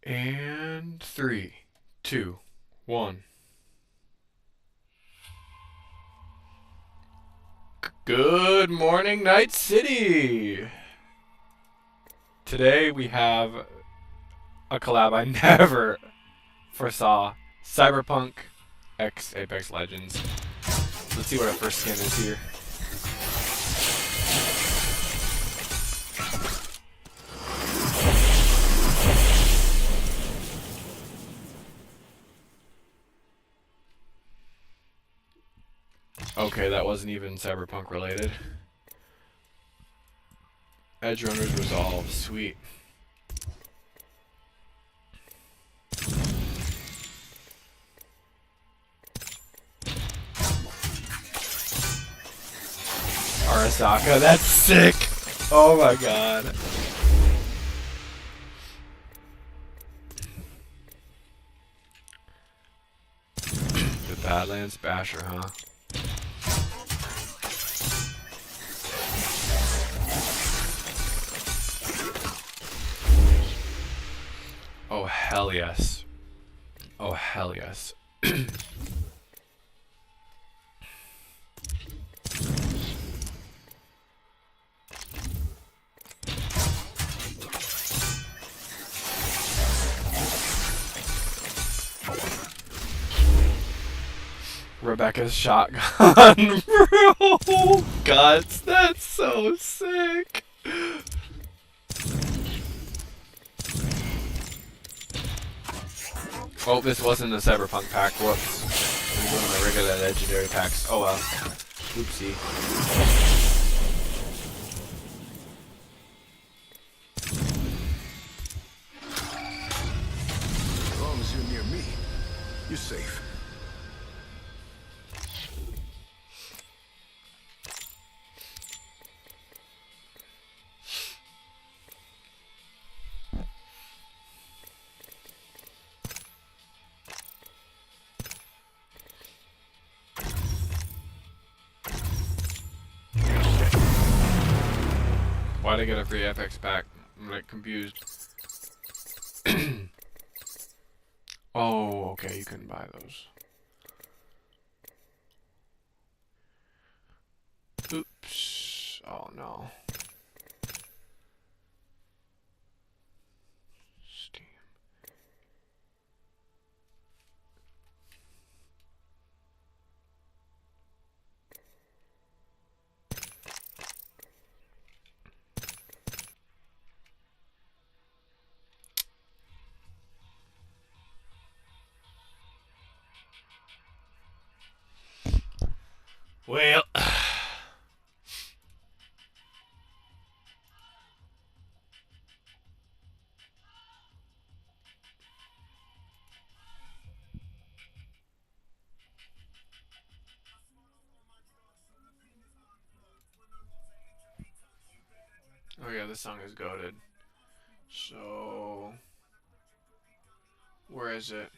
And three, two, one. Good morning, Night City! Today we have a collab I never foresaw. Cyberpunk X Apex Legends. Let's see what our first skin is here. Okay, that wasn't even Cyberpunk related. Edge Runners Resolve, sweet. Arasaka, that's sick! Oh my god. The Badlands Basher, huh? Oh, hell yes. Oh, hell yes. Rebecca's shotgun, bro! Guts, that's so sick! Oh, this wasn't the Cyberpunk pack, whoops. I'm doing my regular legendary packs. Oh well. Oopsie. As long as you're near me, you're safe. Why'd I get a free FX pack? I'm like confused. Oh, okay, you couldn't buy those. Oops. Oh no. Steam. Well. Oh yeah, this song is goated. So, where is it?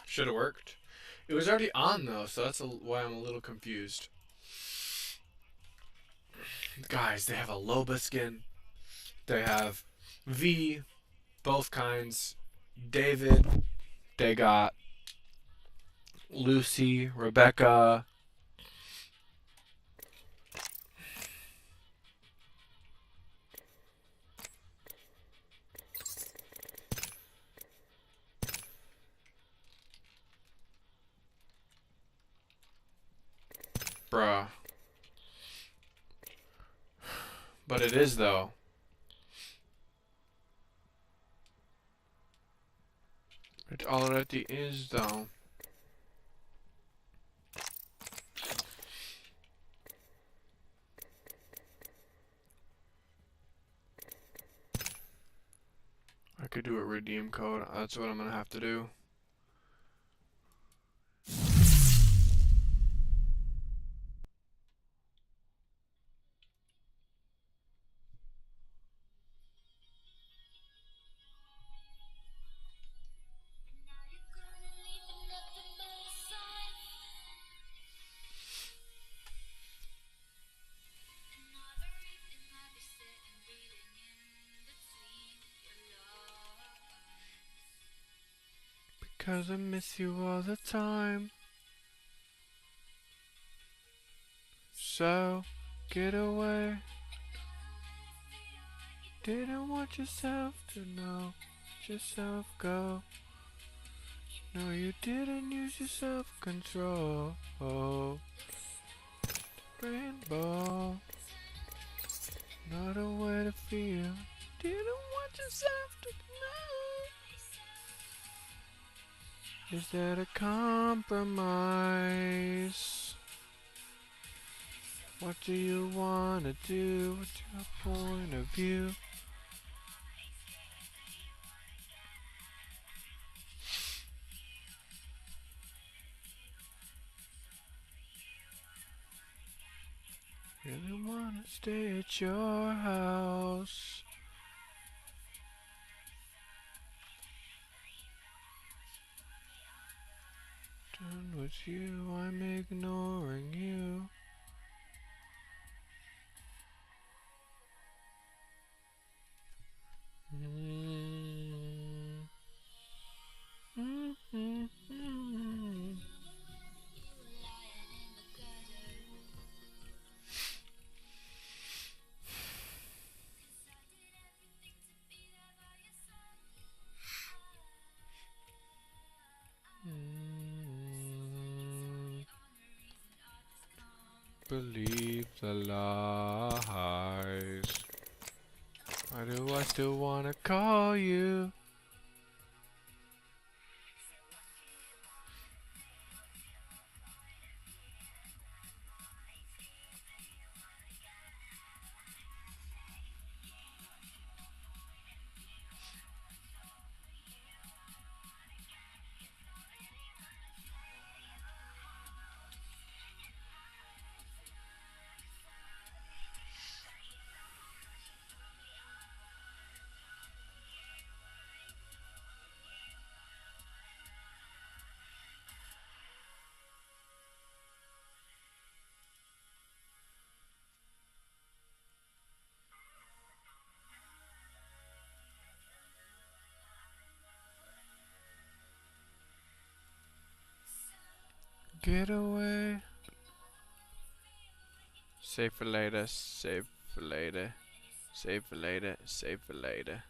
Should have worked. It was already on though, so that's why I'm a little confused. Guys, they have a Loba skin They have V, both kinds. David. They got Lucy, Rebecca. Bruh. But it is, though. It already is, though. I could do a redeem code. That's what I'm gonna have to do. Because I miss you all the time. So, get away. Didn't want yourself to know. Let yourself go. No, you didn't use your self-control. Rainbow. Not a way to feel. Didn't want yourself to know. Is that a compromise? What do you wanna do? What's your point of view? Really wanna stay at your house. Done with you, I'm ignoring you. Believe the lies. Why do I still wanna call you? Get away. Save for later, save for later, save for later, save for later.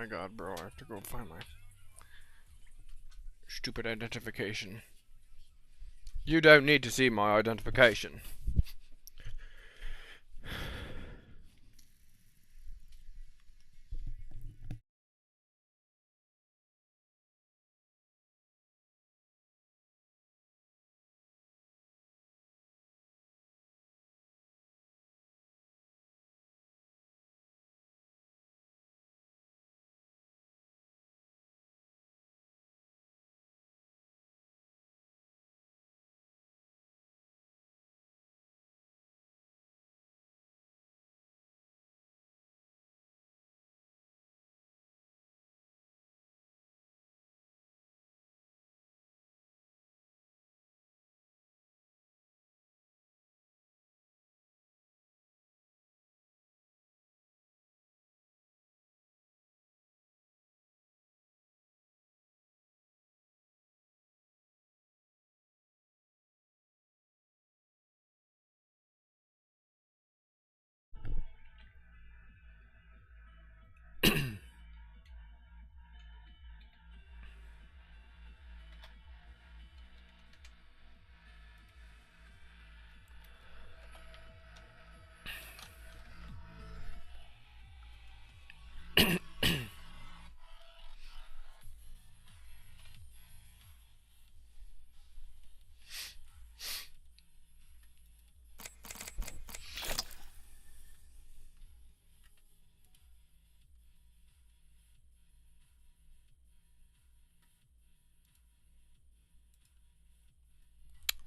my god, bro. I have to go find my stupid identification. You don't need to see my identification.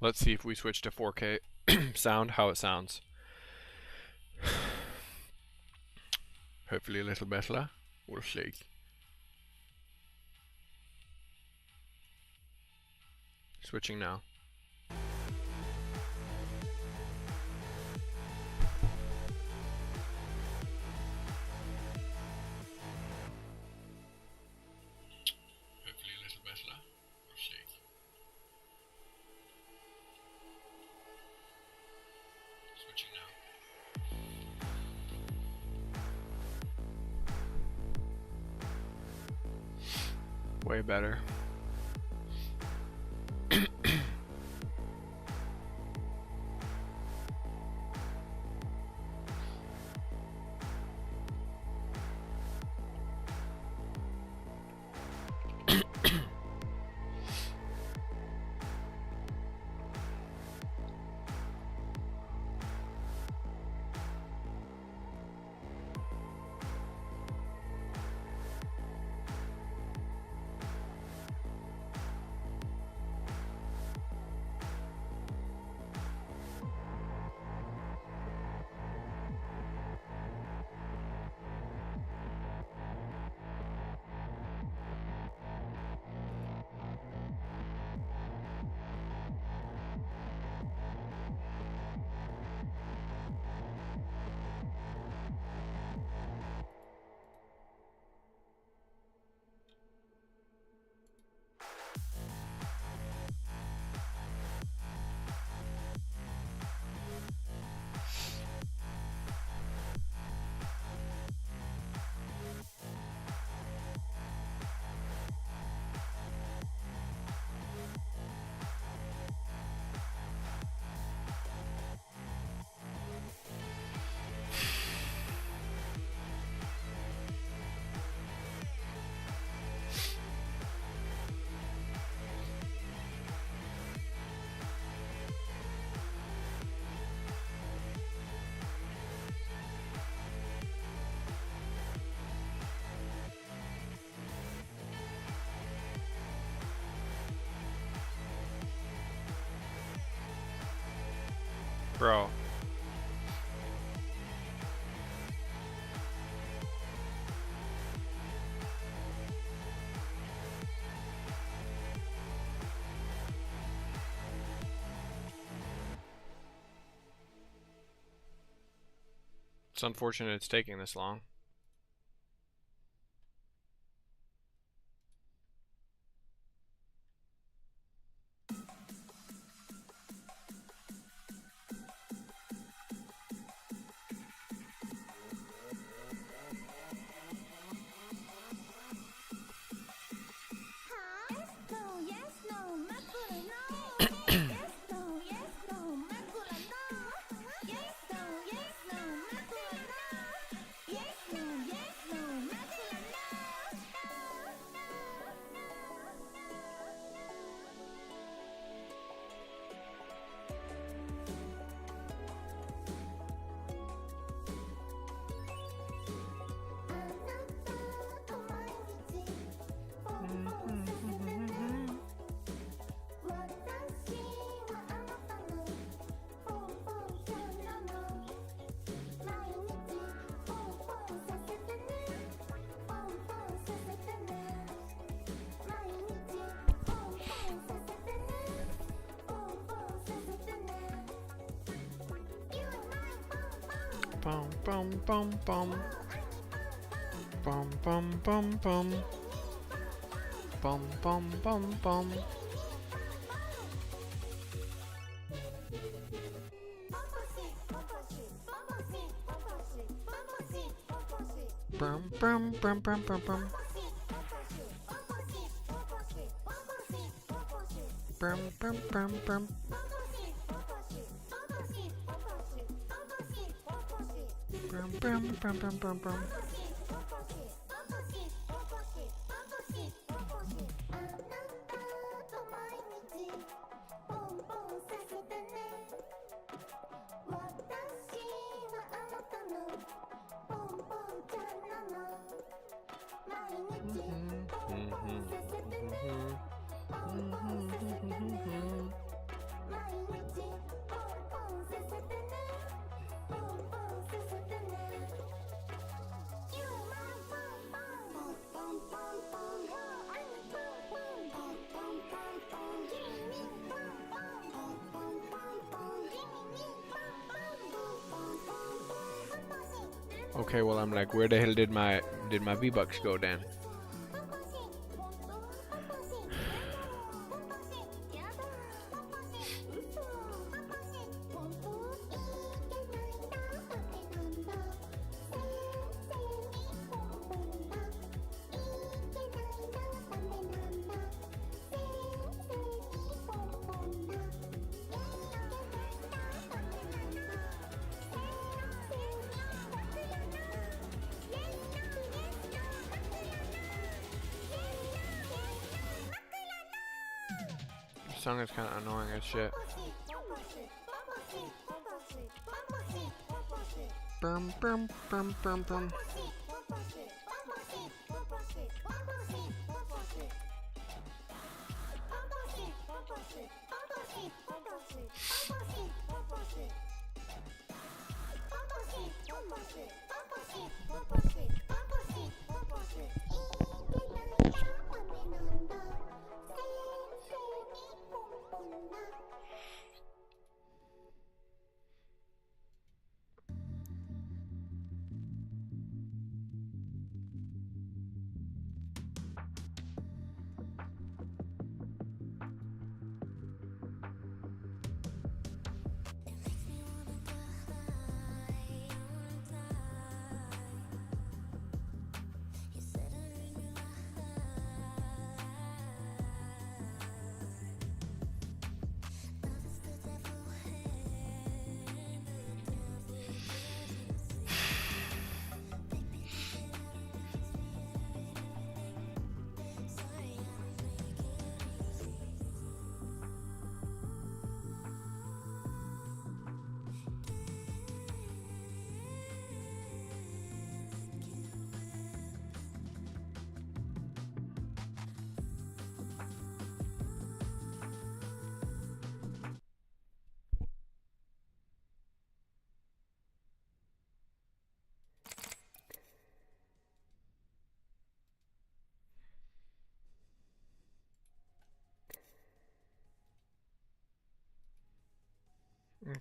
Let's see if we switch to 4K sound, how it sounds. Hopefully a little better. We'll see. Switching now. Hopefully a little better. We'll see. Switching now. Way better. Bro. It's unfortunate it's taking this long. Bum bum bum bum. Bum bum bum bum. Bum bum bum bum. Bum bum bum bum bum bum. Bum bum bum bum. Bum bum bum bum bum bum. Okay, well I'm like, where the hell did my V-Bucks go then? The song is kind of annoying as shit. Bum bum bum bum bum.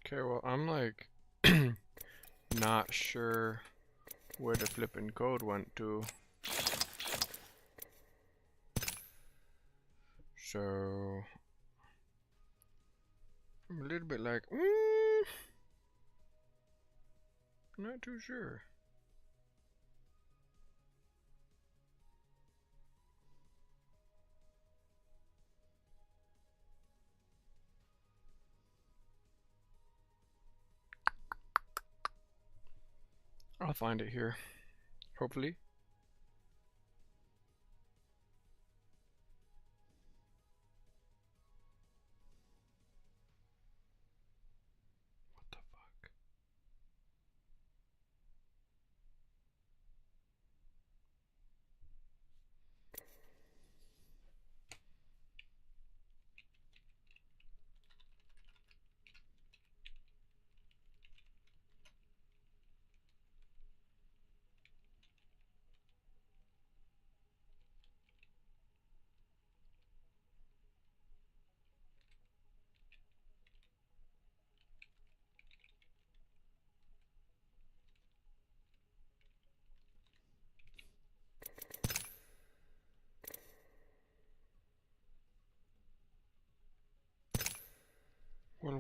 Okay, well I'm like not sure where the flipping code went to. So I'm a little bit like, not too sure. I'll find it here, hopefully. What the fuck?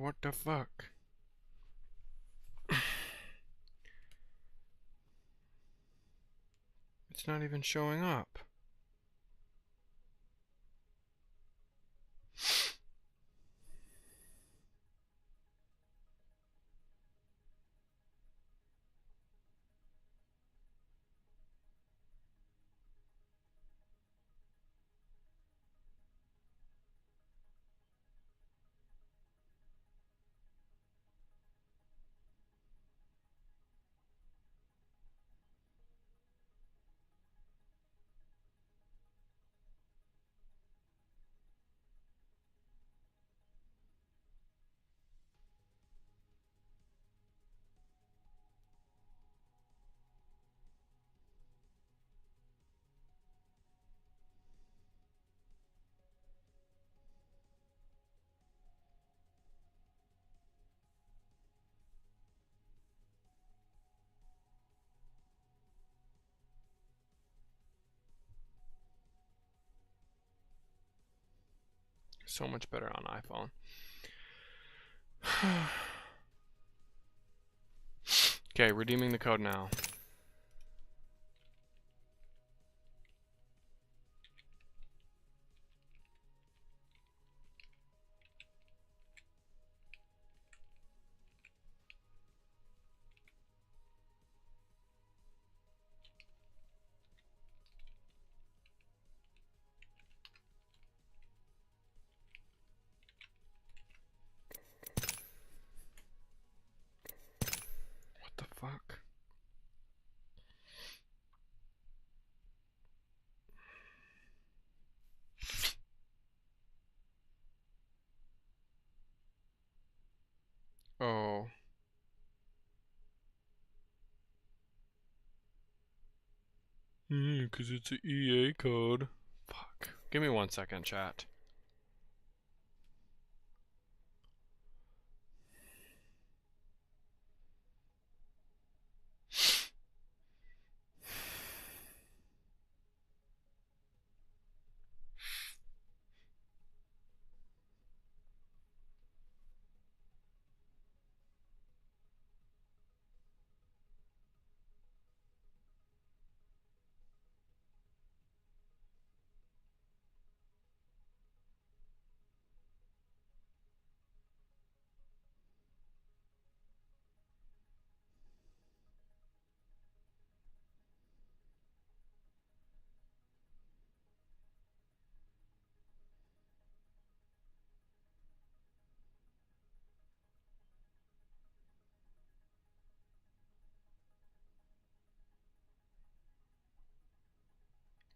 what the fuck? It's not even showing up. So much better on iPhone. Okay, redeeming the code now. What the fuck? Oh. Because it's an EA code. Fuck. Give me 1 second, chat.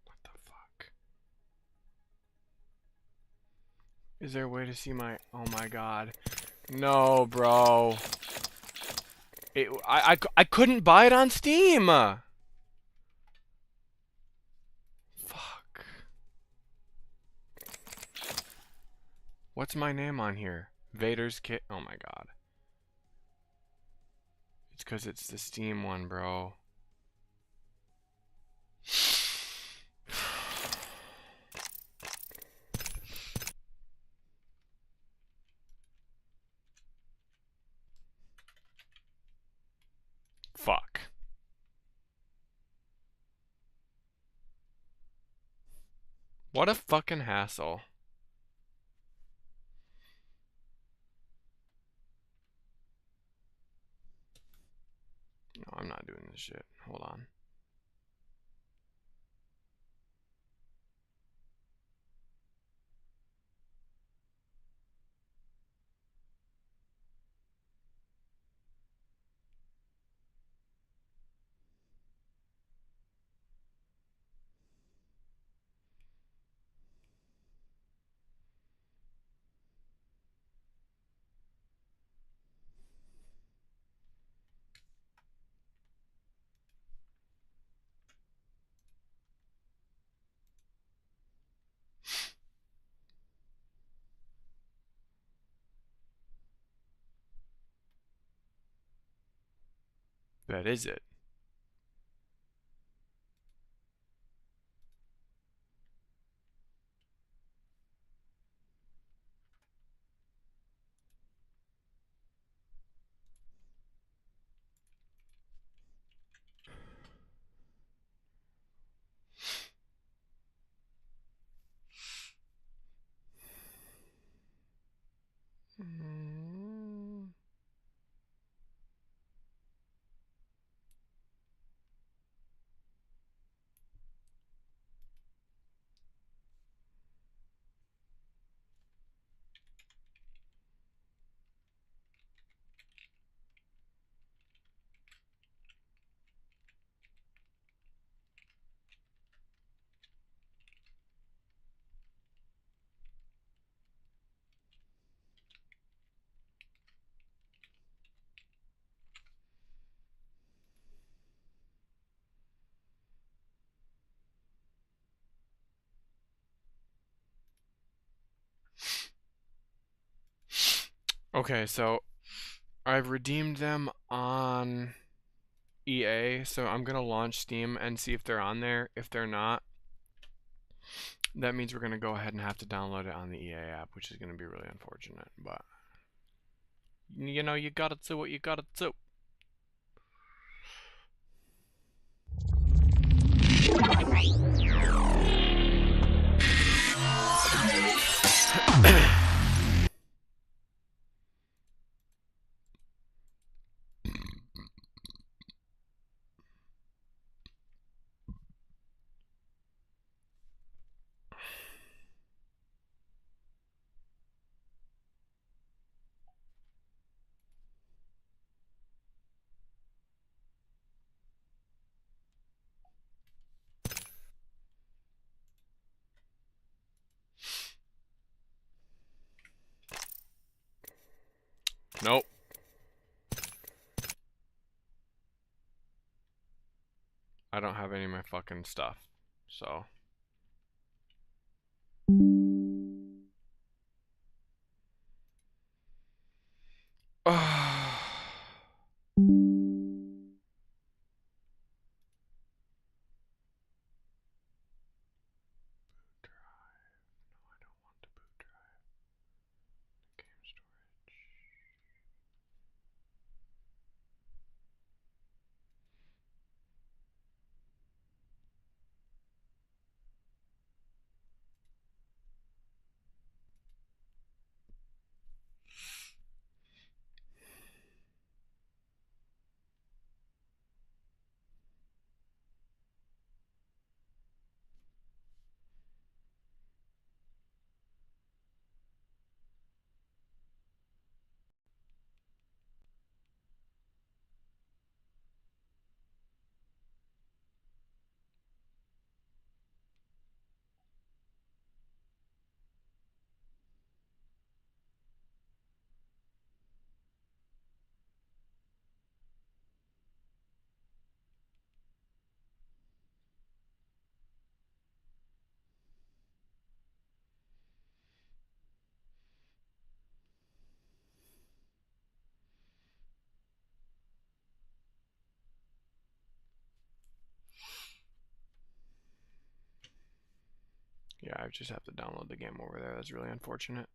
What the fuck? Is there a way to see my... Oh my god. No, bro. I couldn't buy it on Steam! Fuck. What's my name on here? Vader's Kit. Oh my god. It's because it's the Steam one, bro. Fuck. What a fucking hassle. No, I'm not doing this shit. Hold on. That is it. Okay, so I've redeemed them on EA, so I'm gonna launch Steam and see if they're on there. If they're not, that means we're gonna go ahead and have to download it on the EA app, which is gonna be really unfortunate, but you know, you gotta do what you gotta do. Nope. I don't have any of my fucking stuff, so. Yeah, I just have to download the game over there. That's really unfortunate.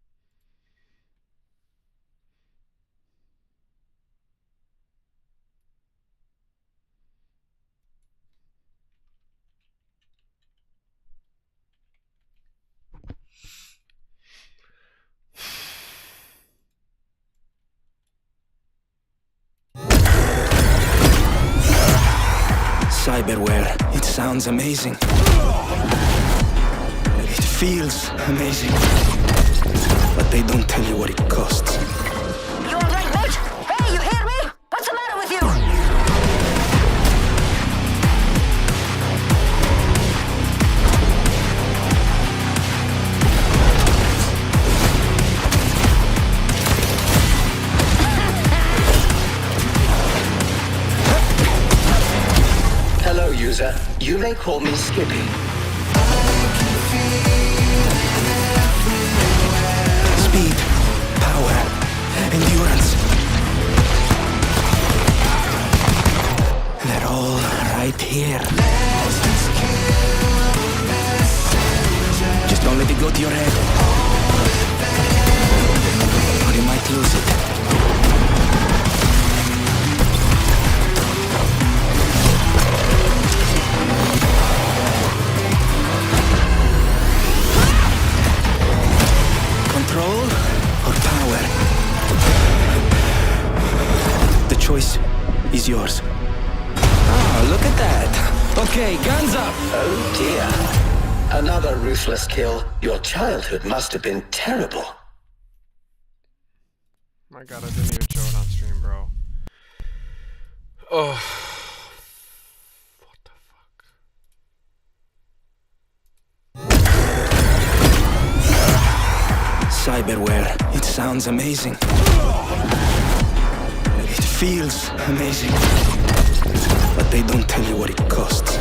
Cyberware. It sounds amazing. It feels amazing. But they don't tell you what it costs. You alright, mate? Hey, you hear me? What's the matter with you? Hello, user. You may call me Skippy. Speed, power, endurance. They're all right here. Just don't let it go to your head. Or you might lose it. Control or power? The choice is yours. Ah, look at that. Okay, guns up. Oh dear. Another ruthless kill. Your childhood must have been terrible. My god, I didn't even show it on stream, bro. Oh. What the fuck? Cyberware. It sounds amazing. It feels amazing. But they don't tell you what it costs.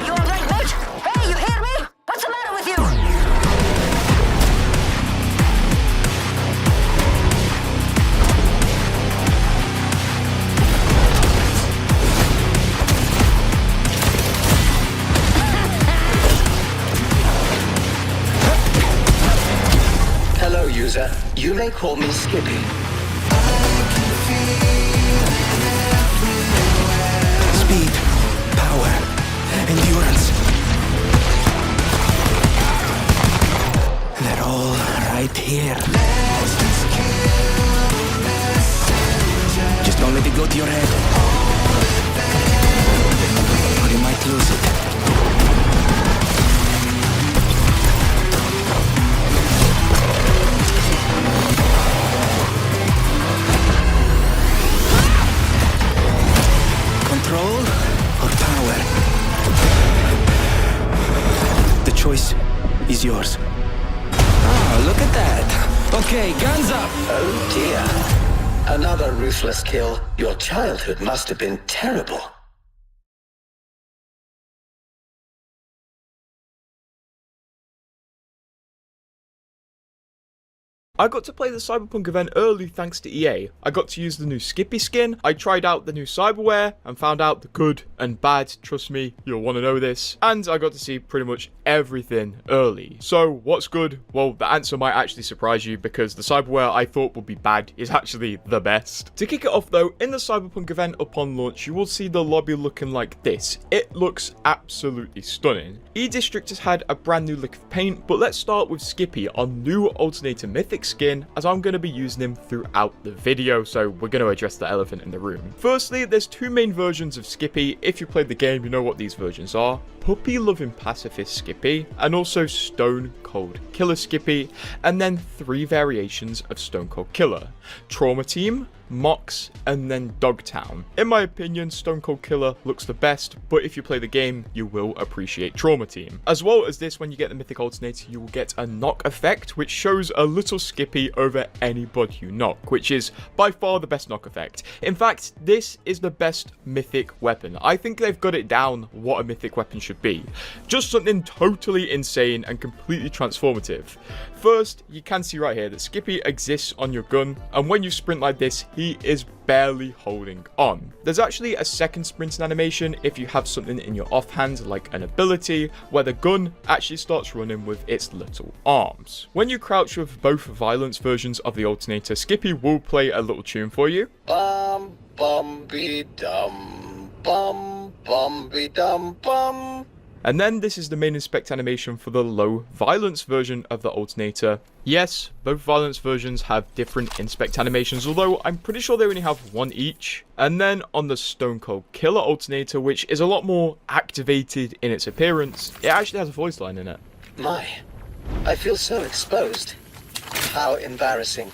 You alright, mate? Hey, you hear me? What's the matter with you? You may call me Skippy. Speed, power, endurance. They're all right here. Just don't let it go to your head. Or you might lose it. Control or power? The choice is yours. Ah, look at that. Okay, guns up. Oh dear. Another ruthless kill. Your childhood must have been terrible. I got to play the Cyberpunk event early thanks to EA. I got to use the new Skippy skin, I tried out the new cyberware, and found out the good and bad, trust me, you'll want to know this, and I got to see pretty much everything early. So, what's good? Well, the answer might actually surprise you, because the cyberware I thought would be bad is actually the best. To kick it off though, in the Cyberpunk event upon launch, you will see the lobby looking like this. It looks absolutely stunning. E-District has had a brand new lick of paint, but let's start with Skippy, our new Alternator Mythic skin, as I'm going to be using him throughout the video, so we're going to address the elephant in the room. Firstly, there's two main versions of Skippy. If you played the game, you know what these versions are. Puppy Loving Pacifist Skippy, and also Stone Cold Killer Skippy, and then three variations of Stone Cold Killer: Trauma Team, Mox, and then Dogtown. In my opinion, Stone Cold Killer looks the best, but if you play the game, you will appreciate Trauma Team. As well as this, when you get the Mythic Alternator, you will get a knock effect, which shows a little Skippy over anybody you knock, which is by far the best knock effect. In fact, this is the best Mythic weapon. I think they've got it down what a Mythic weapon should be. Just something totally insane and completely transformative. First, you can see right here that Skippy exists on your gun, and when you sprint like this, he is barely holding on. There's actually a second sprinting animation if you have something in your offhand, like an ability, where the gun actually starts running with its little arms. When you crouch with both violence versions of the Alternator, Skippy will play a little tune for you. Bum, bum, be dum. Bum, bum, be dum, bum. And then this is the main inspect animation for the low violence version of the Alternator. Yes, both violence versions have different inspect animations, although I'm pretty sure they only have one each. And then on the Stone Cold Killer Alternator, which is a lot more activated in its appearance, it actually has a voice line in it. My, I feel so exposed. How embarrassing.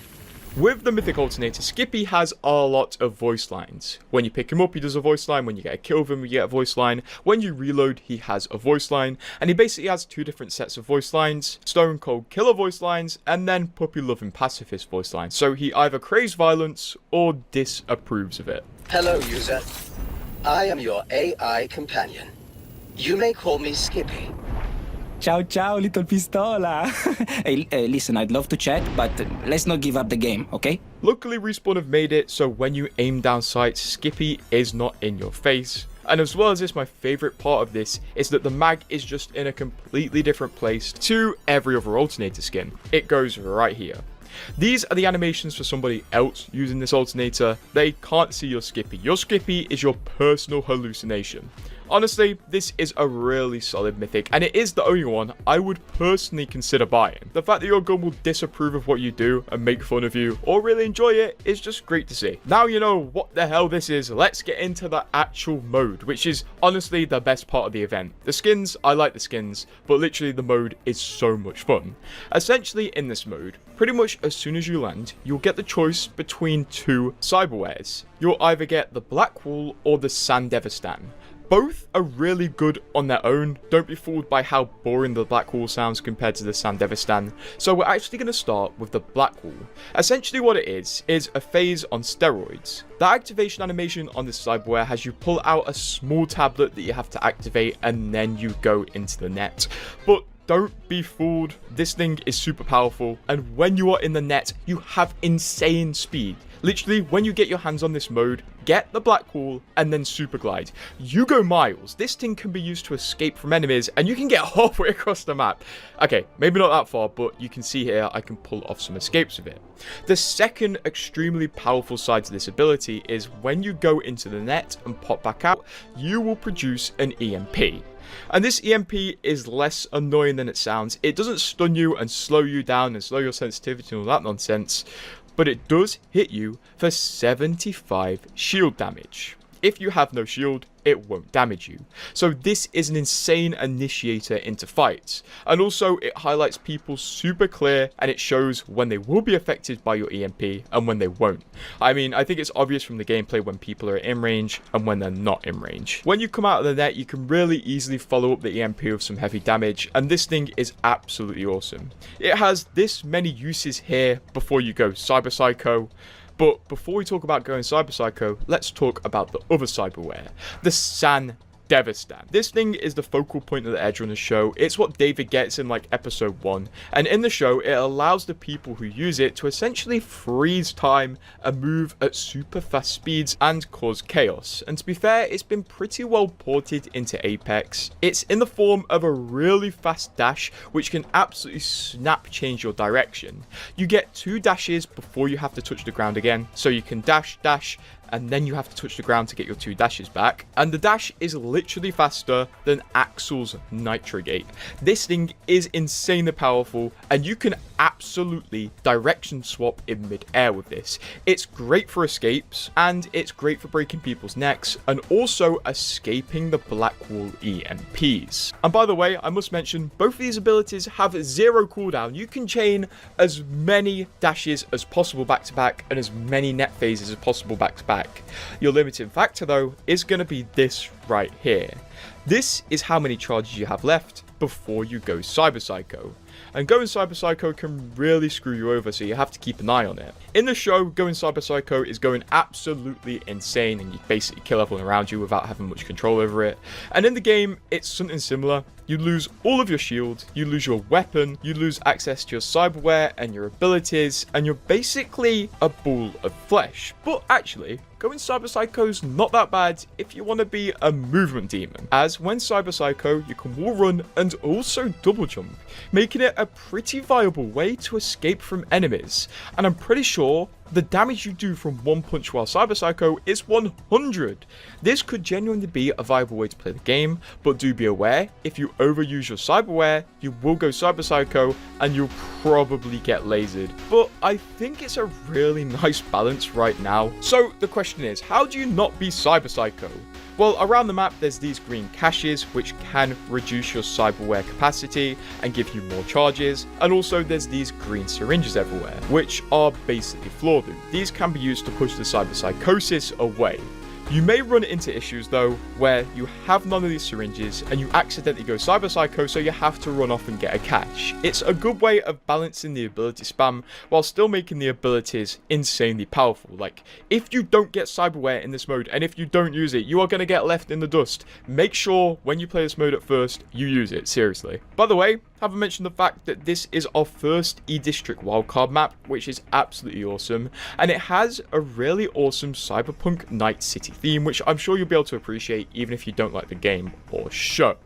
With the Mythic Alternator, Skippy has a lot of voice lines. When you pick him up, he does a voice line. When you get a kill with him, you get a voice line. When you reload, he has a voice line. And he basically has two different sets of voice lines: Stone Cold Killer voice lines, and then Puppy Loving Pacifist voice lines. So he either craves violence or disapproves of it. Hello, user. I am your AI companion. You may call me Skippy. Ciao, ciao, little pistola. Hey, listen, I'd love to chat, but let's not give up the game, okay? Luckily, Respawn have made it so when you aim down sights, Skippy is not in your face. And as well as this, my favourite part of this is that the mag is just in a completely different place to every other Alternator skin. It goes right here. These are the animations for somebody else using this Alternator. They can't see your Skippy. Your Skippy is your personal hallucination. Honestly, this is a really solid mythic, and it is the only one I would personally consider buying. The fact that your gun will disapprove of what you do and make fun of you, or really enjoy it, is just great to see. Now you know what the hell this is, let's get into the actual mode, which is honestly the best part of the event. The skins, I like the skins, but literally the mode is so much fun. Essentially in this mode, pretty much as soon as you land, you'll get the choice between two cyberwares. You'll either get the Blackwall or the Sandevistan. Both are really good on their own. Don't be fooled by how boring the Blackwall sounds compared to the Sandevistan. So we're actually going to start with the Blackwall. Essentially what it is a phase on steroids. The activation animation on this cyberware has you pull out a small tablet that you have to activate and then you go into the net. But don't be fooled, this thing is super powerful, and when you are in the net, you have insane speed. Literally, when you get your hands on this mode, get the Black Wall and then Super Glide. You go miles. This thing can be used to escape from enemies and you can get halfway across the map. Okay, maybe not that far, but you can see here I can pull off some escapes with it. The second extremely powerful side to this ability is when you go into the net and pop back out, you will produce an EMP. And this EMP is less annoying than it sounds. It doesn't stun you and slow you down and slow your sensitivity and all that nonsense, but it does hit you for 75 shield damage. If you have no shield, it won't damage you. So this is an insane initiator into fights. And also it highlights people super clear and it shows when they will be affected by your EMP and when they won't. I mean, I think it's obvious from the gameplay when people are in range and when they're not in range. When you come out of the net, you can really easily follow up the EMP with some heavy damage, and this thing is absolutely awesome. It has this many uses here before you go Cyber Psycho. But before we talk about going Cyber Psycho, let's talk about the other cyberware, the San Devistan. This thing is the focal point of the Edgerunner show. It's what David gets in like episode 1, and in the show it allows the people who use it to essentially freeze time and move at super fast speeds and cause chaos. And to be fair, it's been pretty well ported into Apex. It's in the form of a really fast dash which can absolutely snap change your direction. You get 2 dashes before you have to touch the ground again, so you can dash, and then you have to touch the ground to get your 2 dashes back. And the dash is literally faster than Axel's Nitrogate. This thing is insanely powerful, and you can absolutely direction swap in mid-air with this. It's great for escapes, and it's great for breaking people's necks, and also escaping the Black Wall EMPs. And by the way, I must mention, both of these abilities have 0 cooldown. You can chain as many dashes as possible back to back, and as many net phases as possible back to back. Your limiting factor though is going to be this right here. This is how many charges you have left before you go Cyber Psycho. And going Cyber Psycho can really screw you over, so you have to keep an eye on it. In the show, going Cyber Psycho is going absolutely insane, and you basically kill everyone around you without having much control over it. And in the game, it's something similar. You lose all of your shield, you lose your weapon, you lose access to your cyberware and your abilities, and you're basically a ball of flesh. But actually, going Cyber Psycho's not that bad if you want to be a movement demon, as when Cyber Psycho, you can wall run and also double jump, making it a pretty viable way to escape from enemies. And I'm pretty sure the damage you do from one punch while Cyber Psycho is 100. This could genuinely be a viable way to play the game, but do be aware, if you overuse your cyberware, you will go Cyber Psycho and you'll probably get lasered. But I think it's a really nice balance right now. So the question is, how do you not be Cyber Psycho? Well, around the map there's these green caches which can reduce your cyberware capacity and give you more charges, and also there's these green syringes everywhere, which are basically floor loot. These can be used to push the cyber psychosis away. You may run into issues though, where you have none of these syringes and you accidentally go Cyber Psycho, so you have to run off and get a catch. It's a good way of balancing the ability spam while still making the abilities insanely powerful. Like, if you don't get cyberware in this mode and if you don't use it, you are going to get left in the dust. Make sure when you play this mode at first, you use it, seriously. By the way, haven't mentioned the fact that this is our first E-District wildcard map, which is absolutely awesome, and it has a really awesome Cyberpunk Night City theme, which I'm sure you'll be able to appreciate even if you don't like the game or show.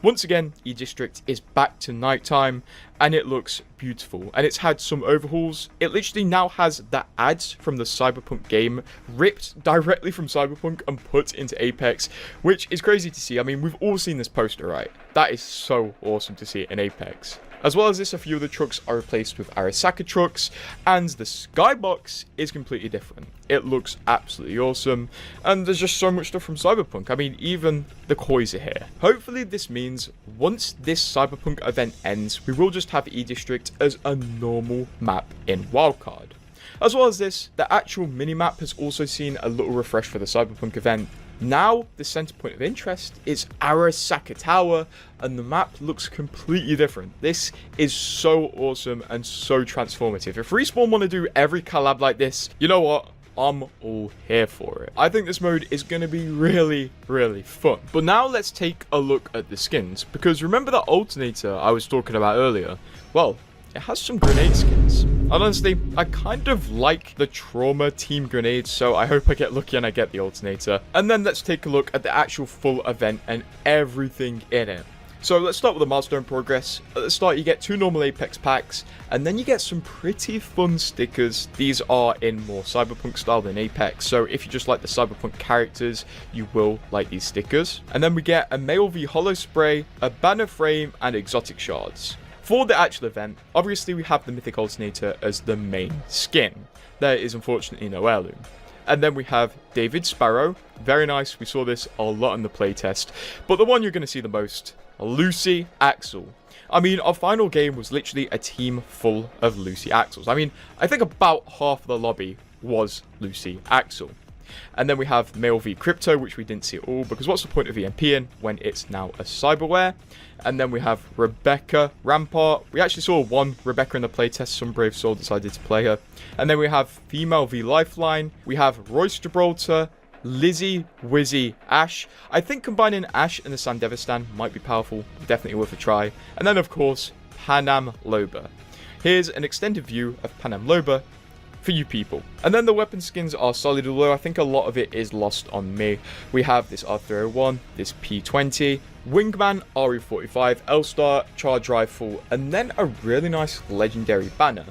Once again, E-District is back to nighttime, and it looks beautiful, and it's had some overhauls. It literally now has the ads from the Cyberpunk game ripped directly from Cyberpunk and put into Apex, which is crazy to see. I mean, we've all seen this poster, right? That is so awesome to see it in Apex. As well as this, a few of the trucks are replaced with Arasaka trucks, and the skybox is completely different. It looks absolutely awesome, and there's just so much stuff from Cyberpunk. I mean, even the kois are here. Hopefully this means once this Cyberpunk event ends, we will just have E-District as a normal map in Wildcard. As well as this, the actual minimap has also seen a little refresh for the Cyberpunk event. Now, the center point of interest is Arasaka Tower, and the map looks completely different. This is so awesome and so transformative. If Respawn want to do every collab like this, you know what? I'm all here for it. I think this mode is going to be really, really fun. But now let's take a look at the skins, because remember that alternator I was talking about earlier? Well, it has some grenade skins. And honestly, I kind of like the Trauma Team grenades, so I hope I get lucky and I get the alternator. And then let's take a look at the actual full event and everything in it. So let's start with the milestone progress. At the start you get 2 normal Apex packs, and then you get some pretty fun stickers. These are in more Cyberpunk style than Apex, so if you just like the Cyberpunk characters, you will like these stickers. And then we get a Male V Holo Spray, a banner frame, and exotic shards. For the actual event, obviously we have the Mythic Alternator as the main skin. There is unfortunately no heirloom. And then we have David Sparrow, very nice, we saw this a lot in the playtest, but the one you're going to see the most, Lucy Axel. I mean, our final game was literally a team full of Lucy Axels. I mean, I think about half of the lobby was Lucy Axel. And then we have Male V Crypto, which we didn't see at all, because what's the point of EMPing when it's now a cyberware? And then we have Rebecca Rampart. We actually saw one Rebecca in the playtest, some brave soul decided to play her. And then we have Female V Lifeline, we have Royce Gibraltar, Lizzie, Wizzy, Ash. I think combining Ash and the Sandevistan might be powerful, definitely worth a try. And then of course, Panam Loba. Here's an extended view of Panam Loba for you people. And then the weapon skins are solid, although I think a lot of it is lost on me. We have this R301, this P20, Wingman, RE45, L-Star, Charge Rifle, and then a really nice legendary banner.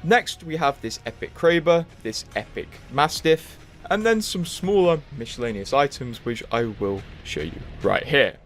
Next we have this Epic Kraber, this Epic Mastiff, and then some smaller miscellaneous items which I will show you right here.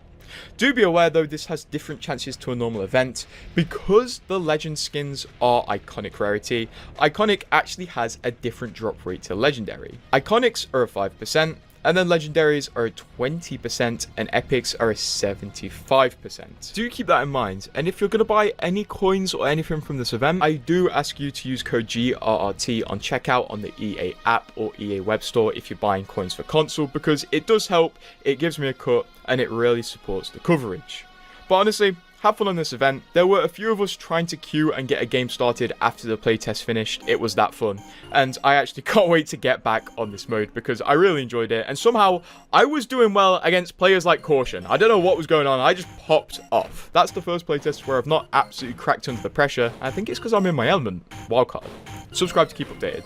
Do be aware though, this has different chances to a normal event. Because the legend skins are iconic rarity, iconic actually has a different drop rate to legendary. Iconics are a 5%, and then legendaries are a 20%, and epics are a 75%. Do keep that in mind, and if you're going to buy any coins or anything from this event, I do ask you to use code GRRT on checkout on the EA app or EA web store if you're buying coins for console, because it does help, it gives me a cut, and it really supports the coverage. But honestly, have fun on this event. There were a few of us trying to queue and get a game started after the playtest finished. It was that fun. And I actually can't wait to get back on this mode because I really enjoyed it. And somehow, I was doing well against players like Caution. I don't know what was going on. I just popped off. That's the first playtest where I've not absolutely cracked under the pressure. I think it's because I'm in my element. Wildcard. Subscribe to keep updated.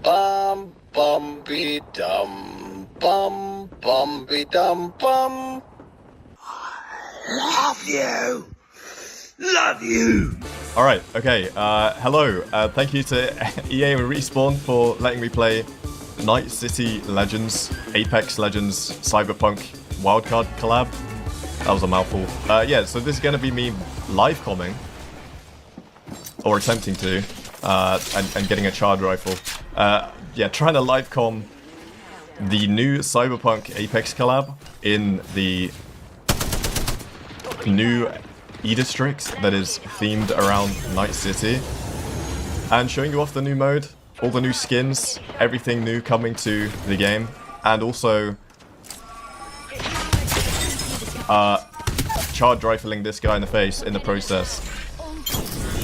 Bum bum be dum bum be dum bum. Love you. All right. Okay. Hello. Thank you to EA and Respawn for letting me play Night City Legends, Apex Legends, Cyberpunk Wildcard collab. That was a mouthful. Yeah. So this is gonna be me live comming, or attempting to, and getting a charge rifle. Yeah, trying to live com the new Cyberpunk Apex collab in the new E-District that is themed around Night City, and showing you off the new mode, all the new skins, everything new coming to the game, and also charge rifling this guy in the face in the process.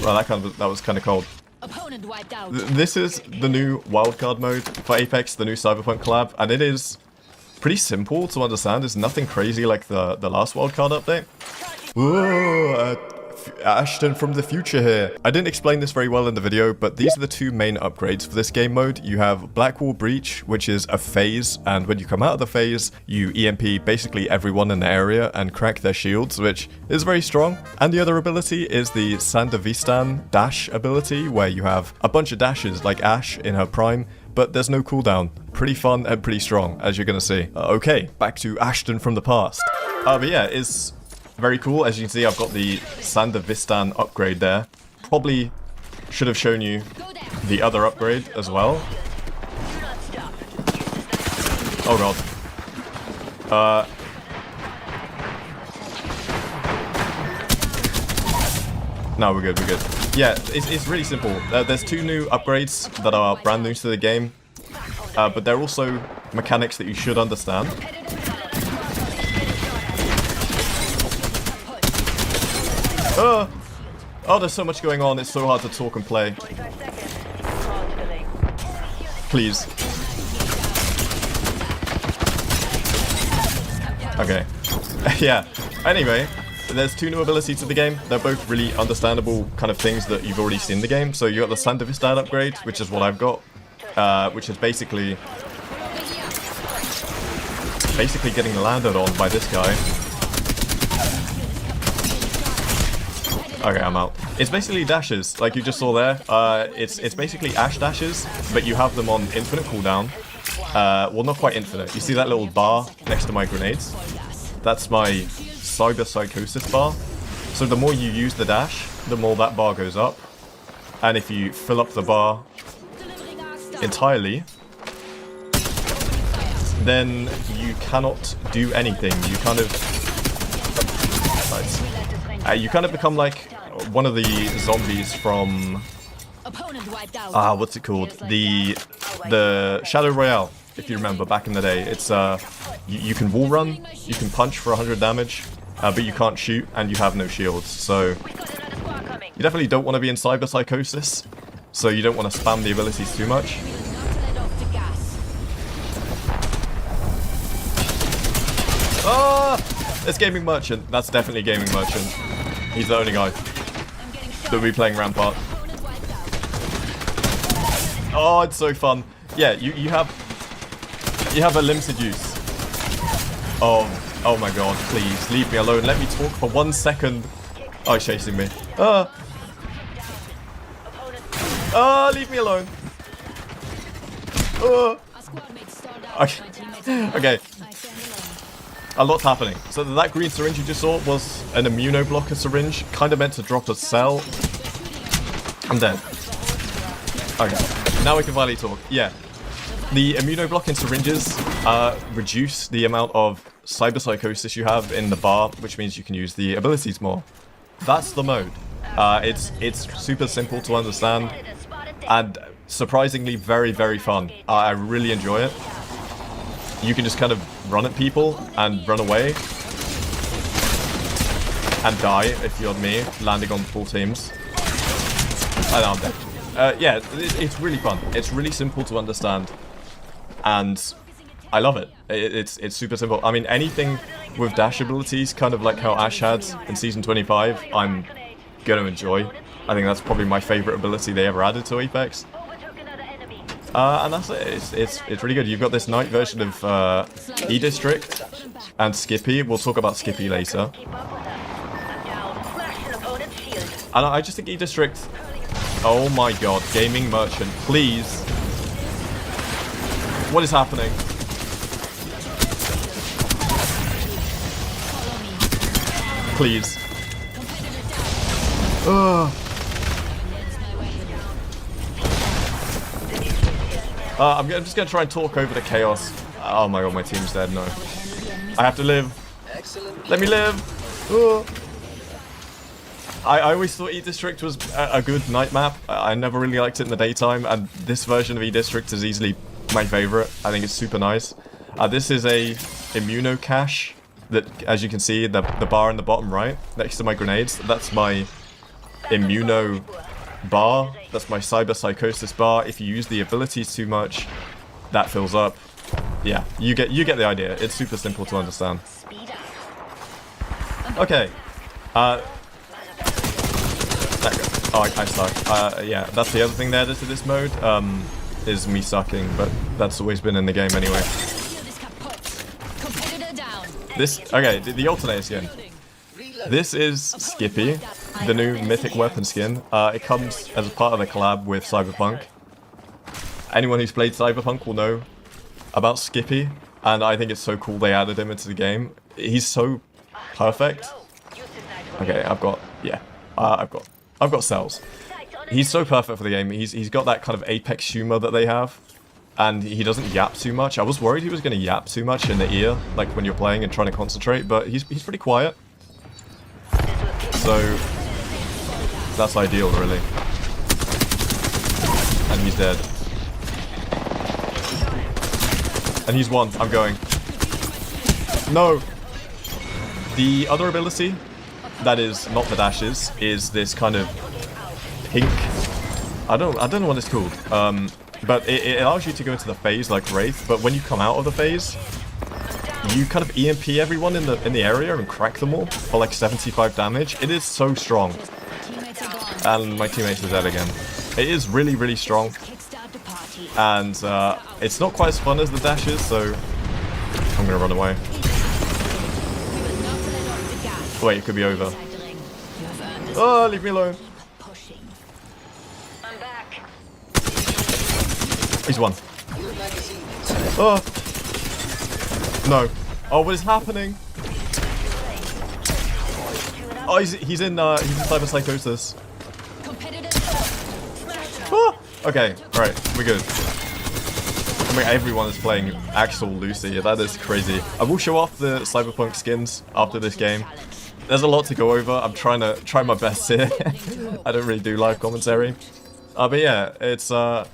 Well, that was kind of cold. Opponent wiped out. This is the new wildcard mode for Apex, the new Cyberpunk collab, and it is pretty simple to understand. It's nothing crazy like the last wildcard update. Whoa, Ashton from the future here. I didn't explain this very well in the video, but these are the two main upgrades for this game mode. You have Blackwall Breach, which is a phase, and when you come out of the phase, you EMP basically everyone in the area and crack their shields, which is very strong. And the other ability is the Sandevistan dash ability, where you have a bunch of dashes like Ash in her prime, but there's no cooldown. Pretty fun and pretty strong, as you're gonna see. Okay, back to Ashton from the past. But yeah, it's very cool. As you can see, I've got the Sandevistan upgrade there. Probably should have shown you the other upgrade as well. Oh god. No, we're good, we're good. Yeah, it's really simple. There's two new upgrades that are brand new to the game, but they're also mechanics that you should understand. Oh, there's so much going on, it's so hard to talk and play. Please. Okay. Yeah. Anyway, there's two new abilities to the game. They're both really understandable kind of things that you've already seen in the game. So you got the Santivistad upgrade, which is what I've got, which is basically getting landed on by this guy. Okay, I'm out. It's basically dashes, like you just saw there. It's basically Ash dashes, but you have them on infinite cooldown. Well, not quite infinite. You see that little bar next to my grenades? That's my Cyber Psychosis bar. So the more you use the dash, the more that bar goes up. And if you fill up the bar entirely, then you cannot do anything. You kind of... Nice. You kind of become like one of the zombies from... what's it called? The Shadow Royale, if you remember back in the day. It's you can wall run, you can punch for 100 damage, but you can't shoot and you have no shields. So you definitely don't want to be in Cyber Psychosis. So you don't want to spam the abilities too much. It's Gaming Merchant. That's definitely Gaming Merchant. He's the only guy that will be playing Rampart. Oh, it's so fun. Yeah, you have a limited use. Oh my god, please leave me alone. Let me talk for 1 second. Oh, he's chasing me. Leave me alone. Okay. Okay. A lot's happening. So that green syringe you just saw was an immunoblocker syringe, kind of meant to drop a cell. I'm dead. Okay, now we can finally talk. Yeah, the immunoblocking syringes reduce the amount of Cyber Psychosis you have in the bar, which means you can use the abilities more. That's the mode. It's super simple to understand, and surprisingly very, very fun. I really enjoy it. You can just kind of run at people and run away and die, if you're me, landing on full teams. And I'm dead. Yeah, it's really fun. It's really simple to understand, and I love it. It's super simple. I mean, anything with dash abilities, kind of like how Ash had in Season 25, I'm gonna enjoy. I think that's probably my favorite ability they ever added to Apex. And that's it. It's really good. You've got this night version of E-District and Skippy. We'll talk about Skippy later. And I just think E-District... Oh my god, Gaming Merchant, please. What is happening? Please. Ugh. I'm just going to try and talk over the chaos. Oh my god, my team's dead. No. I have to live. Let me live. Ugh. I always thought E-District was a good night map. I never really liked it in the daytime, and this version of E-District is easily my favorite. I think it's super nice. This is a immuno cache that, as you can see, the bar in the bottom right, next to my grenades, that's my immuno bar. That's my Cyber Psychosis bar. If you use the abilities too much, that fills up. Yeah, you get the idea. It's super simple to understand. Okay. Oh, I suck. Yeah, that's the other thing they added to this mode, is me sucking, but that's always been in the game anyway. Okay, the alternator skin. This is Skippy, the new mythic weapon skin. It comes as a part of the collab with Cyberpunk. Anyone who's played Cyberpunk will know about Skippy, and I think it's so cool they added him into the game. He's so perfect. Okay, I've got cells. He's so perfect for the game. He's got that kind of Apex humor that they have, and he doesn't yap too much. I was worried he was going to yap too much in the ear, like when you're playing and trying to concentrate, but he's pretty quiet. So that's ideal, really. And he's dead. And he's won. I'm going. No. The other ability that is not the dashes is this kind of pink. I don't know what it's called. But it allows you to go into the phase like Wraith, but when you come out of the phase, you kind of EMP everyone in the area and crack them all for like 75 damage. It is so strong. And my teammates are dead again. It is really, really strong. And it's not quite as fun as the dashes, so I'm gonna run away. Wait, it could be over. Oh, leave me alone. He's one. Oh. No. Oh, what is happening? Oh, he's in cyber psychosis. Ah! Okay, alright, we're good. I mean, everyone is playing actual Lucy. That is crazy. I will show off the Cyberpunk skins after this game. There's a lot to go over. I'm trying my best here. I don't really do live commentary. But yeah, it's a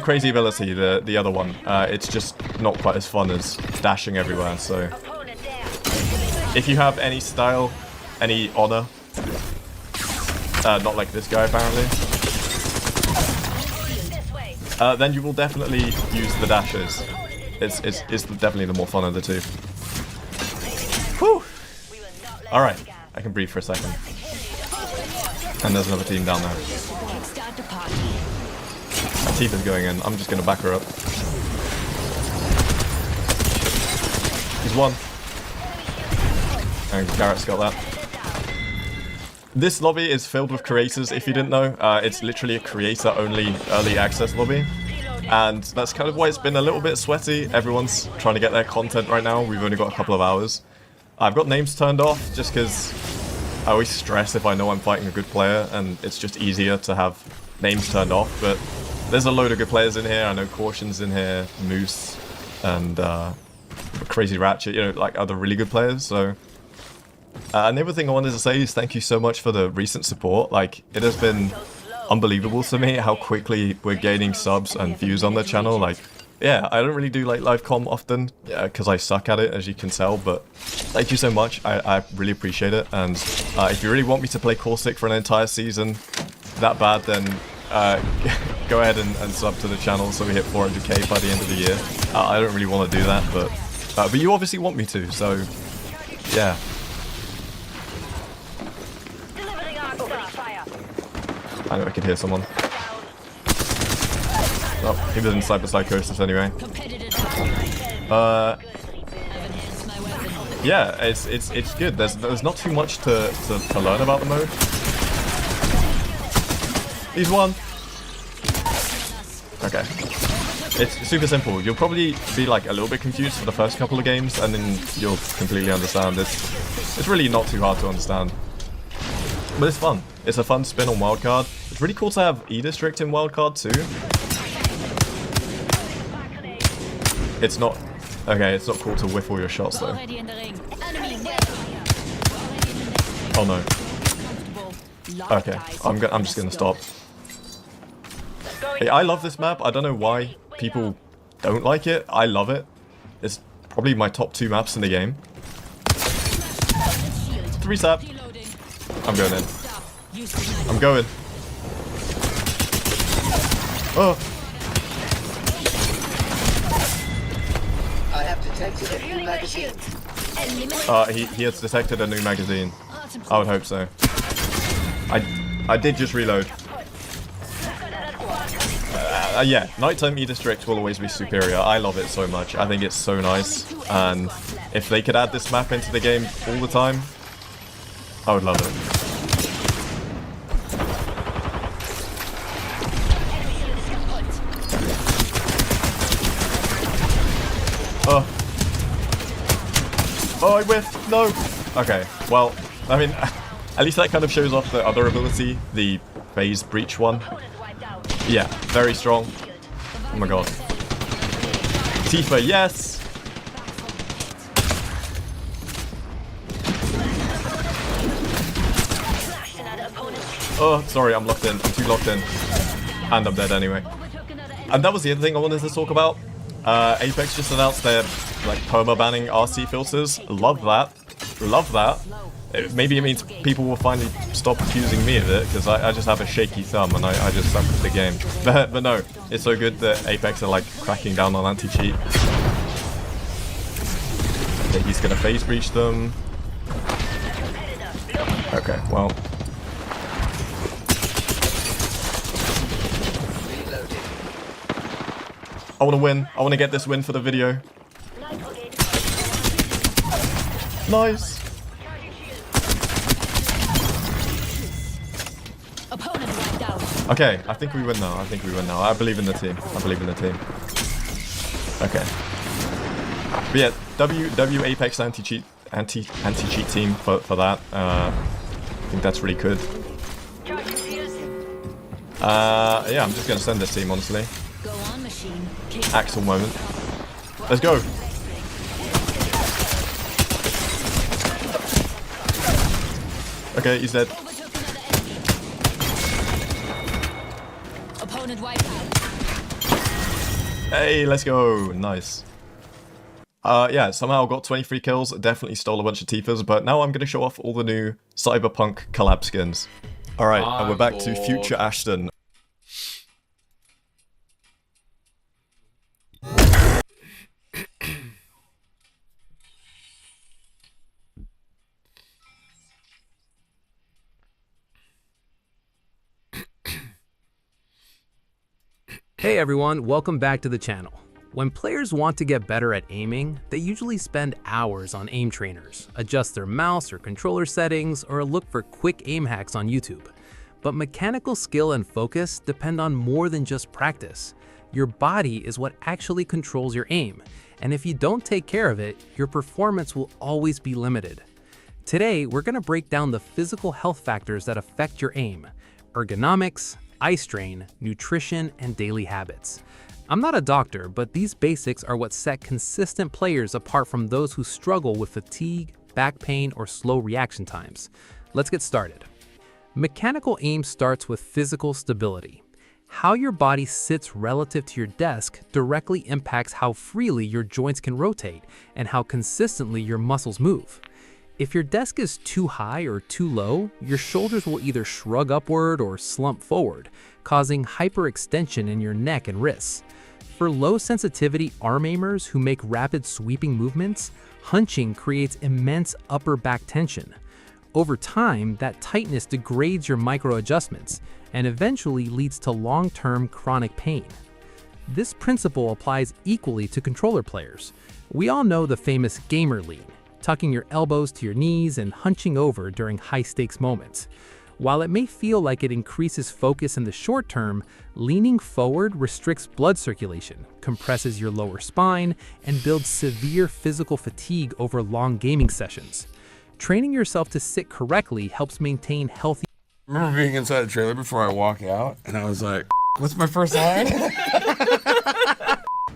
crazy ability, the other one. It's just not quite as fun as dashing everywhere, so... If you have any style, any honor... not like this guy, apparently. Then you will definitely use the dashes. It's definitely the more fun of the two. Whew! Alright, I can breathe for a second. And there's another team down there. Tifa's going in. I'm just going to back her up. He's one. And Garrett's got that. This lobby is filled with creators, if you didn't know. It's literally a creator-only early access lobby. And that's kind of why it's been a little bit sweaty. Everyone's trying to get their content right now. We've only got a couple of hours. I've got names turned off just because I always stress if I know I'm fighting a good player, and it's just easier to have names turned off. But there's a load of good players in here. I know Caution's in here, Moose, and Crazy Ratchet, you know, like other really good players. So, and the other thing I wanted to say is thank you so much for the recent support. Like, it has been unbelievable to me how quickly we're gaining subs and views on the channel. Like, yeah, I don't really do like live comm often because I suck at it, as you can tell, but thank you so much. I really appreciate it. And if you really want me to play Caustic for an entire season that bad, then go ahead and sub to the channel so we hit 400k by the end of the year. I don't really want to do that, but you obviously want me to, so yeah. I know I can hear someone. Oh, he was in cyber psychosis anyway. Yeah, it's good. There's not too much to learn about the mode. He's one. Okay. It's super simple. You'll probably be like a little bit confused for the first couple of games, and then you'll completely understand. It's really not too hard to understand. But it's fun. It's a fun spin on Wildcard. It's really cool to have E-District in Wildcard too. It's not... Okay, it's not cool to whiff all your shots though. Oh no. Okay, I'm just gonna stop. Hey, I love this map. I don't know why people don't like it. I love it. It's probably my top 2 maps in the game. 3 sap. I'm going in. I'm going. Oh. I have detected a new magazine. He has detected a new magazine. I would hope so. I did just reload. Yeah, nighttime E-District will always be superior. I love it so much. I think it's so nice. And if they could add this map into the game all the time, I would love it. Oh. Oh, I whiffed. No. Okay, well, I mean, at least that kind of shows off the other ability, the phase breach one. Yeah, very strong. Oh my god. Tifa, yes! Oh, sorry, I'm locked in. I'm too locked in. And I'm dead anyway. And that was the other thing I wanted to talk about. Apex just announced their like perma-banning RC filters. Love that. Love that. Maybe it means people will finally stop accusing me of it, because I just have a shaky thumb and I just suck at the game. But no, it's so good that Apex are like cracking down on anti-cheat. Okay, he's gonna phase breach them. Okay, well. I wanna win. I wanna get this win for the video. Nice. Okay, I think we win now. I believe in the team. Okay. But yeah, W Apex anti-cheat team for that. I think that's really good. Yeah, I'm just gonna send this team, honestly. Axel moment. Let's go. Okay, he's dead. Hey, let's go. Nice. Yeah, somehow got 23 kills, definitely stole a bunch of Tifa's, but now I'm going to show off all the new Cyberpunk collab skins. Alright, and we're back to Future Ashton. Hey everyone, welcome back to the channel. When players want to get better at aiming, they usually spend hours on aim trainers, adjust their mouse or controller settings, or look for quick aim hacks on YouTube. But mechanical skill and focus depend on more than just practice. Your body is what actually controls your aim, and if you don't take care of it, your performance will always be limited. Today, we're going to break down the physical health factors that affect your aim: ergonomics, eye strain, nutrition, and daily habits. I'm not a doctor, but these basics are what set consistent players apart from those who struggle with fatigue, back pain, or slow reaction times. Let's get started. Mechanical aim starts with physical stability. How your body sits relative to your desk directly impacts how freely your joints can rotate and how consistently your muscles move. If your desk is too high or too low, your shoulders will either shrug upward or slump forward, causing hyperextension in your neck and wrists. For low sensitivity arm aimers who make rapid sweeping movements, hunching creates immense upper back tension. Over time, that tightness degrades your micro adjustments and eventually leads to long-term chronic pain. This principle applies equally to controller players. We all know the famous gamer lean, tucking your elbows to your knees and hunching over during high-stakes moments. While it may feel like it increases focus in the short term, leaning forward restricts blood circulation, compresses your lower spine, and builds severe physical fatigue over long gaming sessions. Training yourself to sit correctly helps maintain healthy. I remember being inside the trailer before I walk out, and I was like, what's my first line?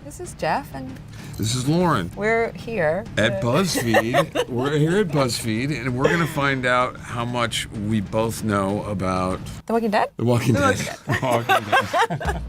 This is Jeff, and This is Lauren. we're here At BuzzFeed. We're here at BuzzFeed, and we're going to find out how much we both know about The Walking Dead. The Walking Dead. Walking Walking Dead.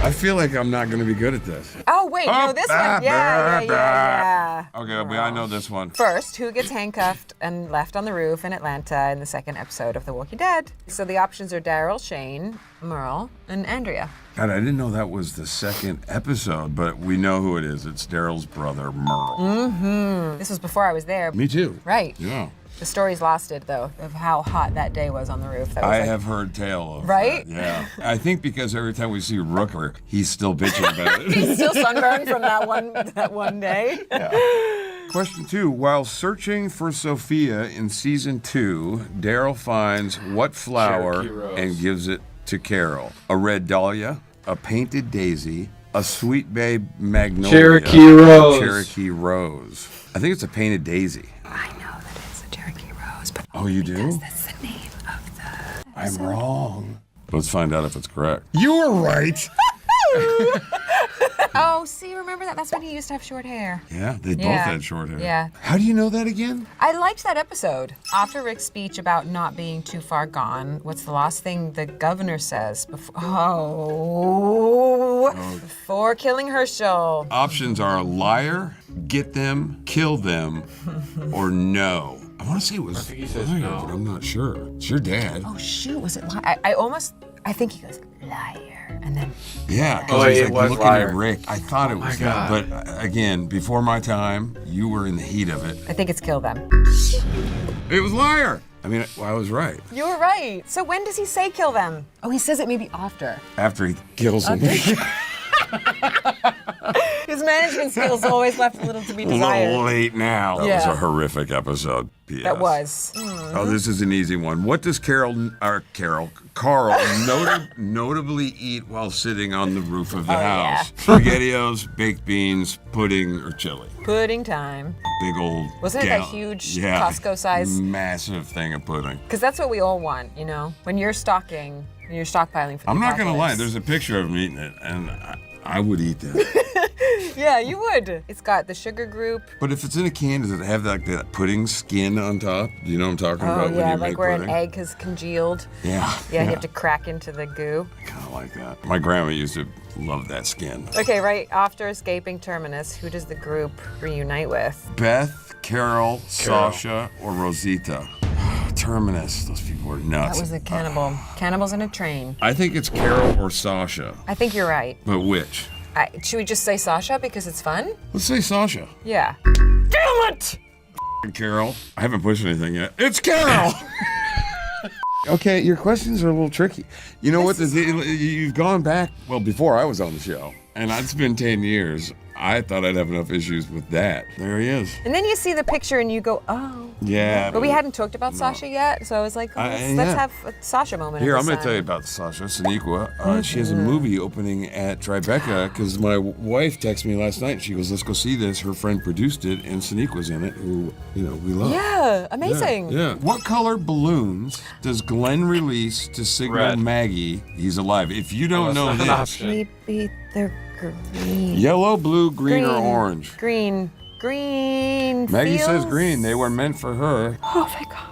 I feel like I'm not going to be good at this. Oh wait, no, this one. Yeah. Okay, but I know this one. First, who gets handcuffed and left on the roof in Atlanta in the second episode of The Walking Dead? So the options are Daryl, Shane, Merle, and Andrea. God, I didn't know that was the second episode, but we know who it is. It's Daryl's brother, Merle. Mm-hmm. This was before I was there. Me too. Right. Yeah. The story's lost it though of how hot that day was on the roof. That was I like- have heard tale of Right? that, yeah. I think because every time we see Rooker, he's still bitching about it. He's still sunburned from that one day. Question 2. While searching for Sophia in season 2, Daryl finds what flower Cherokee rose. and gives it to Carol? A red dahlia, a painted daisy, a sweet babe magnolia, Cherokee rose. Cherokee rose. I think it's a painted daisy. I know that it's a Cherokee rose, but Oh, you do? that's the name of the I'm wrong. Let's find out if it's correct. You were right. Oh, see, remember that? That's when he used to have short hair. Yeah, they both Yeah. had short hair. Yeah. How do you know that again? I liked that episode. After Rick's speech about not being too far gone, what's the last thing the governor says before killing Herschel? Options are liar, get them, kill them, or no. I want to say it was think he says liar, no. but I'm not sure. It's your dad. Oh, shoot, was it I think he goes, liar, and then... Yeah, Oh, because he's it like was looking liar. at Rick. I thought it was that, God. but again, before my time, you were in the heat of it. I think it's kill them. It was liar. I mean, I was right. You were right. So when does he say kill them? Oh, he says it maybe after. After he kills him. His management skills always left a little to be A desired. little late now. That was Yeah. a horrific episode. P.S. That was. Oh, this is an easy one. What does Carl notably eat while sitting on the roof of the house? SpaghettiOs, baked beans, pudding, or chili? Pudding time. Big old. Wasn't it that huge yeah, Costco size? Massive thing of pudding. Because that's what we all want, you know? When you're stocking, when you're stockpiling for the I'm not gonna lie. apocalypse. There's a picture of him eating it, and I would eat that. Yeah, you would. It's got the sugar group. But if it's in a can, does it have like that pudding skin on top? Do you know what I'm talking Oh, about when yeah, you like make where pudding? an egg has congealed. Yeah. Yeah, you have to crack into the goo. Kind of like that. My grandma used to love that skin. Okay, right after escaping Terminus, who does the group reunite with? Beth, Carol, Sasha, or Rosita? Terminus. Those people were nuts. That was a cannibal. Cannibals in a train. I think it's Carol or Sasha. I think you're right. But which? Should we just say Sasha because it's fun? Let's say Sasha. Yeah. Damn it! Carol. I haven't pushed anything yet. It's Carol! Okay, your questions are a little tricky. You know what? You've gone back, well, before I was on the show, and it's been 10 years. I thought I'd have enough issues with that. There he is. And then you see the picture and you go, oh. Yeah. But we hadn't talked about Sasha yet, so I was like, let's yeah. have a Sasha moment. Here, at I'm this going to tell you time. about Sasha Sonequa. She has a movie opening at Tribeca because my wife texted me last night. She goes, let's go see this. Her friend produced it, and Sonequa's in it, who, we love. Yeah, amazing. Yeah. What color balloons does Glenn release to signal Red. Maggie he's alive? If you don't know That's not an this, option. Maybe they're green. yellow, blue, green, or orange? Green. Green. Maggie says feels- green. They were meant for her. Oh my God.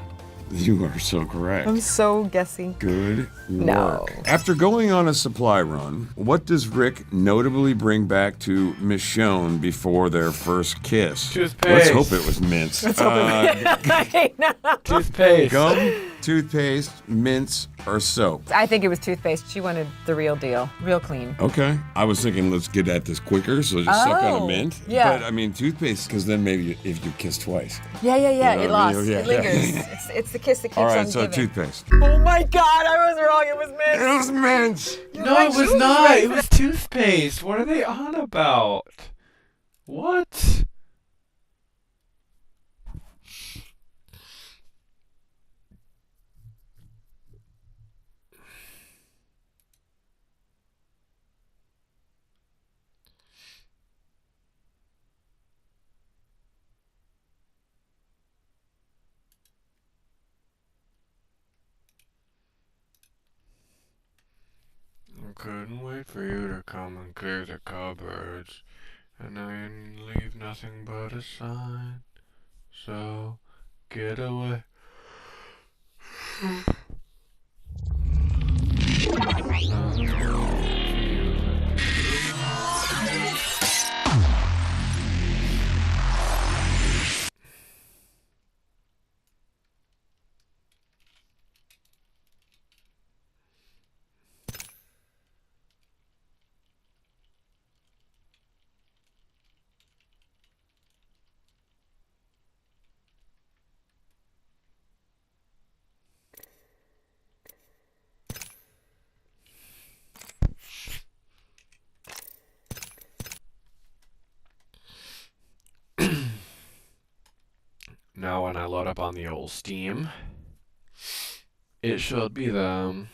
You are so correct. I'm so guessing. Good work. No. After going on a supply run, what does Rick notably bring back to Michonne before their first kiss? Toothpaste. Let's hope it was mints. Toothpaste. Gum, toothpaste, mints, or soap? I think it was toothpaste. She wanted the real deal, real clean. Okay. I was thinking let's get at this quicker, so just suck on a Oh, mint. yeah. But I mean toothpaste, because then maybe if you kiss twice. Yeah. You know It what I mean? lost. Yeah, It yeah. lingers. It's the kiss that keeps All right, on so giving. toothpaste. Oh my God, I was wrong. It was mint. It was mints. No, it was not. It was toothpaste. What are they on about? What? I couldn't wait for you to come and clear the cupboards, and then leave nothing but a sign. So get away. Now when I load up on the old Steam, it should be them.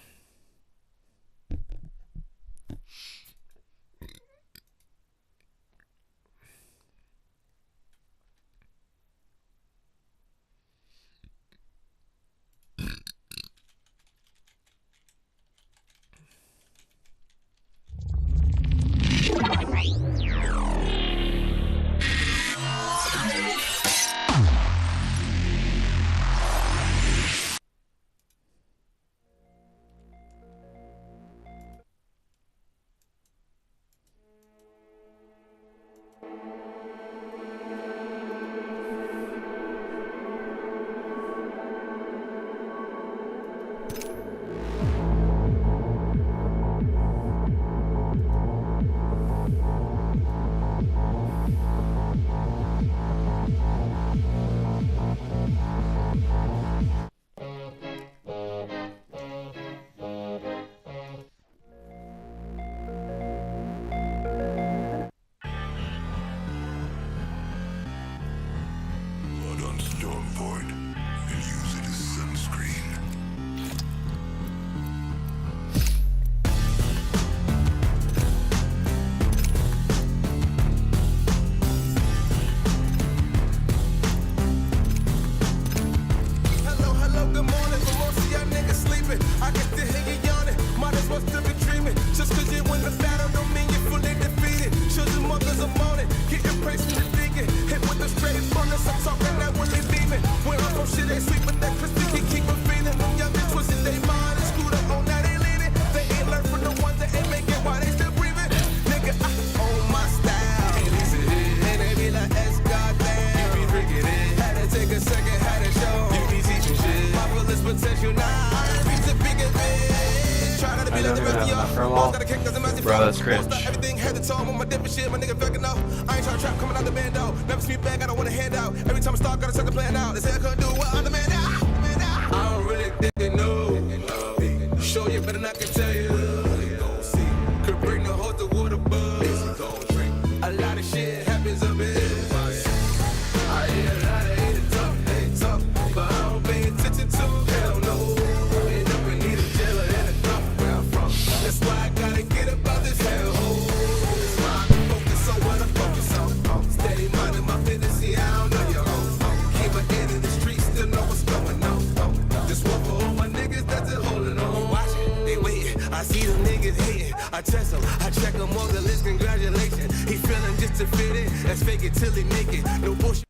you don't even have enough for a wall? Bro, that's cringe. Everything had the tone on my different shit, my nigga fucking know. I ain't trying to trap coming out the band though. Never speak back, I don't want to hand out. Every time I start, gotta set the plan out. They say I couldn't do what other man now. I don't really think they know. Sure, you better not can tell you. Could bring the horse to water buzz. A lot of shit happens up here. I hear a lot of haters talk, but I don't pay attention to them. Hell no. End up in need of jail and a dump where I'm from. That's why I gotta get about this hellhole. That's why I focus on what I focus on. Steady minding my business, see I don't know your own. Keep my head in the streets, still know what's going on. Just one for all my niggas that's just holding on. Watching, they waiting. I see them niggas hating. I test them, I check them on the list. Congratulations. He feeling just to fit in. Let's fake it till he make it. No bullshit.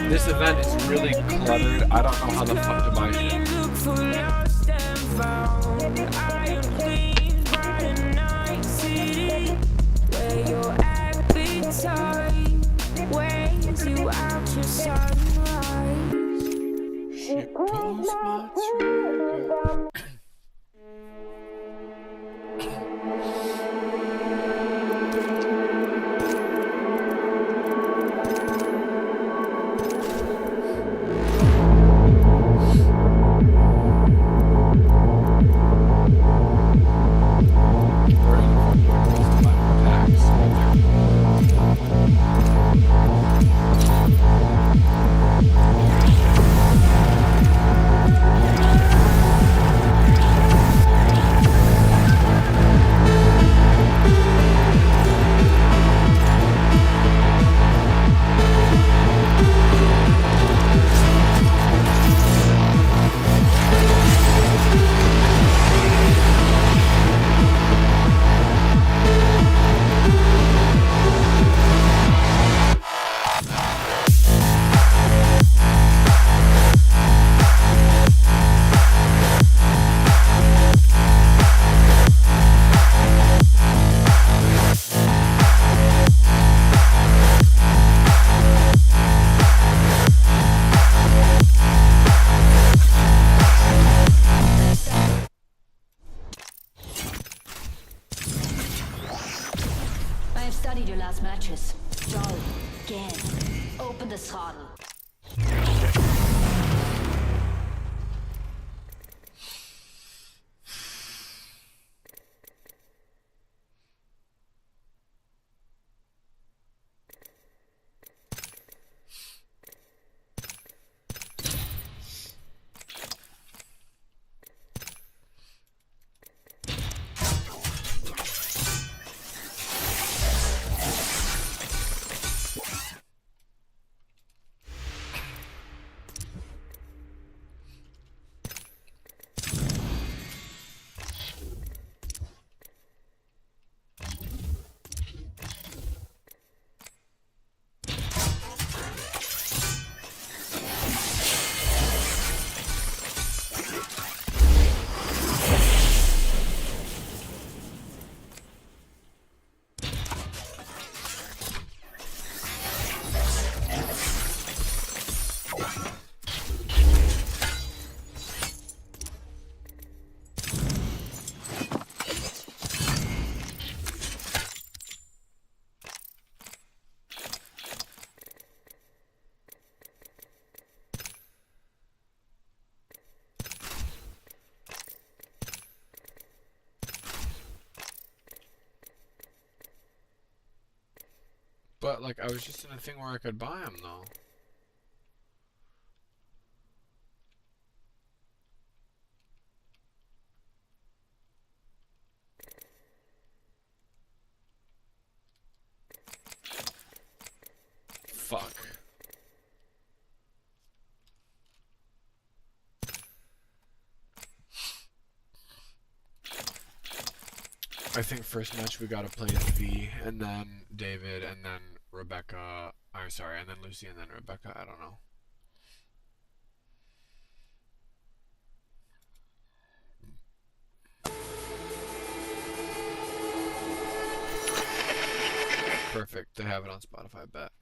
This event is really cluttered. I don't know how the fuck to buy shit. She pulls my trigger. matches. Joel, again. Open the throttle. But, like, I was just in a thing where I could buy them, though. I think first match we gotta play is V, and then David, and then Rebecca. I'm sorry, and then Lucy, and then Rebecca. I don't know. Perfect. They have it on Spotify. Bet.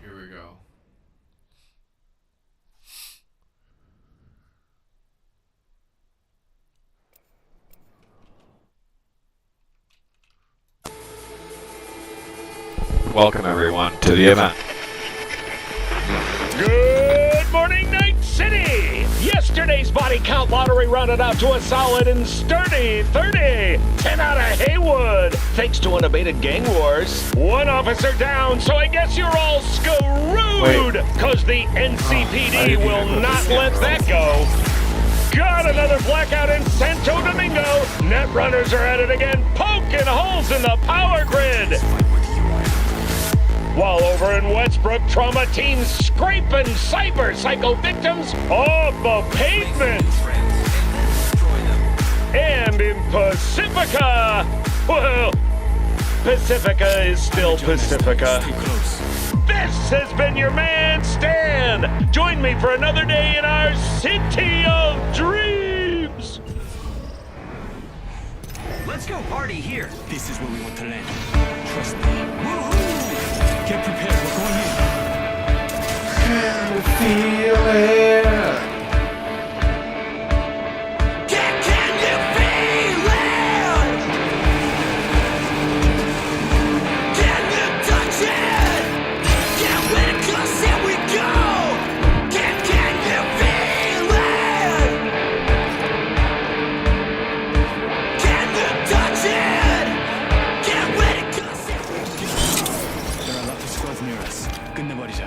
Here we go. Welcome everyone to the event. Good morning, Night City! Yesterday's body count lottery rounded out to a solid and sturdy 30. 10 out of Haywood, thanks to unabated gang wars. One officer down, so I guess you're all screwed, because the NCPD will not let that go. Got another blackout in Santo Domingo. Netrunners are at it again, poking holes in the power grid. While over in Westbrook, trauma teams scraping cyber psycho victims off the pavement. And in Pacifica, well, Pacifica is still Pacifica. This has been your man, Stan. Join me for another day in our city of dreams. Let's go party here. This is where we want to land. Trust me. Woohoo! Get prepared, we're going in. Can you feel it? Can you feel it? Can you touch it? Get with it, 'cause here we go. Can you feel it? Can you touch it? Get with it, 'cause here we go. There are a lot of squads near us. 끝내버리자.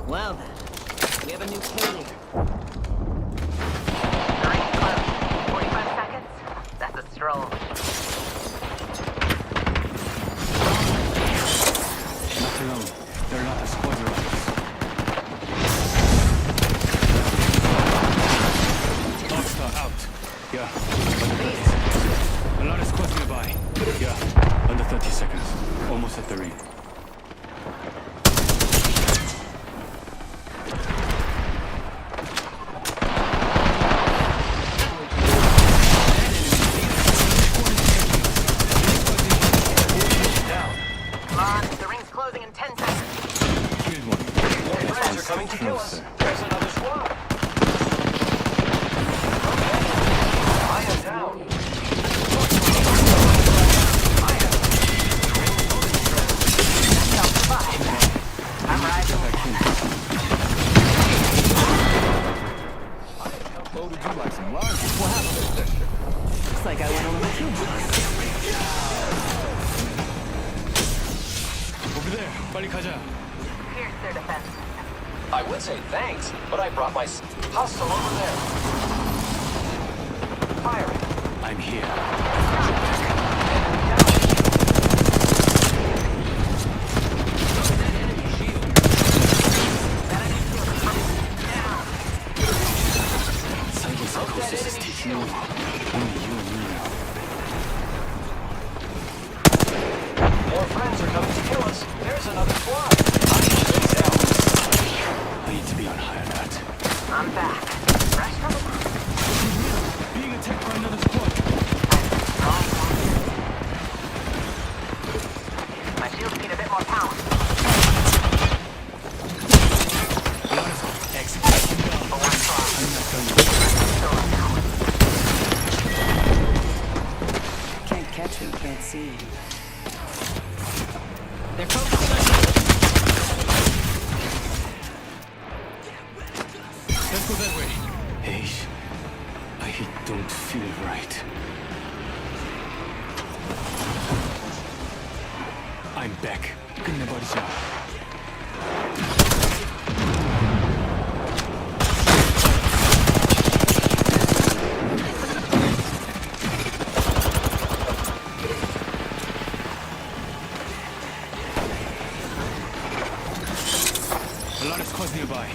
Well then, we have a new kill leader. but I brought my hostile over there. Firing. I'm here. Cyberpsychosis is taking over. Only you and me now. More friends are coming to kill us. There's another squad. I need to be on high alert. I'm back. Rest of them. Being attacked by another squad. My shields need a bit more power. Can't catch him, can't see him. They're focusing on you. Let's go that way. Hey, I don't feel right. I'm back. Good body shot. A lot of squads nearby.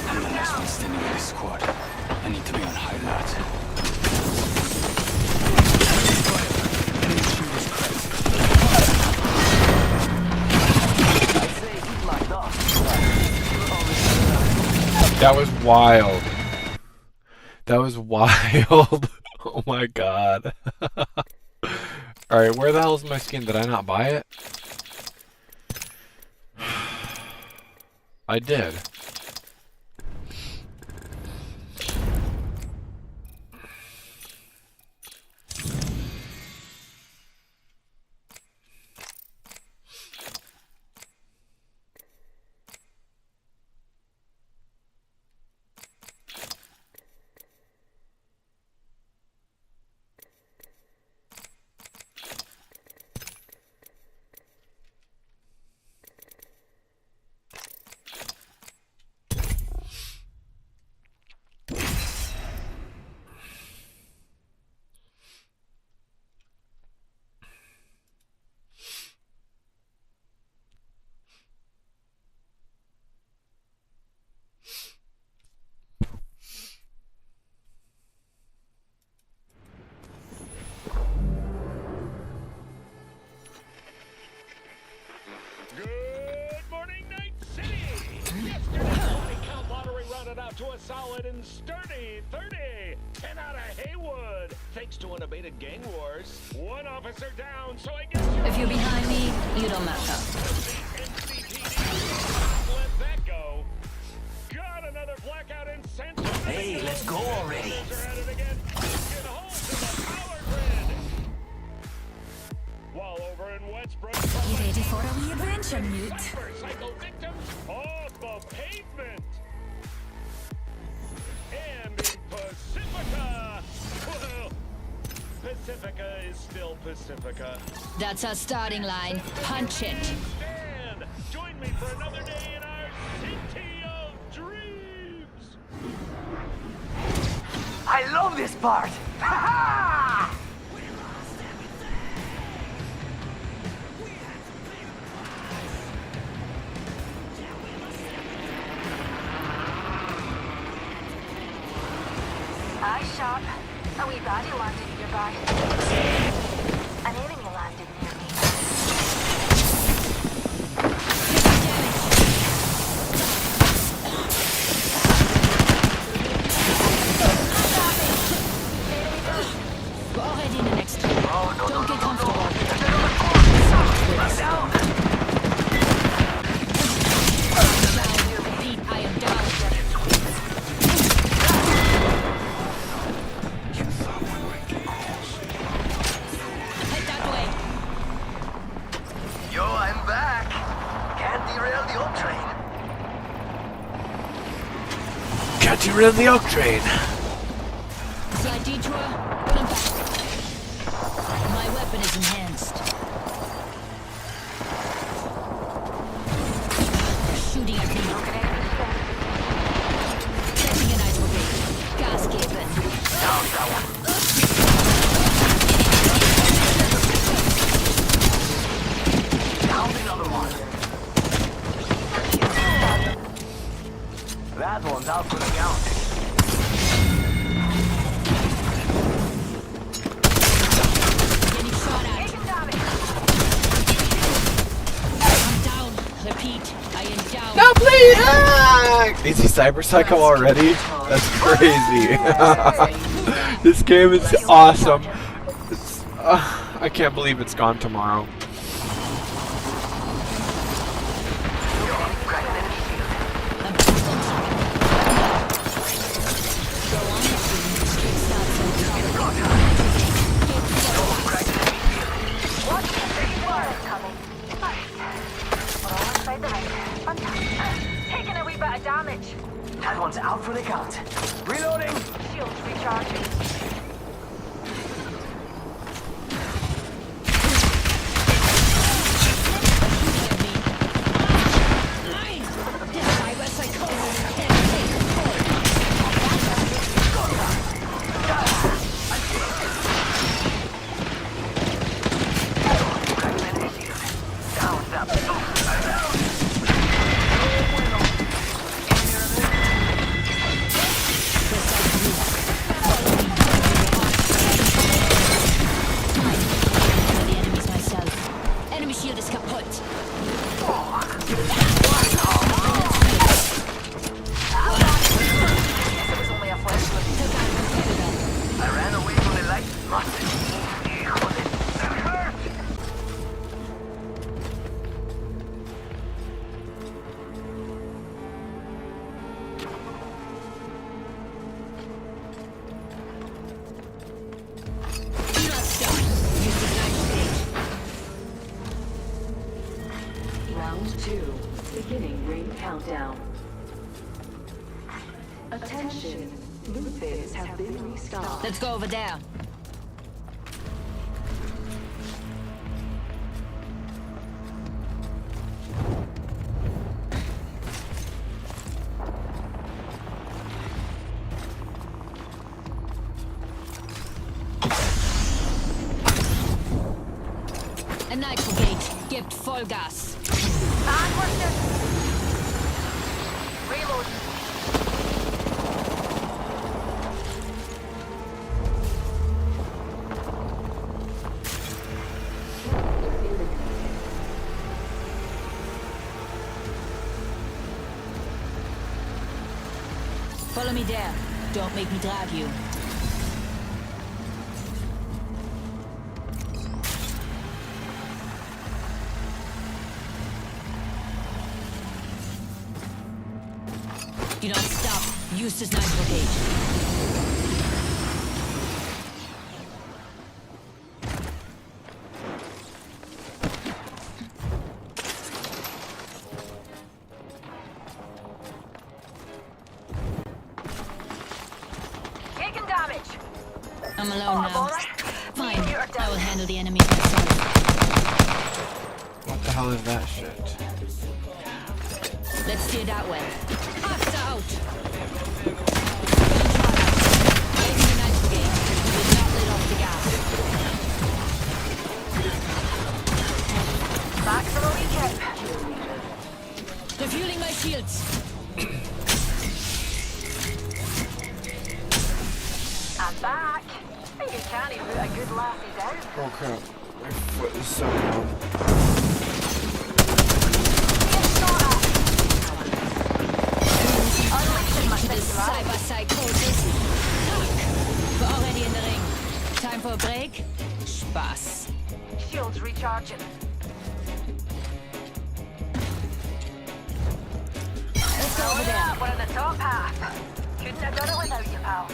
I'm the last one standing in this squad. I need to be on high alert. That was wild. That was wild. Oh my god. Alright, where the hell is my skin? Did I not buy it? I did. Good morning, Night City! Yesterday's body count lottery rounded out to a solid and sturdy 30. 10 out of Haywood, thanks to unabated gang wars. One officer down, so I guess you're... If you're behind me, you don't matter. Let that go. Got another blackout in Central. Hey, let's go already. They're at it again. Get hold to the power grid. While over in Westbrook, You ready for a wee adventure, Newt? cyberpsycho victims off the pavement. And in Pacifica, well, Pacifica is still Pacifica. That's our starting line. Punch it. And join me for another day in our city of dreams. I love this part! Ha ha! Eye sharp. A wee body landed nearby. An enemy landed near me. Already in the next room. Don't get comfortable. Down. Repeat, I am down. Head that way. Can't you run the Oak Train? Slight detour, but I'm back. My weapon is enhanced. Shooting at me. Setting a nice brigade. Gas gaping. Down that one. Down another one. That one's out for the count. Getting shot at. I'm down. Repeat. I am down. No, please! Ah! Is he Cyber Psycho already? That's crazy. This game is awesome. I can't believe it's gone tomorrow. Taking a wee bit of damage. That one's out for the count. Reloading. Shields recharging. Round 2, beginning ring countdown. Attention, loot bins have been restocked. Let's go over there. A night brigade. Gibt voll Gas. Reload. Follow me there. Don't make me drag you. Do not stop. Use this night brigade. Taking damage. I'm alone now. Alright. Fine. I will handle the enemy myself. What the hell is that shit? Let's steer that way. After out. Raising the night brigade. We've not lit off the gas. Back for the weekend. Refueling my shields. I'm back. And you can't even put a good lassie down. Oh crap. My foot is so numb. Into this cyber psychosis. Fuck. We're already in the ring. Time for a break? Spaß. Shields recharging. Let's go over there. We're in the top half. Couldn't have done it without you, pal.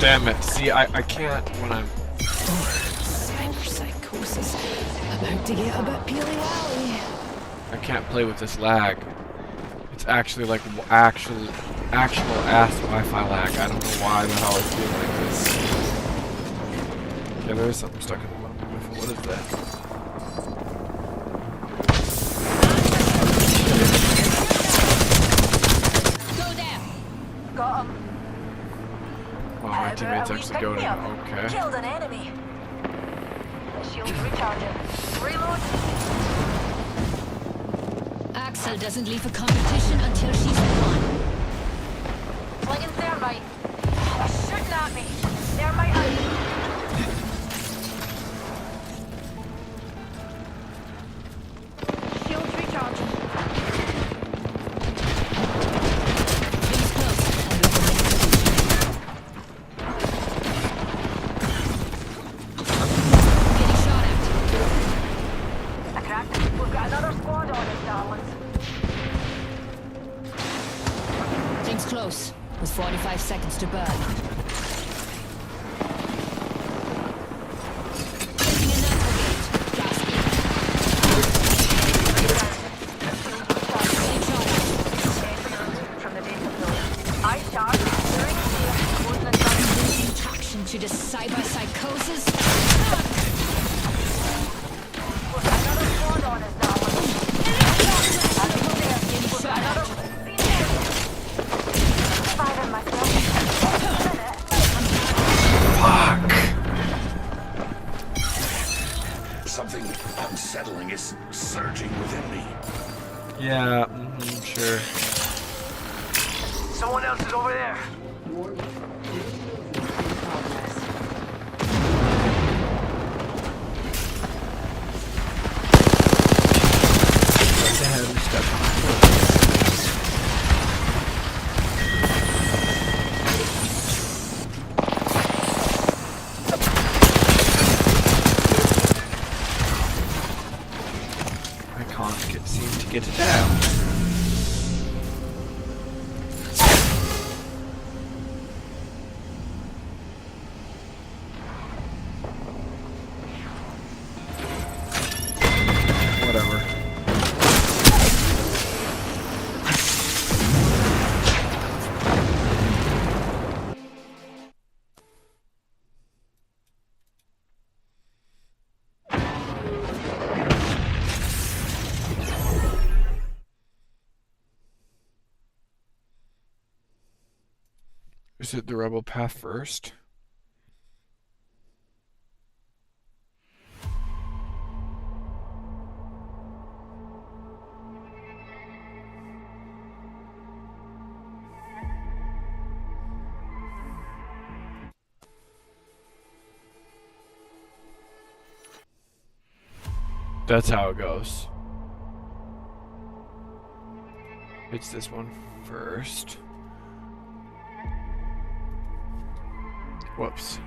Damn it. See, I can't when I'm... Cyber psychosis. About to get a bit peely-wally. I can't play with this lag. It's actually like actual ass Wi-Fi lag. I don't know why the hell it's doing like this. Yeah, there is something stuck in the bottom of my phone. What is that? Go there. Got him. Oh, my teammates actually go to... Okay. Killed an enemy. The shield's recharging. Reload. Axel doesn't leave a competition until she's won. Flinging thermite. They're shooting at me. Thermite out. Shield's recharging. Rings close. Getting shot at. I cracked it. We've got another squad on us, darlings. Rings close. With 45 seconds to burn. Taking a natural gate. Gas in. Getting shot at. From the data field. I charge. During the day, closing the sun. Losing traction to the cyber psychosis. We've got another squad on us, darlings. Getting shot at. Fire myself. Something unsettling is surging within me. Yeah, sure. Someone else is over there. I can't seem to get it down. Whatever. Is it the rebel path first? That's how it goes. It's this one first. Whoops.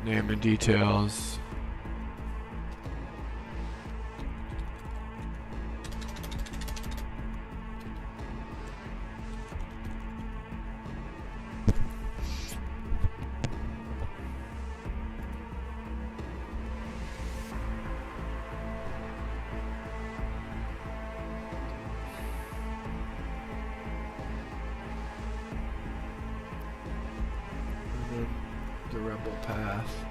Name and details. The rebel path.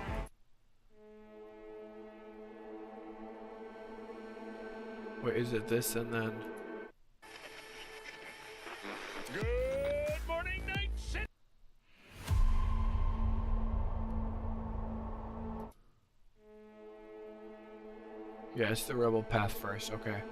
Wait, is it this and then? Good morning, Night City. Yeah, it's the rebel path first, okay.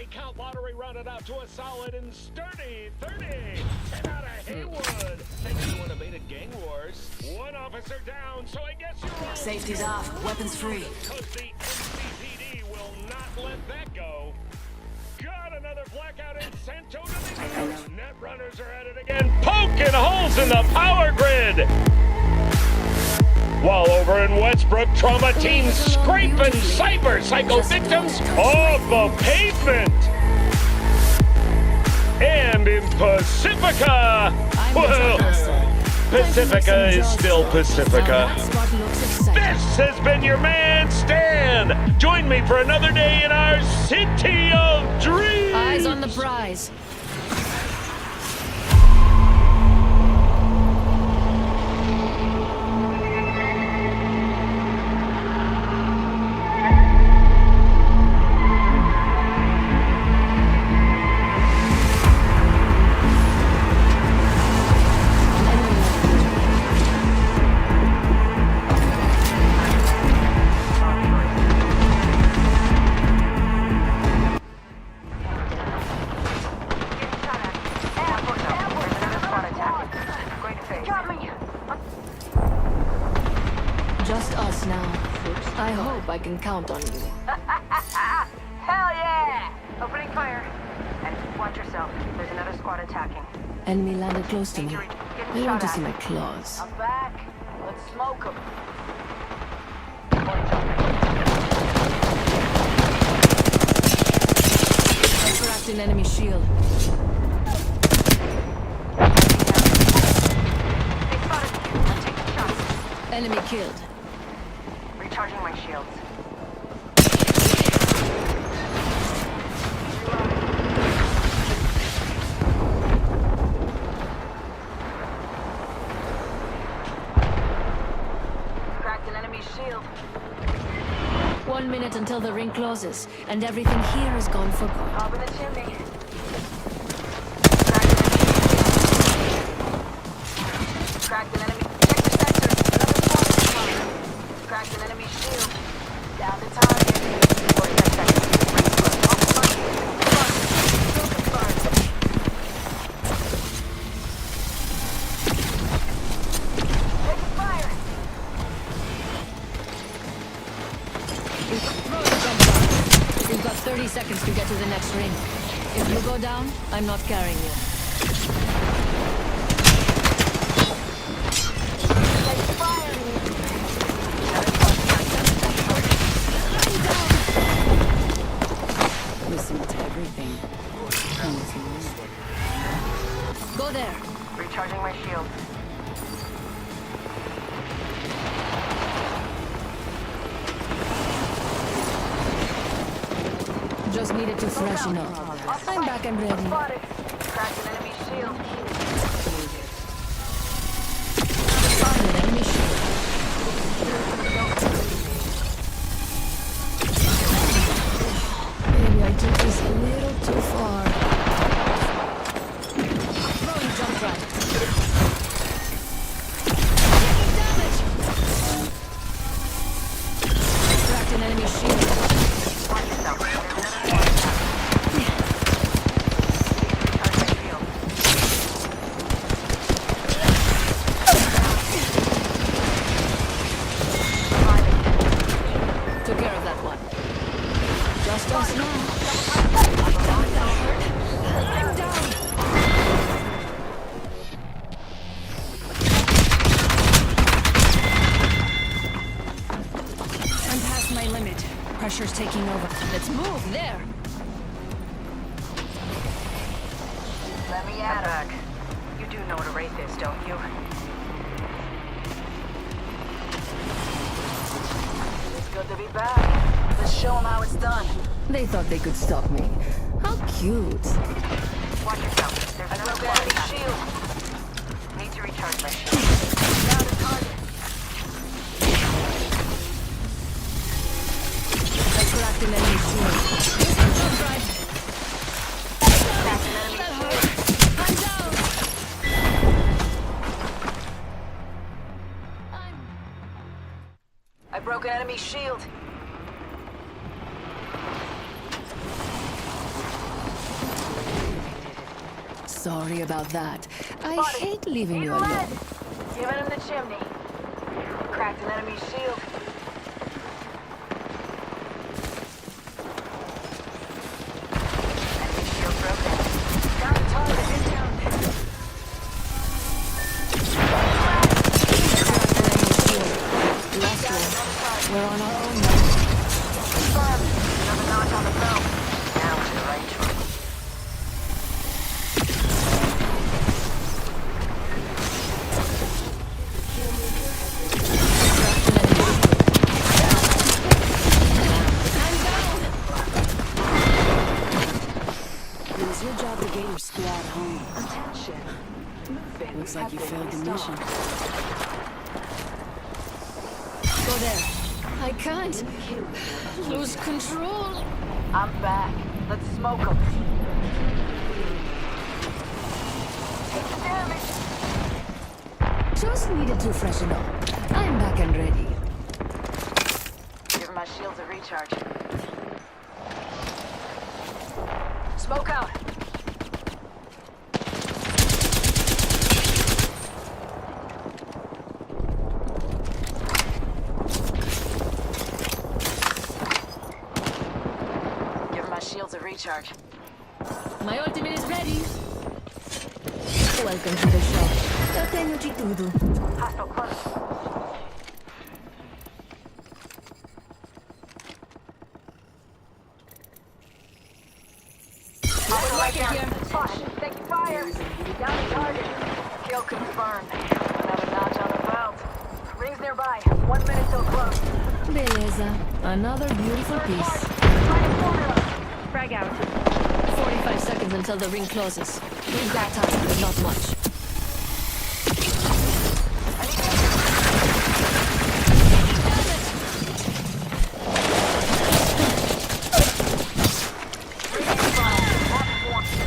count lottery rounded out to a solid and sturdy 30. 10 out of Haywood. Thanks to unabated gang wars. One officer down, so I guess you're all... Safety's off. Weapons free. Because the NCPD will not let that go. Got another blackout in Santo Domingo. Net runners are at it again, poking holes in the power grid. While over in Westbrook, trauma teams scraping cyber psycho victims off the pavement. And in Pacifica, well, Pacifica is still Pacifica. This has been your man, Stan. Join me for another day in our city of dreams. Eyes on the prize. Just us now. I hope I can count on you. Hell yeah! Opening fire. And watch yourself. There's another squad attacking. Enemy landed close to me. I want to see my claws. I'm back. Let's smoke them. I cracked an enemy shield. They spotted me. I'm taking shots. Enemy killed. Recharging my shields. Cracked an enemy shield. 1 minute until the ring closes, and everything here is gone for good. Top of the chimney. Cracked an enemy. Check the sector. Another squad is coming. Cracked an enemy shield. Down to target. 45 seconds. Ring close. On the front. Still confirmed. Taking fire. We've got 30 seconds to get to the next ring. If you go down, I'm not carrying you. Listen to everything. Go there. Recharging my shield. Just needed to freshen up. I'm back and ready. Spotted. Cracked an enemy shield. Spotted an enemy shield. Maybe I took this a little too far. Throwing jump drive. Taking damage. Cracked an enemy shield. Watch yourself. Took care of that one. Just us now. I'm down. I'm past my limit. Pressure's taking over. Let's move there. Let me at back. You do know to rate this, don't you? It's good to be back. Let's show them how it's done. They thought they could stop me. How cute. Watch yourself. There's another enemy shield. Need to recharge my shield. Down to target. I cracked an enemy shield. Jump drive. Cracked an enemy shield. I'm down. I broke an enemy shield. Sorry about that. I hate leaving you alone. Giving him the chimney. Cracked an enemy shield. Enemy shield broken. Got a target inbound. Last one. We're on our own now. Confirmed. Another notch on the belt. Now to the right choice. It's your job to get your squad home. Attention. Looks like you failed the mission. Go there. I can't lose control. I'm back. Let's smoke them. Take the damage. Just needed to freshen up. I'm back and ready. Give my shields a recharge. Smoke out. Give my shields a recharge. My ultimate is ready. Welcome to the show. Eu tenho de tudo. Hostile close. Right here. Spot. Taking fire. Down the target. Kill confirmed. Another notch on the belt. Rings nearby. 1 minute till close. Beleza. Another beautiful piece. Frag out. 45 seconds until the ring closes. We've got time, but not much.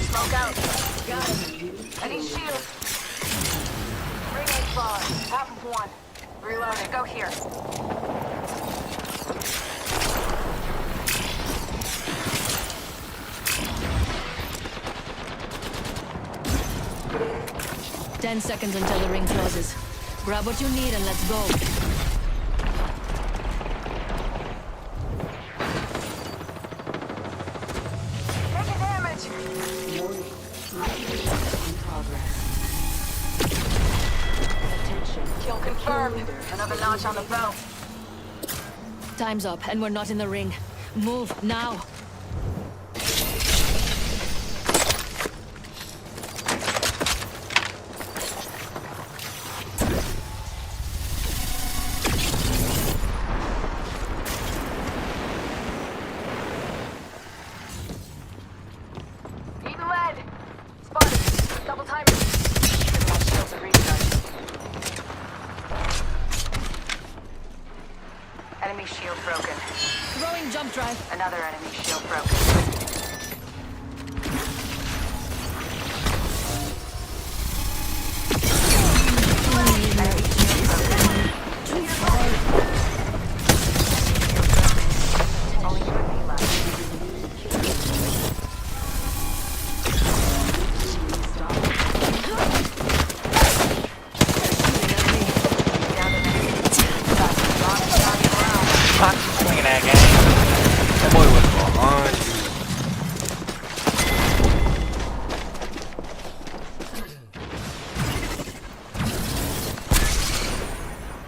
Smoke out. Got him. I need shield. Ring ain't far. Half of one. Reloading. Go here. 10 seconds until the ring closes. Grab what you need and let's go. Taking damage. Kill confirmed. Another notch on the belt. Time's up and we're not in the ring. Move now. Eating lead. Spotted. Double timing. Give my shields a recharge. Enemy shield broken. Throwing jump drive. Another enemy shield broken. Swinging that game. That boy was behind.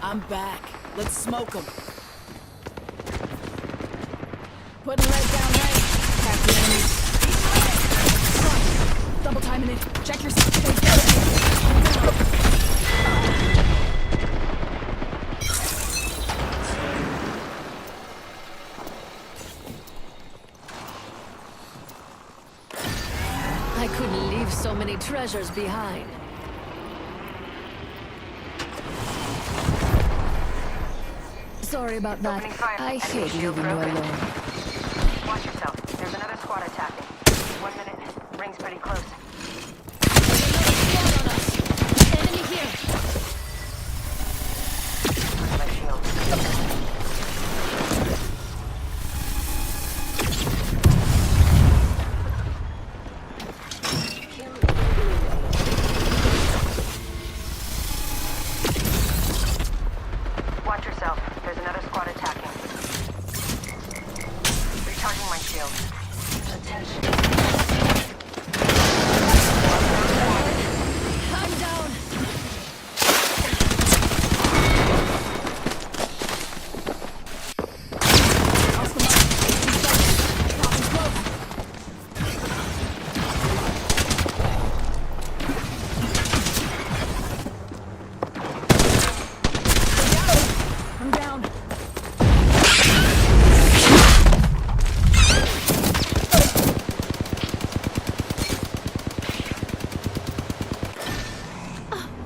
I'm back. Let's smoke them. Putting lead down range. Tap the enemies. Double timing it. Check your space. I couldn't leave so many treasures behind. Sorry about that. Opening fire. I Enemy hate shield leaving you broken. alone. Watch yourself. There's another squad attacking. 1 minute. Ring's pretty close. Enemy here. My shield.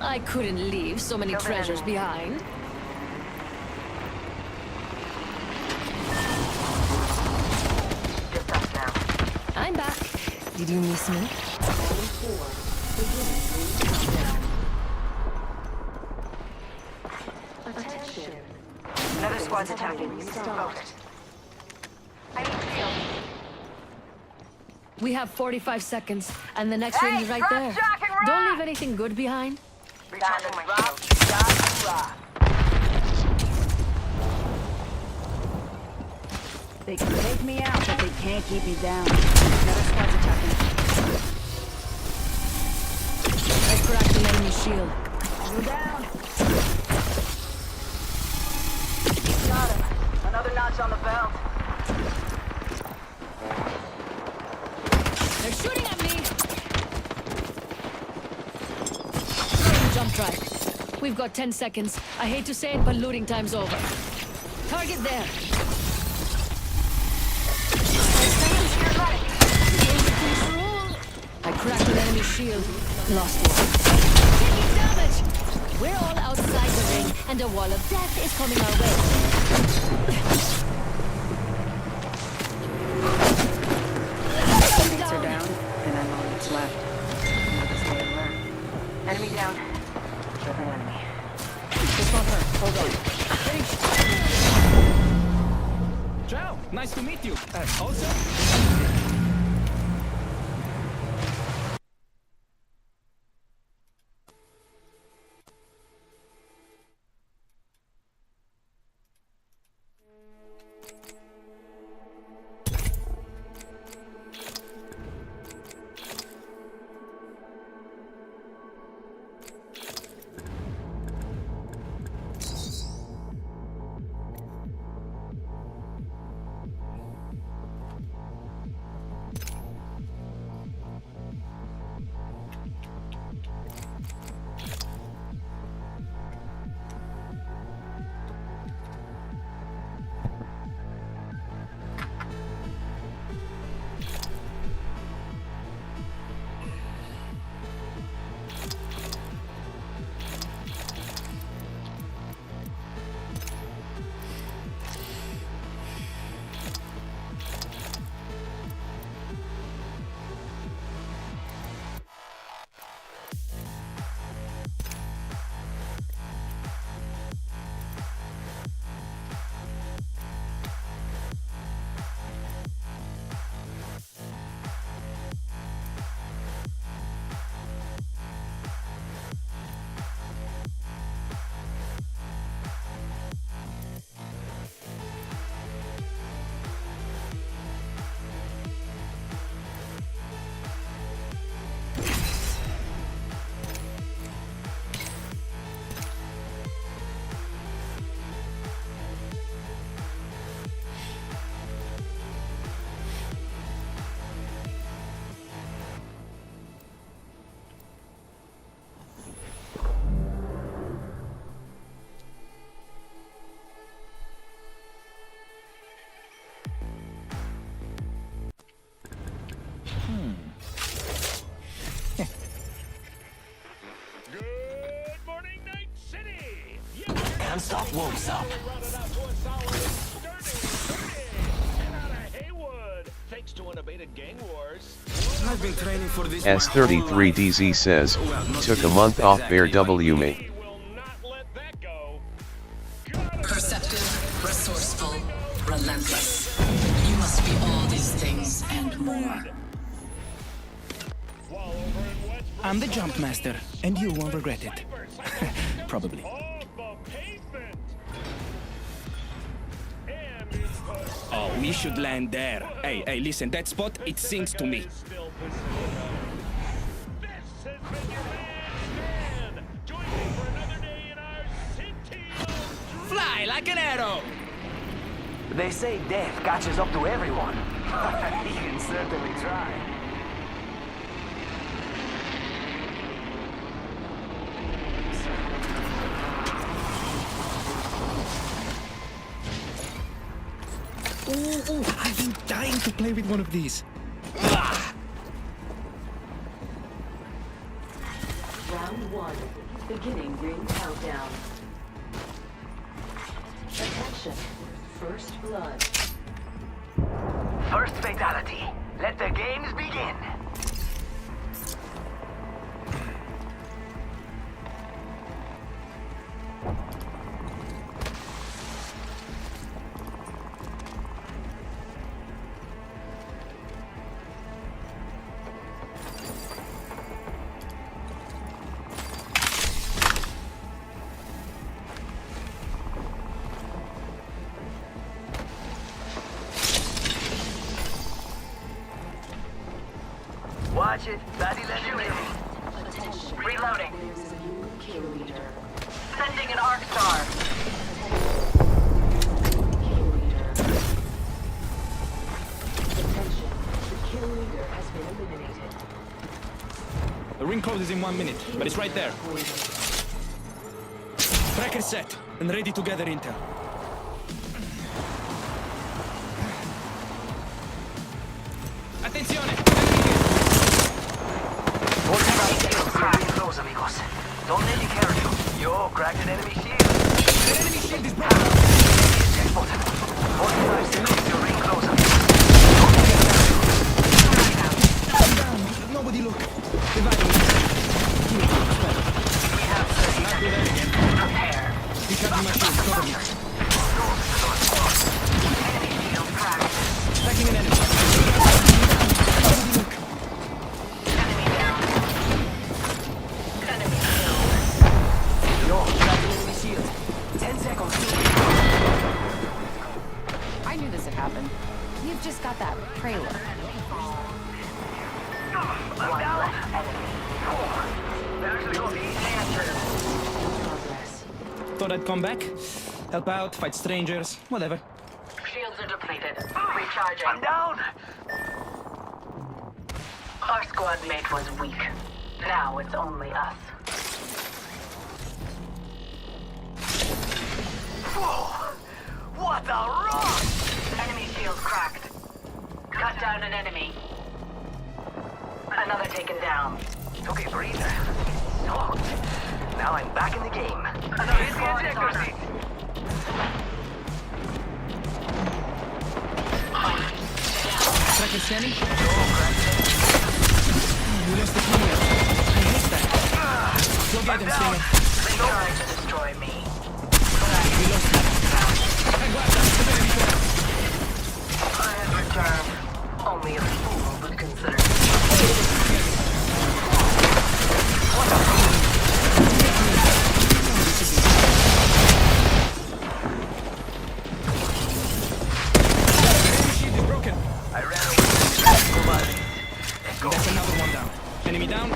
I couldn't leave so many treasures behind. I'm back. Did you miss me? Another squad's attacking. Focus. I need shield. We have 45 seconds, and the next ring is right there. Don't leave anything good behind. Recharging my shield. They can take me out, but they can't keep me down. Another squad's attacking. I cracked an enemy shield. You're down. Got him. Another notch on the belt. They're shooting at me! Jump drive. We've got 10 seconds. I hate to say it, but looting time's over. Target there. I cracked an enemy shield. Lost one. Taking damage! We're all outside the ring, and a wall of death is coming our way. Mates are down, and I'm all that's left. Another way to learn. Enemy down. Different enemy. It's not her. Hold on. Ciao, nice to meet you. Also? Can't stop, won't stop. I've been training for this S33DZ says, took a month off Bear W me. Perceptive, resourceful, relentless. You must be all these things and more. I'm the jump master, and you won't regret it. Probably. Oh, we should land there. Hey, listen, that spot, it sings to me. Fly like an arrow! They say death catches up to everyone. You can certainly try. Ooh, I've been dying to play with one of these. Round one. Beginning ring countdown. Attention. First blood. First fatality. Let the games begin. Watch it. Body shooting. Reloading. Sending an arc star. The ring code is in 1 minute, but it's right there. Tracker set and ready to gather intel. Attenzione! Close, amigos. Don't let me carry you. Yo, cracked an enemy shield. The enemy shield is broken! Check button. 45 seconds to ring closer. Nobody look. Dividing. We have 30 seconds. Prepare. Recharging my shield. Cover me. Enemy shield cracked. Tracking an enemy. Enemy down. Enemy killed. Yo, cracking enemy shield. 10 seconds. I knew this had happened. You've just got that prey look. One left enemy. There's the answer. Thought I'd come back, help out, fight strangers, whatever. Shields are depleted. Recharging. I'm down. Our squad mate was weak. Now it's only us. Whoa! What a rock! Enemy shield cracked. Cut down an enemy. Another taken down. Took a breather. Oh, now I'm back in the game. Another squad is on us. Tracker scanning. We lost the camera. I hate that. Go get him, Stinger. They tried to destroy me. We lost him. I have returned. Only a fool would consider me. Shield is broken. I ran away. That's another one down. Enemy down.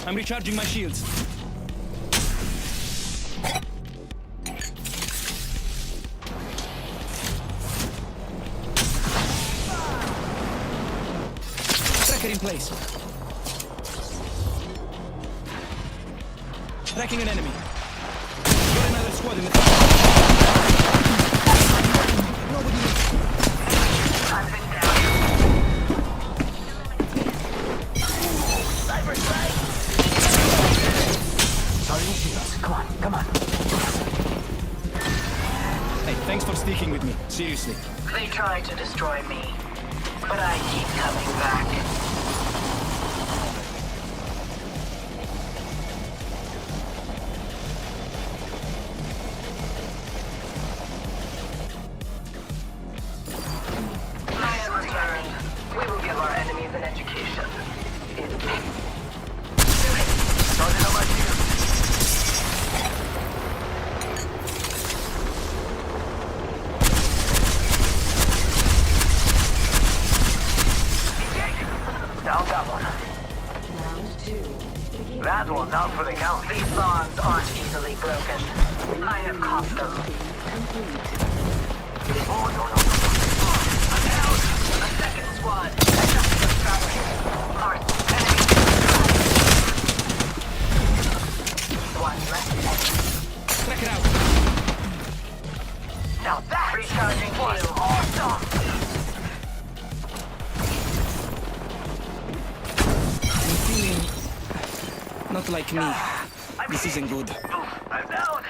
I'm recharging my shields. Tracker in place. Tracking an enemy. Got another squad in the top. Nobody looks. I've been down. Cyber strike! Starting shields. Come on, come on. Hey, thanks for sticking with me. Seriously. They tried to destroy me, but I keep coming back. I have returned. We will give our enemies an education. Started on my shield. Down that one. That one's out for the count. These bonds aren't easily broken. I have caught them. Oh, no. I'm out! A second squad. Adjusting strategy. Our enemy. One less enemy. Track it out. Now that Recharging was shield. awesome. Not like me. This isn't good. I'm down.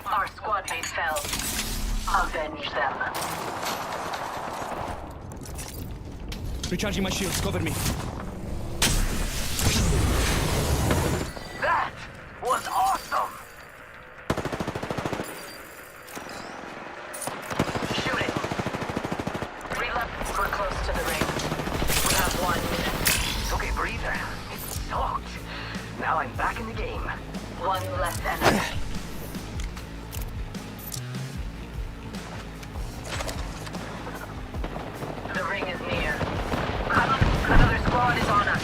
Our squad mate fell. Avenge them. Recharging my shields. Cover me. That was awesome. Shoot it. Reload. We're close to the ring. We have 1 minute. Okay, breather. It sucked. Now I'm back in the game. 1 less enemy. The ring is near. Another squad is on us.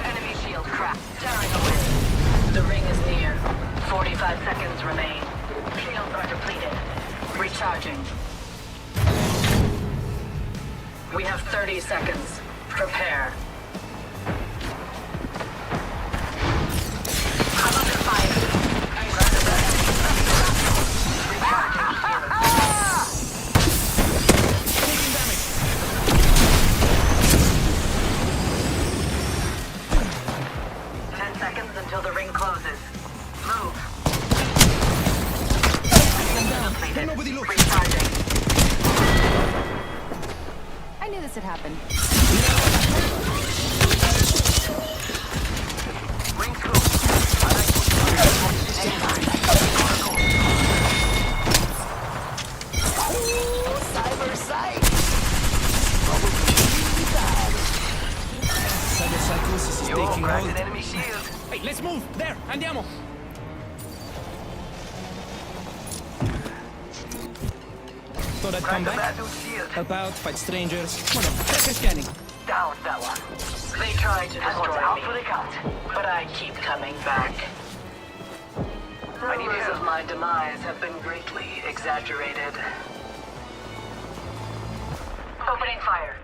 Enemy shield cracked. Tearing away. The ring is near. 45 seconds remain. Shields are depleted. Recharging. We have 30 seconds. Prepare. I'm under fire. Until the ring closes. Move. Nobody looks. Recharging. I knew this would happen. Ring close. Cyber psychosis is taking cracked hold. an enemy shield. Hey, let's move! There! Andiamo! Thought I'd come Cracked a back, bad dude's shield. help out, fight strangers. Come on, tracker scanning. Down that one. They tried to That one's destroy out me, for the count. but I keep coming back. Rumors of my demise have been greatly exaggerated. Opening fire.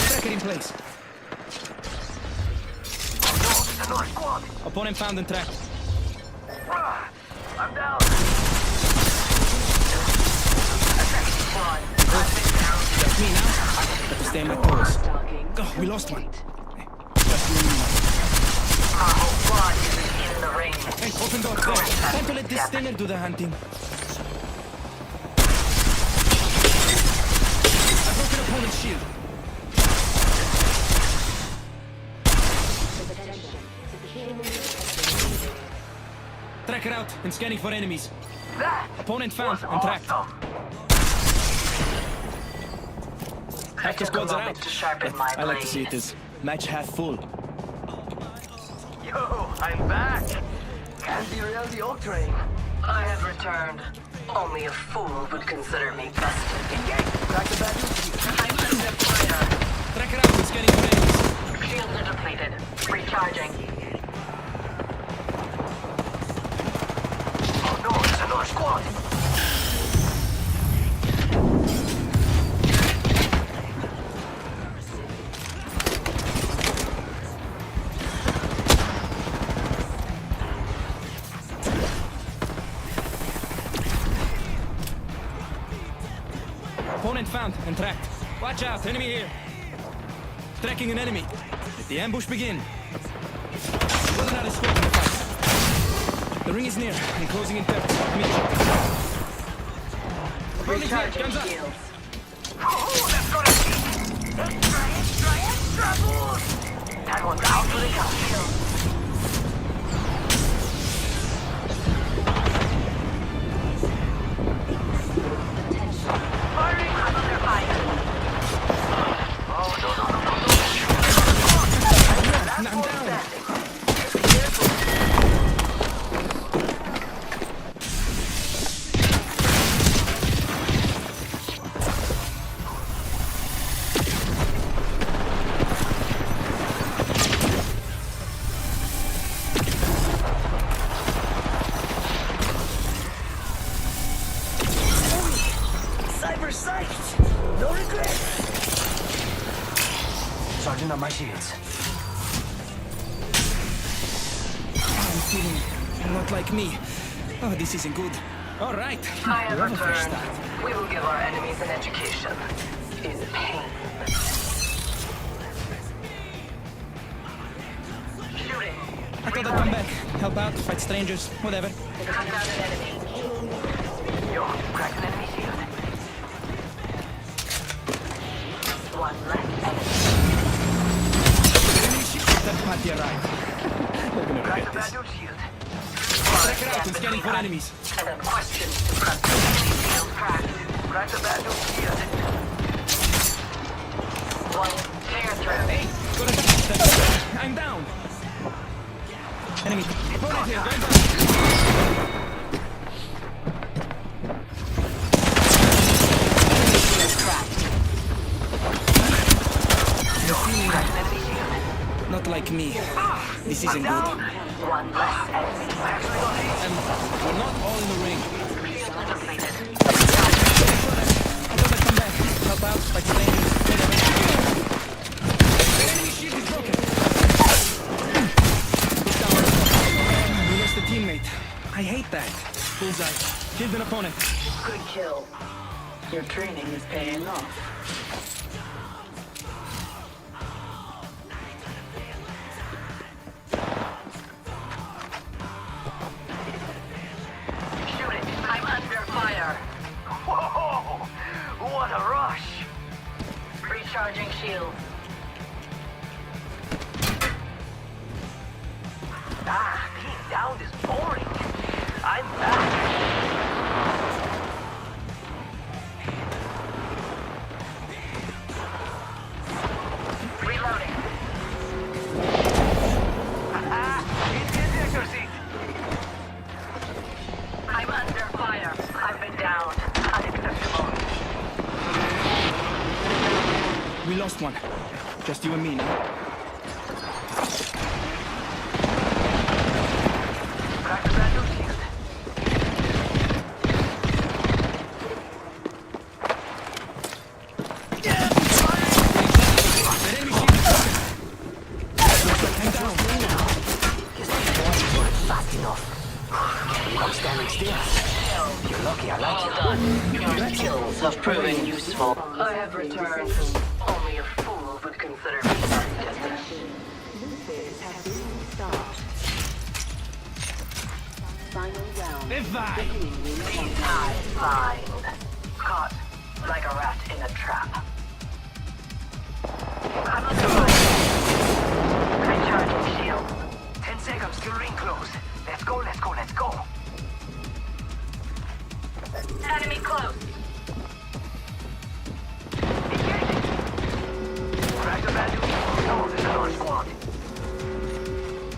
Tracker in place. Another squad. Opponent found and tracked. I'm down. That's me now. Got to stay on my toes. Oh, we lost one. Our whole squad isn't in the ring. Hey, open door there. Time to let this stinger do the hunting. I broke an opponent's shield. Tracker out and scanning for enemies. That Opponent found and tracked. Half the squads are out. To sharpen my I like to blade. see it as match half full. Yo, I'm back. Can't derail the old train. I have returned. Only a fool would consider me bested. Engage. Crack the bad dude's shield. I'm under fire. Tracker out and scanning for enemies. Shields are depleted. Recharging. Oh no, it's another squad. Opponent found and tracked. Watch out, enemy here. Tracking an enemy. Let the ambush begin. Got another squad in the fight. The ring is near and closing in 30. Meet you. Opponent here, guns up. Shields. Oh, that's gonna be extra boost. That one's out for the count. Firing. I'm under fire. Oh no no no no no. I'm down. Cyber sight. No regrets. Sergeant on my shields. I'm feeling not like me. Oh, this isn't good. All right. I have Love a fresh returned. start. We will give our enemies an education in pain. Shooting. I thought I'd come back, help out, fight strangers, whatever. Cut down an enemy. Yo, crack an enemy shield. One less enemy. Enemy ship, that party arrived. We're gonna Crack regret the this. battlefield shield. Check it out, I'm scanning for enemies. And then questions to prep the enemy shield cracked. Crack the battlefield shield. One clear through. Hey, go to I'm down. Enemy. Opponent here, going down. Shield cracked. Yo, crack an enemy shield. Not like me. This isn't good. One less enemy. And we're not all in the ring. Shield depleted. I thought I'd come back, help out, fight strangers, whatever. The enemy shield is broken. Push down. We lost a teammate. I hate that. Bullseye. Killed an opponent. Good kill. Your training is paying off. Shoot it. I'm under fire. Whoa! What a rush! Recharging shield. Being downed is boring. I'm back. Reloading. It's the ejector seat. I'm under fire. I've been downed. Unacceptable. We lost one. Just you and me now. Crack the battle shield. Fast enough. Can't believe I'm standing still. You're lucky I like you. Well done. Your skills have proven useful. I have returned. Only a fool would consider me undead. Final round. Divide. I find. Caught like a rat in a trap. I'm under fire. Recharging shield. 10 seconds till ring close. Let's go, let's go, let's go. Enemy close. Engaging. Crack the value. No, there's another squad.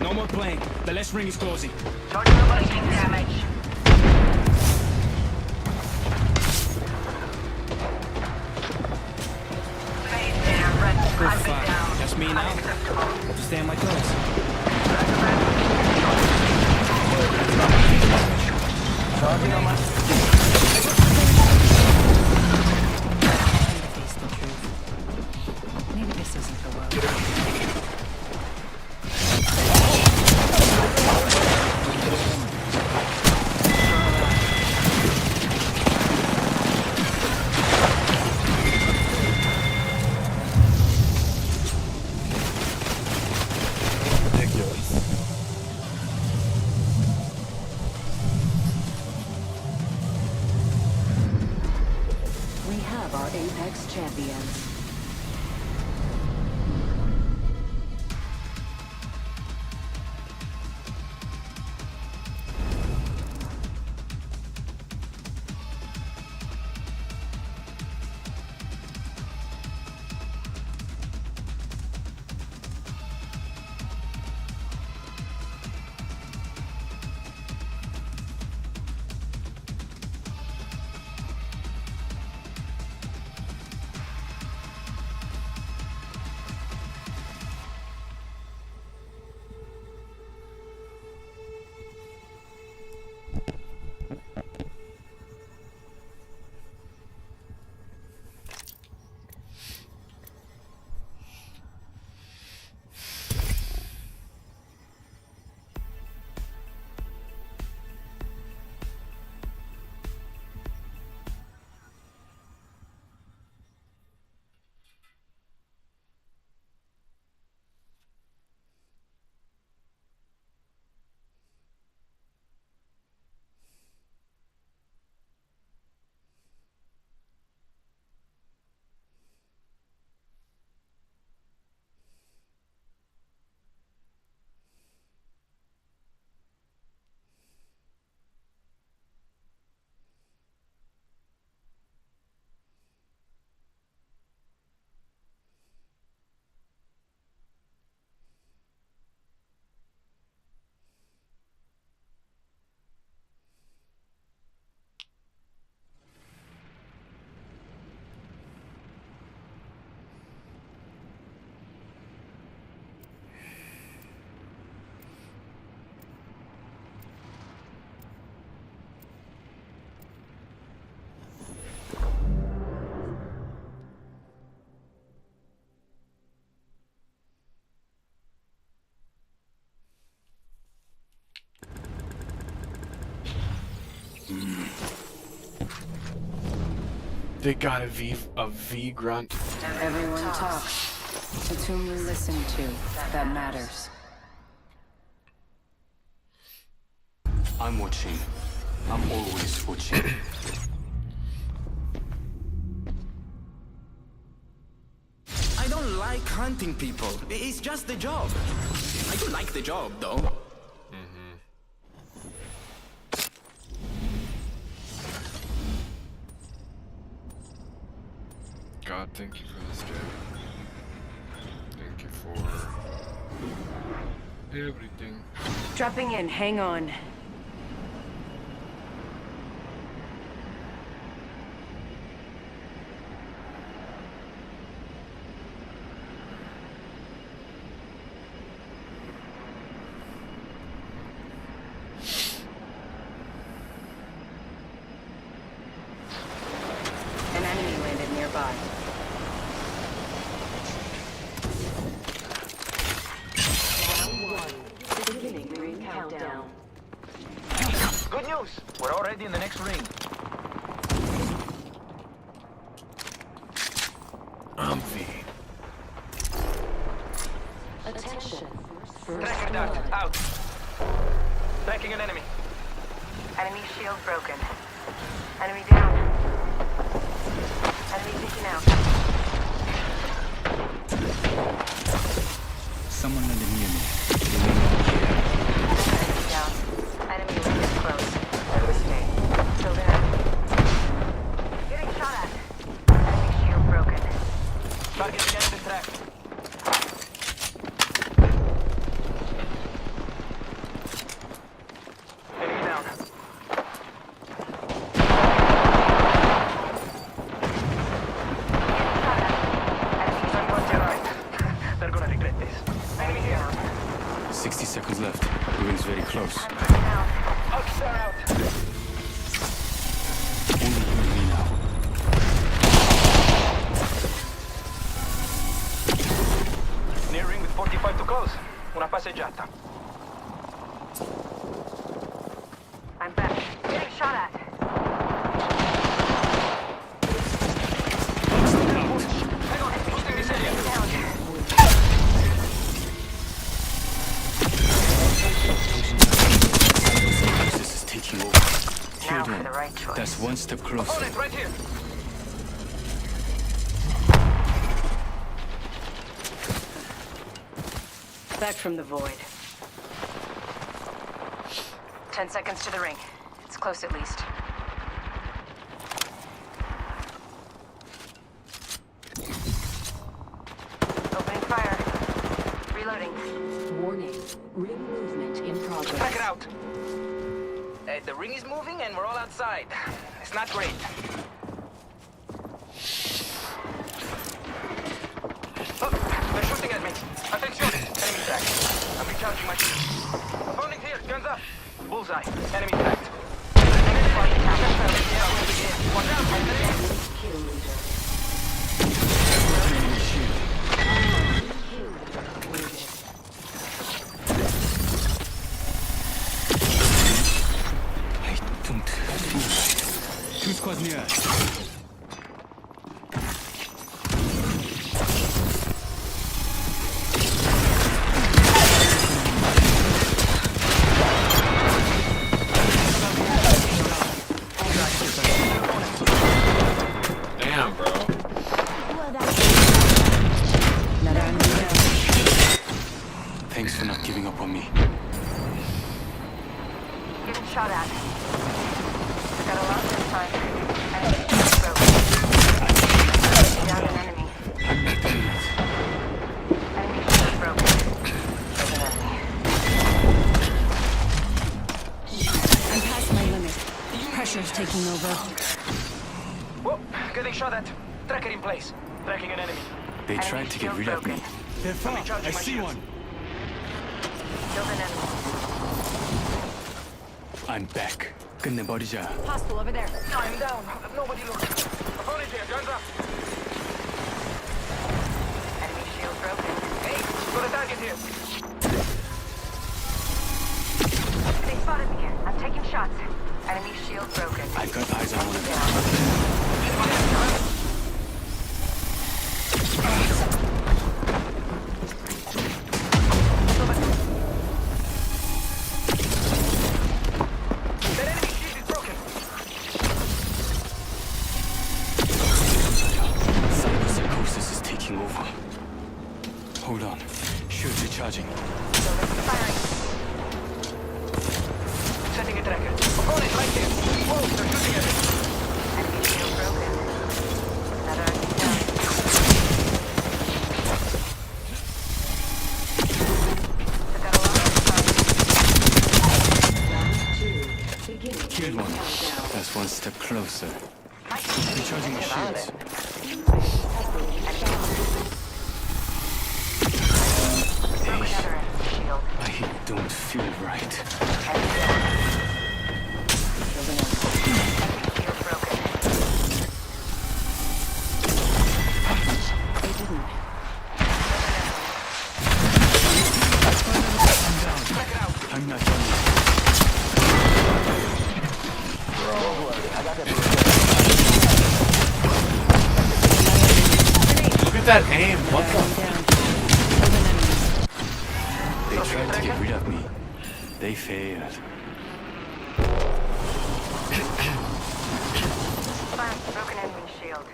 No more playing. The last ring is closing. Charging the body damage. Phase there, red. I've been down. Just me now. Have to stay on my toes. Charging on my... Face the truth. Maybe this isn't the world. We have our Apex champions. They got a V grunt. Everyone talks. It's whom you listen to that matters. I'm watching. I'm always watching. I don't like hunting people. It's just the job. I do like the job, though. God, thank you for this day. Thank you for everything. Dropping in, hang on. An enemy landed nearby. Beginning ring countdown. Good news. We're already in the next ring. V. Attention. Tracking down. Out. Tracking an enemy. Enemy shield broken. Enemy down. Enemy taken out. Someone landed near me. Enemy down. Enemy ring is close. Stay. Till there. Getting shot at. Enemy shield broken. Target again in track. Enemy down. Someone to your right. They're gonna regret this. Enemy here. 60 seconds left. The ring's very close. Ops are out. Only you and me now. Near ring with 45 to close. Una passeggiata. I'm back. Getting shot at. This is taking over. Now Killed for one. the right choice. That's one step closer. Opponent right here. Back from the void. 10 seconds to the ring. It's close at least. Opening fire. Reloading. Warning. Ring movement in progress. Track it out. The ring is moving and we're all outside. It's not great. Oh, they're shooting at me. Attention. Enemy tracked. I'm recharging my shield. Opponent here. Guns up. Bullseye. Enemy tracked. Enemy fighting. Watch out. Kill leader. I don't feel right. 2 squads near us. Damn, bro. Thanks for not giving up on me. Getting shot at. Got a lot this time. Enemy shield broken. Down an enemy. Enemy shield broken. There's an enemy. I'm past my limit. Pressure's taking over. Whoa, getting shot at. Tracker in place. Tracking an enemy. They tried to get rid of me. They're far. I see one. Killed an enemy. I'm back. 끝내버리자. Hostile over there. I'm down. Nobody look. Opponent here. Guns up. Enemy shield broken. Hey, got a target here. They spotted me. I'm taking shots. Enemy shield broken. I've got eyes on one of them. That enemy shield is broken. Cyberpsychosis is taking over. Hold on. Shields recharging. Sending a tracker. Opponent right there. Whoa, they're shooting at me. Enemy shield broken. Another enemy down. Killed one. That's one step closer. Recharging my shields. I don't feel right. I'm not done yet. Look at that aim. What the? They tried to get rid of me. They failed. Broken enemy shield.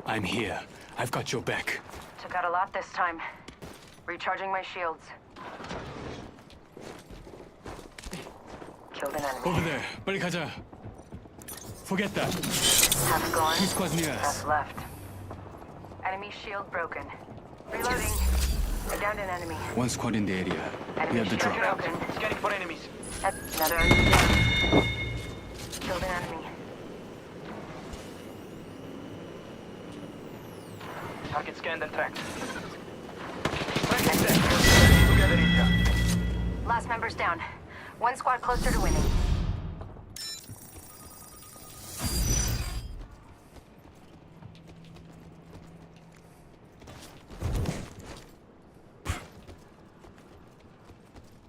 I'm here. I've got your back. Took out a lot this time. Recharging my shields. Killed an enemy. Over there. 빨리 가자. Forget that. Half gone. Two squads near us. Half left. Enemy shield broken. Reloading. I downed an enemy. One squad in the area. We have the Check it drop. out. Scanning for enemies. Another enemy down. Killed an enemy. Target scanned and tracked. Tracking set. Together in here. Last member's down. One squad closer to winning.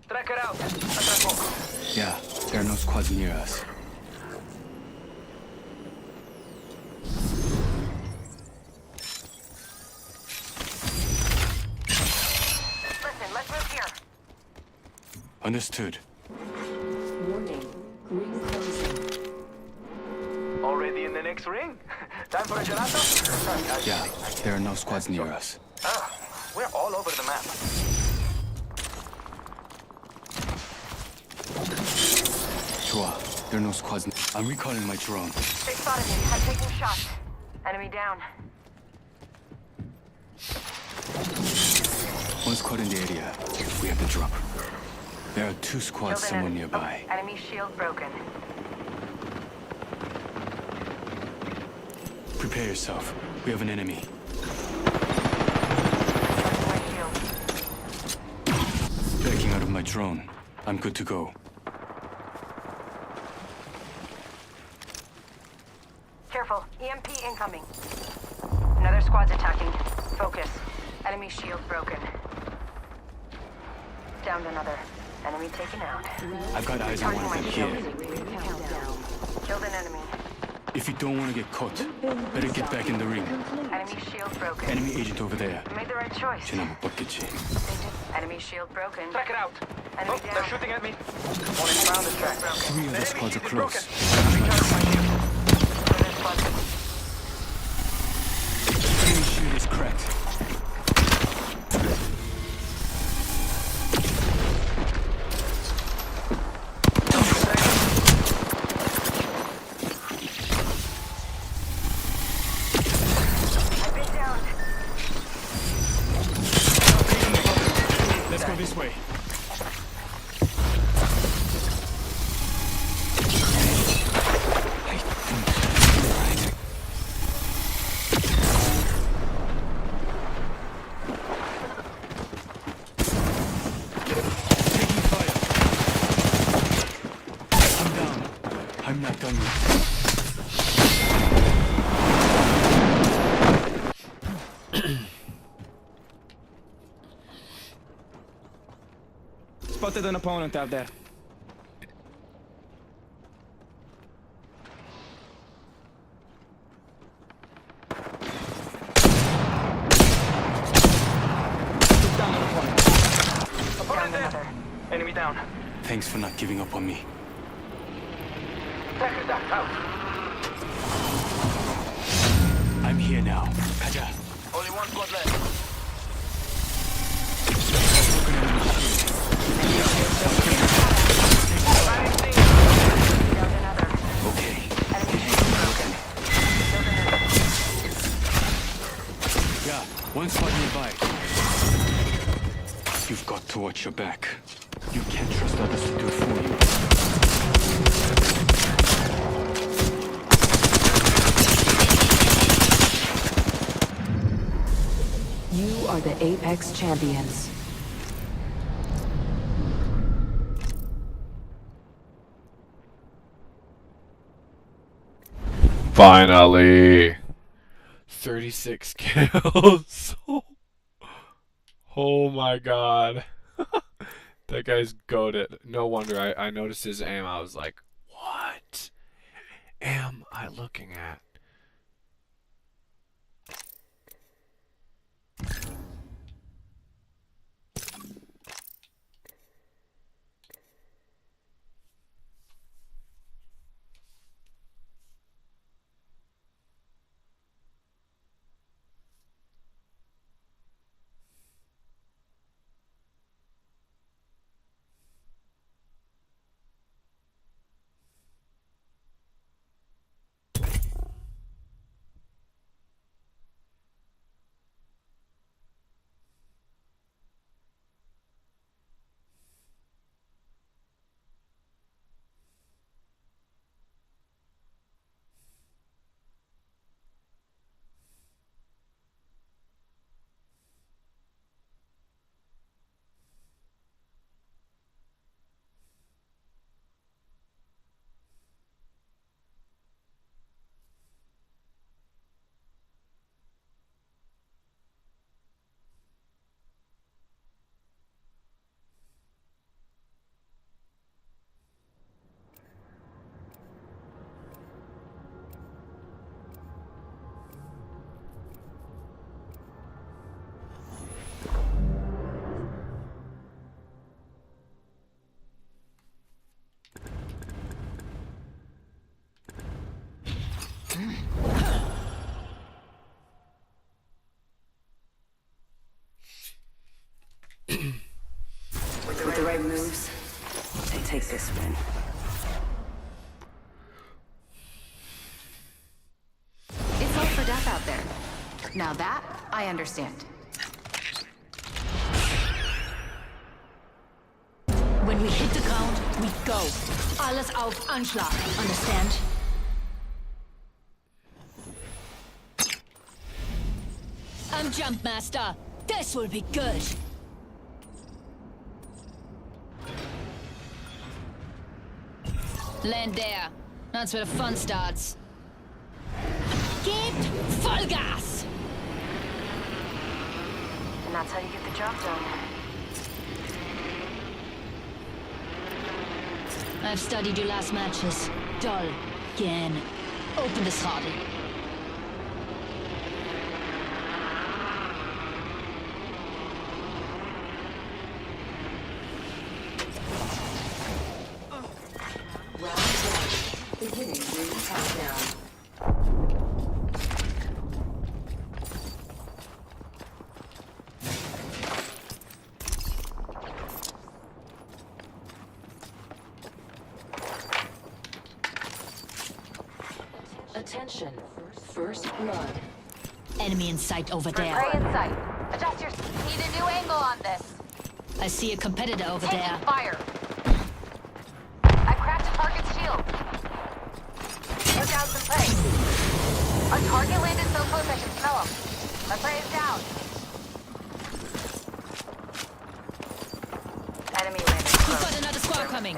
Tracker out. Atrapo. Yeah, there are no squads near us. Listen, let's move here. Understood. Warning. Ring closing. Already in the next ring? Time for a gelato? Yeah, there are no squads near us. Ah, we're all over the map. Chua, there are no squads. I'm recalling my drone. They spotted me. I'm taking shots. Enemy down. One squad in the area. We have the drop. There are two squads Killed an somewhere enemy. nearby. Enemy shield broken. Prepare yourself. We have an enemy. My shield. Backing out of my drone. I'm good to go. Careful. EMP incoming. Another squad's attacking. Focus. Enemy shield broken. Downed another. Enemy taken out. I've got eyes on one of them here. Killed an enemy. If you don't want to get caught, better get back in the ring. Enemy shield broken. Enemy agent over there. Made the right choice. 쟤는 못 받겠지. Enemy shield broken. Track it out. Enemy Oh, down. they're shooting at me. Opponent found the track. Three of the squads are close. Another squad. Enemy shield is cracked. I've been downed. Let's go this way. I'm not done yet. Spotted an opponent out there. Thanks for not giving up on me. I'm here now. Kaja. Only one squad left. Okay. Yeah, one squad nearby. You've got to watch your back. You can't trust others to do it for you. You are the Apex Champions. Finally. 36 kills. Oh my god. That guy's goated. No wonder I noticed his aim. I was like, what am I looking at? With the right moves, they take this win. It's all for death out there. Now that, I understand. When we hit the ground, we go. Alles auf Anschlag. Understand? I'm Jump Master. This will be good. Land there. That's where the fun starts. Gebt Vollgas! And that's how you get the job done. I've studied your last matches. Doll. Gern. Open the throttle. Beginning ring countdown. Attention. First blood. Enemy in sight over there. Prey in sight. Adjust your... Need a new angle on this. I see a competitor over Taking there. fire. I cracked a target's shield. Took out some prey. Our target landed so close I can smell him. My prey is down. Enemy landed close. We've got another squad coming.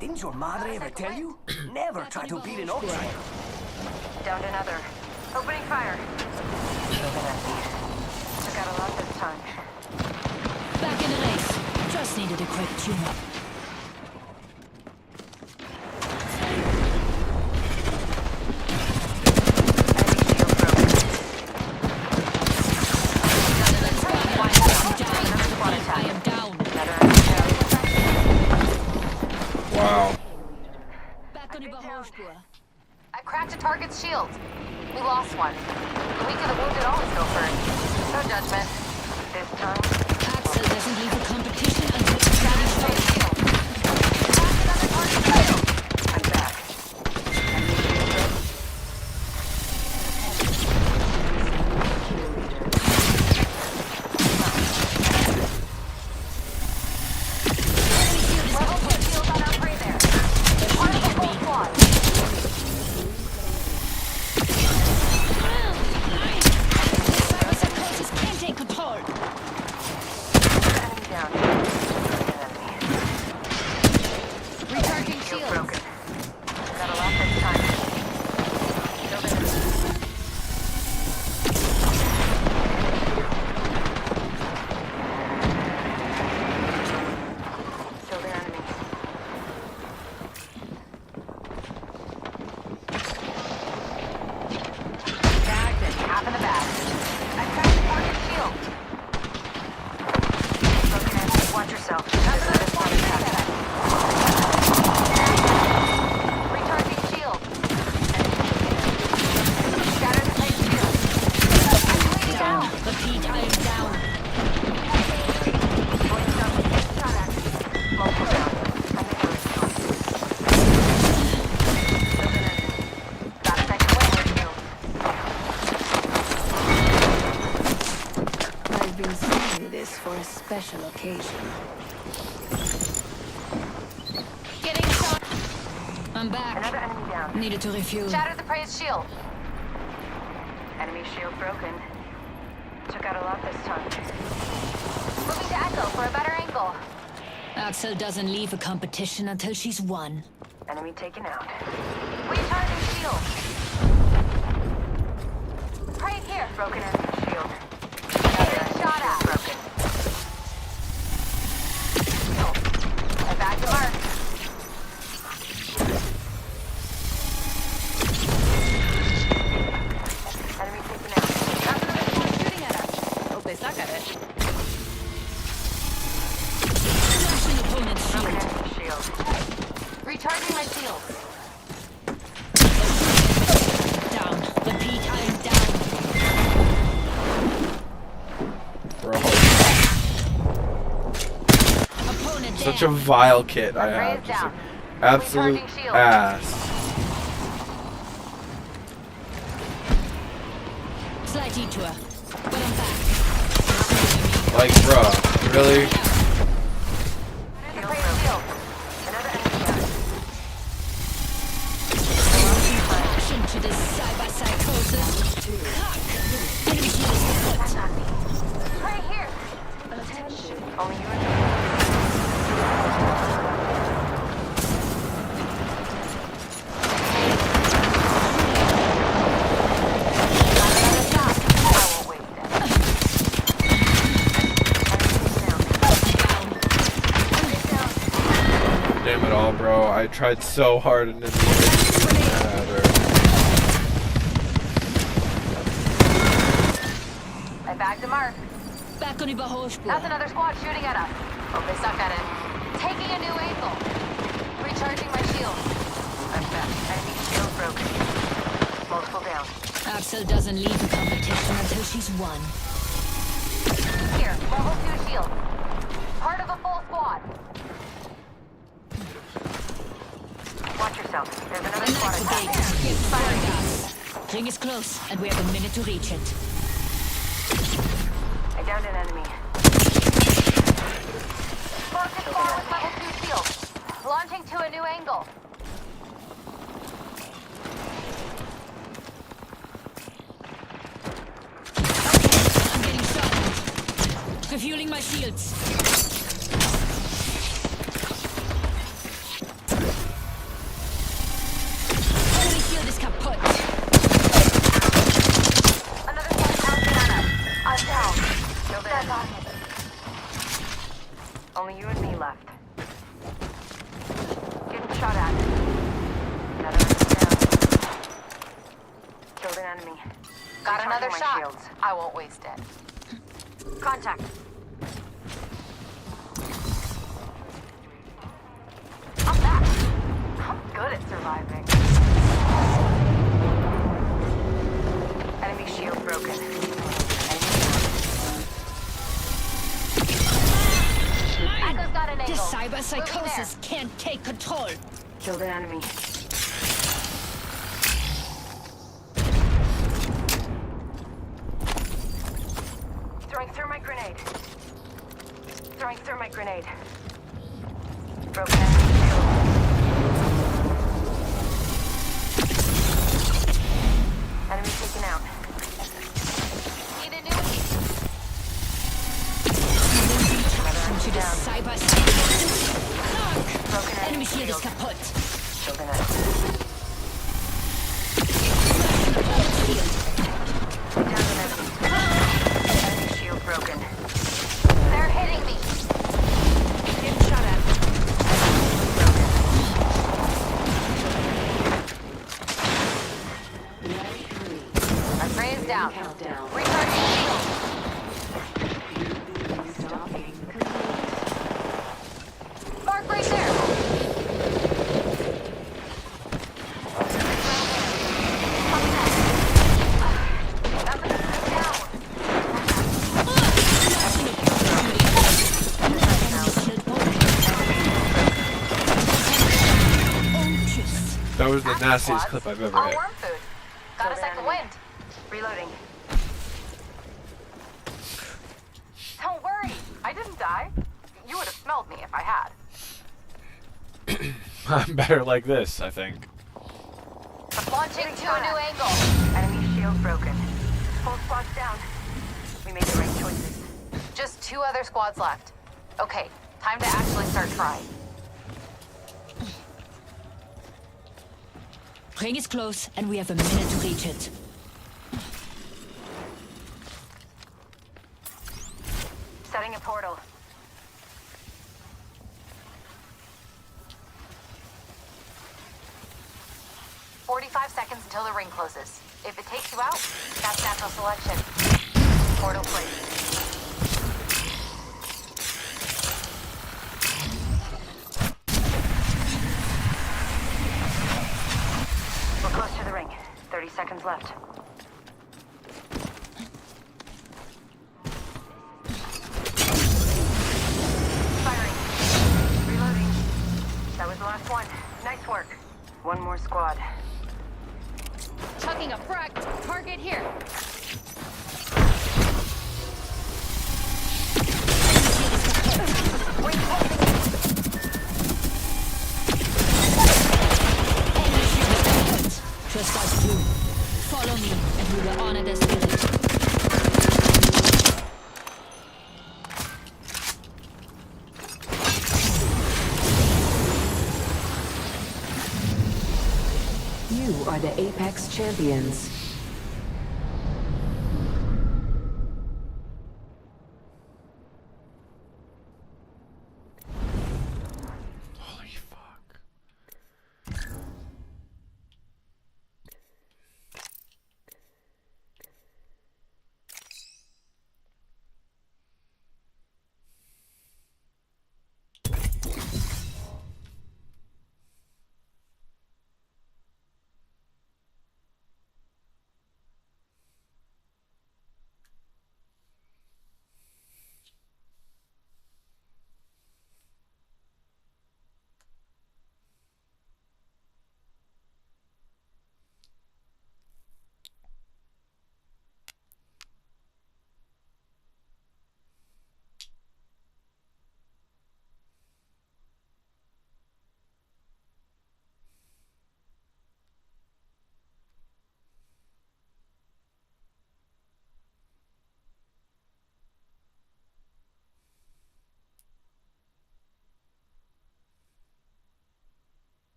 Didn't your madre ever tell you? Never try to beat an outsider. Downed another. Opening fire. Took out a lot this time. Back in the race. Just needed a quick tune-up. I cracked a target's shield. We lost one. The weak and the wounded always go first. No judgment. This time, Axel doesn't leave the competition until it's ready to start. cracked another target's shield. I'm back. Level 2 shield on our prey there. Part of the whole squad. Cyberpsychosis can't take control. Enemy down. Recharging Shield shields. broken. Got a lot this time. Killed an enemy. Killed their enemy. Bagged and half in the bag. I cracked the target shield. Broken enemy. Watch yourself. There's another squad attack. Recharging shield. Shatter the plate shield. Down. Repeat, I am down. Going down. Shot at. Multiple down. I think we're killed. Killed an enemy. Got a second win with you. I've been saving this for a special occasion. Getting shot. I'm back. Another enemy down. Needed to refuel. Shatter the prey's shield. Enemy shield broken. Took out a lot this time. Moving to Echo for a better angle. Axel doesn't leave a competition until she's won. Enemy taken out. Recharging shield. Prey here. Broken enemy shield. Getting shot at. Broken. I bagged the mark. Enemy taken out. That's another squad shooting at us. Hope they suck at it. Smashing opponent's Broken shield. enemy shield. Recharging my shield. Down. Repeat, I am down. Bro. Opponent Such a down. vile kit I Prey have. is Just down. like, absolute Recharging shield. ass. Slight detour. But I'm back. Like, bruh, really? The prey shield. Another enemy down. Passion to this cyberpsychosis. Enemy shield is kaput. Prey here. Attention. Only you and me. Damn it all, bro. I tried so hard and it didn't matter. I bagged the mark. Back on Überholspur. That's another squad shooting at us. Hope they suck at it. Taking a new angle. Recharging my shield. I'm back. Enemy shield broken. Multiple down. Axel doesn't leave the competition until she's won. Here, level 2 shield. Part of a full squad. Watch yourself. There's another squad attack. Get fire gas. Ring is close, and we have a minute to reach it. I downed an enemy. Focus squad with level 2 shield. Launching to a new angle. I'm getting shot. Refueling my shields. Enemy shield is kaput. Another squad pouncing on us. I'm down. Killed an enemy. Only you and me left. Getting shot at. Another enemy down. Killed an enemy. Got another shot. Shields. I won't waste it. Contact. I'm back. I'm good at surviving. psychosis can't take control. Killed an enemy. Throwing thermite grenade. Throwing thermite grenade. Broken enemy shield. Enemy taken out. Need a new Into the cyber enemy shield is kaputt. Killed an enemy. Down an enemy. Enemy shield broken. They're hitting me. Getting shot at. Our prey is down. Recharging shield. Mark right there. That was the nastiest clip I've ever All hit. worm food. Got a second wind. Reloading. Don't worry. I didn't die. You would have smelled me if I had. I'm better like this, I think. Launching to a new angle. Enemy shield broken. Full squad's down. We made the right choices. Just 2 other squads left. Okay, time to actually start trying. Ring is close, and we have a minute to reach it. Setting a portal. "45 seconds until the ring closes. If it takes you out, that's natural selection. Portal placed. We're close to the ring. 30 seconds left. Firing. Reloading. That was the last one. Nice work. One more squad. Chucking a frag. Target here. Trust us too. Follow me, and we will honor their spirit. You are the Apex Champions.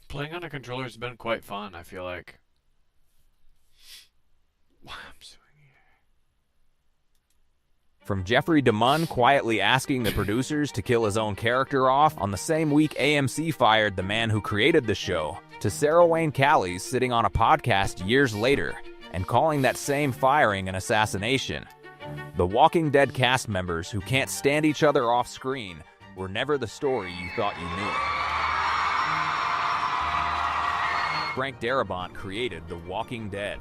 Playing on a controller has been quite fun, I feel like. Wow, I'm suing you. From Jeffrey DeMunn quietly asking the producers to kill his own character off on the same week AMC fired the man who created the show, to Sarah Wayne Callies sitting on a podcast years later and calling that same firing an assassination. The Walking Dead cast members who can't stand each other off screen were never the story you thought you knew. Frank Darabont created The Walking Dead.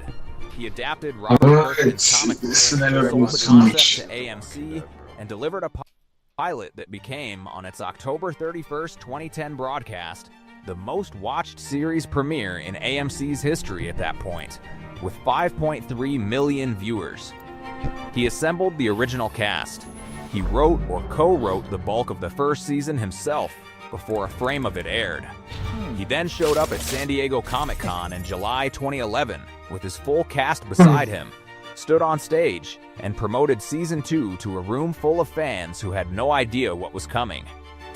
He adapted Robert Kirkman's comic book, sold the concept to AMC, and delivered a pilot that became, on its October 31st, 2010 broadcast, the most watched series premiere in AMC's history at that point, with 5.3 million viewers. He assembled the original cast. He wrote or co-wrote the bulk of the first season himself before a frame of it aired. He then showed up at San Diego Comic-Con in July 2011 with his full cast beside him, stood on stage, and promoted Season 2 to a room full of fans who had no idea what was coming.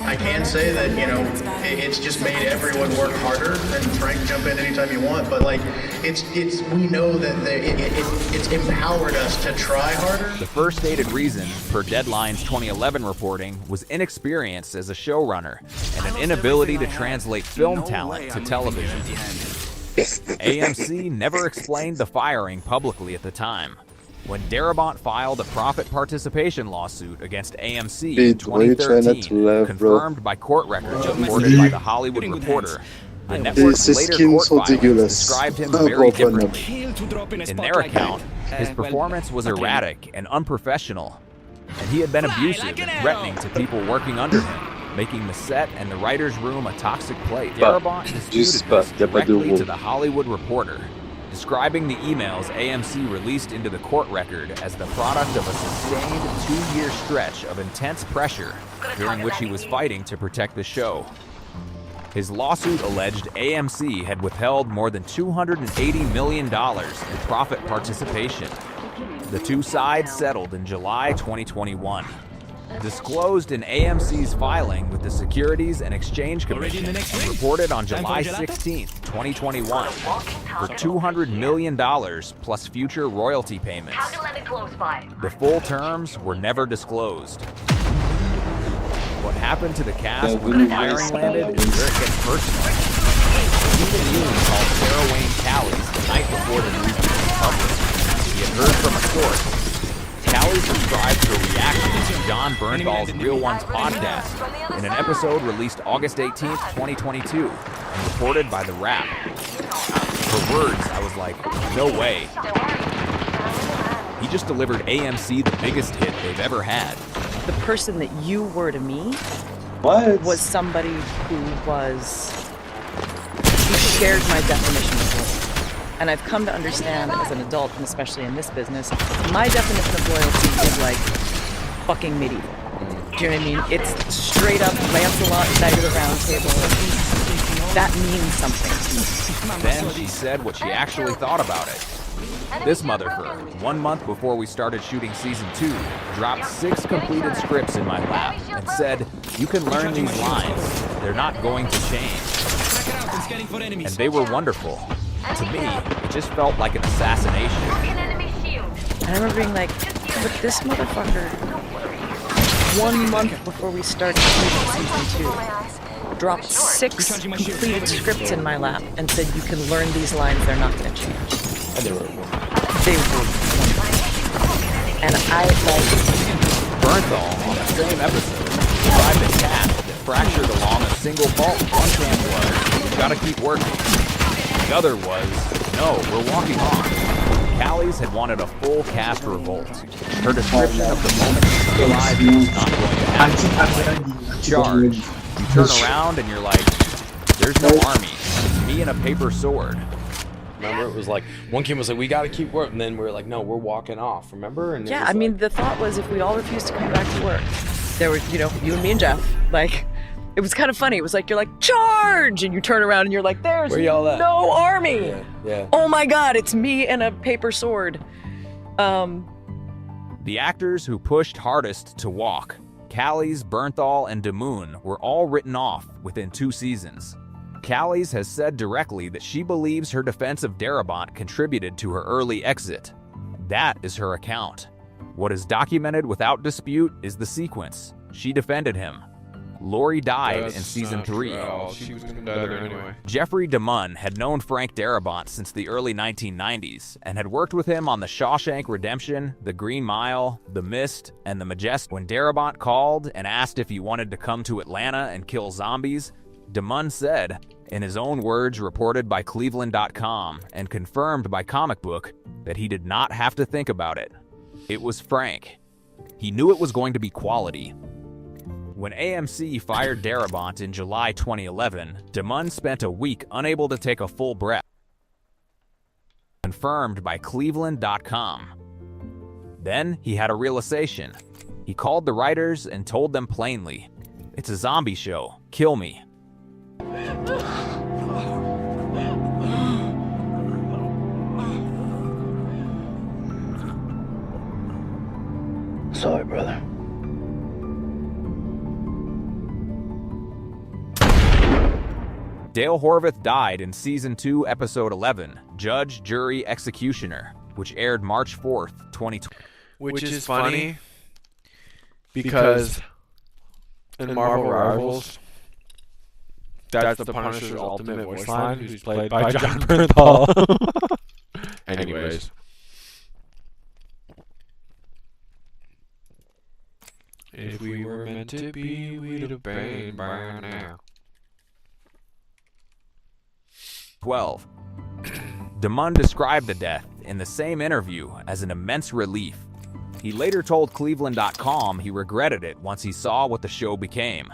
I can say that, you know, it's just made everyone work harder, and Frank, jump in anytime you want, but like, we know that it's empowered us to try harder. The first stated reason, per Deadline's 2011 reporting, was inexperience as a showrunner and an inability to translate film talent to television. AMC never explained the firing publicly at the time. When Darabont filed a profit participation lawsuit against AMC in 2013, confirmed by court records reported by The Hollywood Reporter, the network's later court filings described him very differently. In their account, his performance was erratic and unprofessional, and he had been abusive and threatening to people working under him, making the set and the writer's room a toxic place. Darabont disputed this directly to The Hollywood Reporter, describing the emails AMC released into the court record as the product of a sustained 2-year stretch of intense pressure during which he was fighting to protect the show. His lawsuit alleged AMC had withheld more than $280 million in profit participation. The two sides settled in July 2021. Disclosed in AMC's filing with the Securities and Exchange Commission and reported on July 16, 2021, for $200 million plus future royalty payments. The full terms were never disclosed. What happened to the cast when the firing landed is where it gets personal. Even Yoon called Sarah Wayne Callies the night before the news became public. He had heard from a source. Callies described her reaction to John Bernthal's Real Ones podcast in an episode released August 18, 2022, and reported by The Wrap. Her words, I was like, no way. He just delivered AMC the biggest hit they've ever had. The person that you were to me was somebody who shared my definition of loyalty. And I've come to understand as an adult, and especially in this business, my definition of loyalty is like fucking medieval. Do you know what I mean? It's straight up Lancelot, Knight of the Round Table. That means something to me. Then she said what she actually thought about it. This motherfucker, 1 month before we started shooting Season 2, dropped 6 completed scripts in my lap and said, you can learn these lines. They're not going to change. And they were wonderful. To me, it just felt like an assassination. I remember being like, but this motherfucker, 1 month before we started shooting Season 2, dropped 6 completed scripts in my lap and said, you can learn these lines, they're not going to change. And they were wonderful. And I like... Bernthal, on the same episode, described a cast that fractured along a single fault. One camp was, we gotta keep working. The other was, no, we're walking on. Callies had wanted a full cast revolt. Her description of the moment she realized it was not going to happen. Charge. You turn around and you're like, there's no army. It's me and a paper sword. Remember, it was like, one kid was like, we gotta keep working, and then we were like, no, we're walking off, remember? And yeah, I mean, the thought was if we all refused to come back to work, there were, you know, you and me and Jeff, like, it was kind of funny. It was like, you're like, charge! And you turn around and you're like, there's no army! Yeah. Oh my god, it's me and a paper sword. The actors who pushed hardest to walk, Callies, Bernthal, and DeMoon, were all written off within 2 seasons. Callies has said directly that she believes her defense of Darabont contributed to her early exit. That is her account. What is documented without dispute is the sequence. She defended him. Lori died in Season 3. She was gonna die there anyway. Jeffrey DeMunn had known Frank Darabont since the early 1990s and had worked with him on The Shawshank Redemption, The Green Mile, The Mist, and The Majestic. When Darabont called and asked if he wanted to come to Atlanta and kill zombies, DeMunn said, in his own words reported by Cleveland.com and confirmed by Comic Book, that he did not have to think about it. It was frank. He knew it was going to be quality. When AMC fired Darabont in July 2011, DeMunn spent a week unable to take a full breath. Confirmed by Cleveland.com. Then he had a realization. He called the writers and told them plainly, "It's a zombie show. Kill me." Sorry, brother. Dale Horvath died in Season 2, Episode 11, Judge, Jury, Executioner, which aired March 4th, 2020. Which is funny because in Marvel Rivals, that's the Punisher's ultimate voice line, who's played by John Bernthal. Anyways. If we were meant to be, we'd have been by now. 12. DeMunn described the death in the same interview as an immense relief. He later told Cleveland.com he regretted it once he saw what the show became.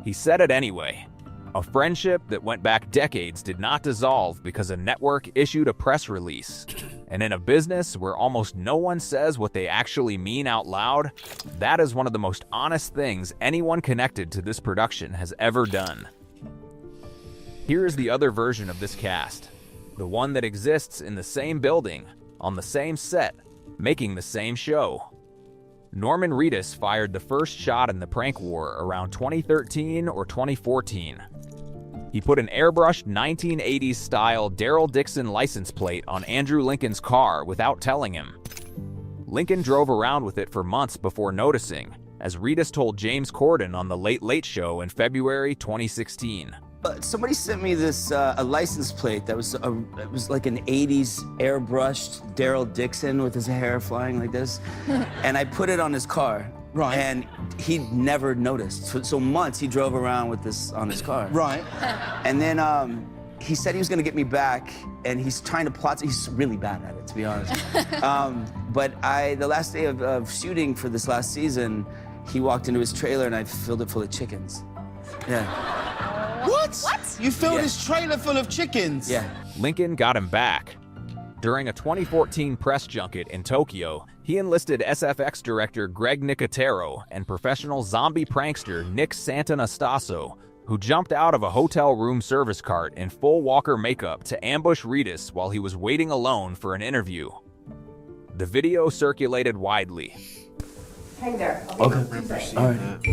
He said it anyway. A friendship that went back decades did not dissolve because a network issued a press release. And in a business where almost no one says what they actually mean out loud, that is one of the most honest things anyone connected to this production has ever done. Here is the other version of this cast. The one that exists in the same building, on the same set, making the same show. Norman Reedus fired the first shot in the prank war around 2013 or 2014. He put an airbrushed 1980s style Daryl Dixon license plate on Andrew Lincoln's car without telling him. Lincoln drove around with it for months before noticing, as Reedus told James Corden on The Late Late Show in February 2016. Somebody sent me this a license plate that was it was like an 80s airbrushed Daryl Dixon with his hair flying like this, and I put it on his car. Right. And he never noticed. So months he drove around with this on his car. Right. And then he said he was gonna get me back, and he's trying to plot. He's really bad at it, to be honest. But the last day of shooting for this last season, he walked into his trailer and I filled it full of chickens. Yeah. What? You filled his trailer full of chickens? Yeah. Lincoln got him back. During a 2014 press junket in Tokyo, he enlisted SFX director Greg Nicotero and professional zombie prankster Nick Santanastaso, who jumped out of a hotel room service cart in full Walker makeup to ambush Reedus while he was waiting alone for an interview. The video circulated widely. Hang there. Okay. I remember seeing All right. that.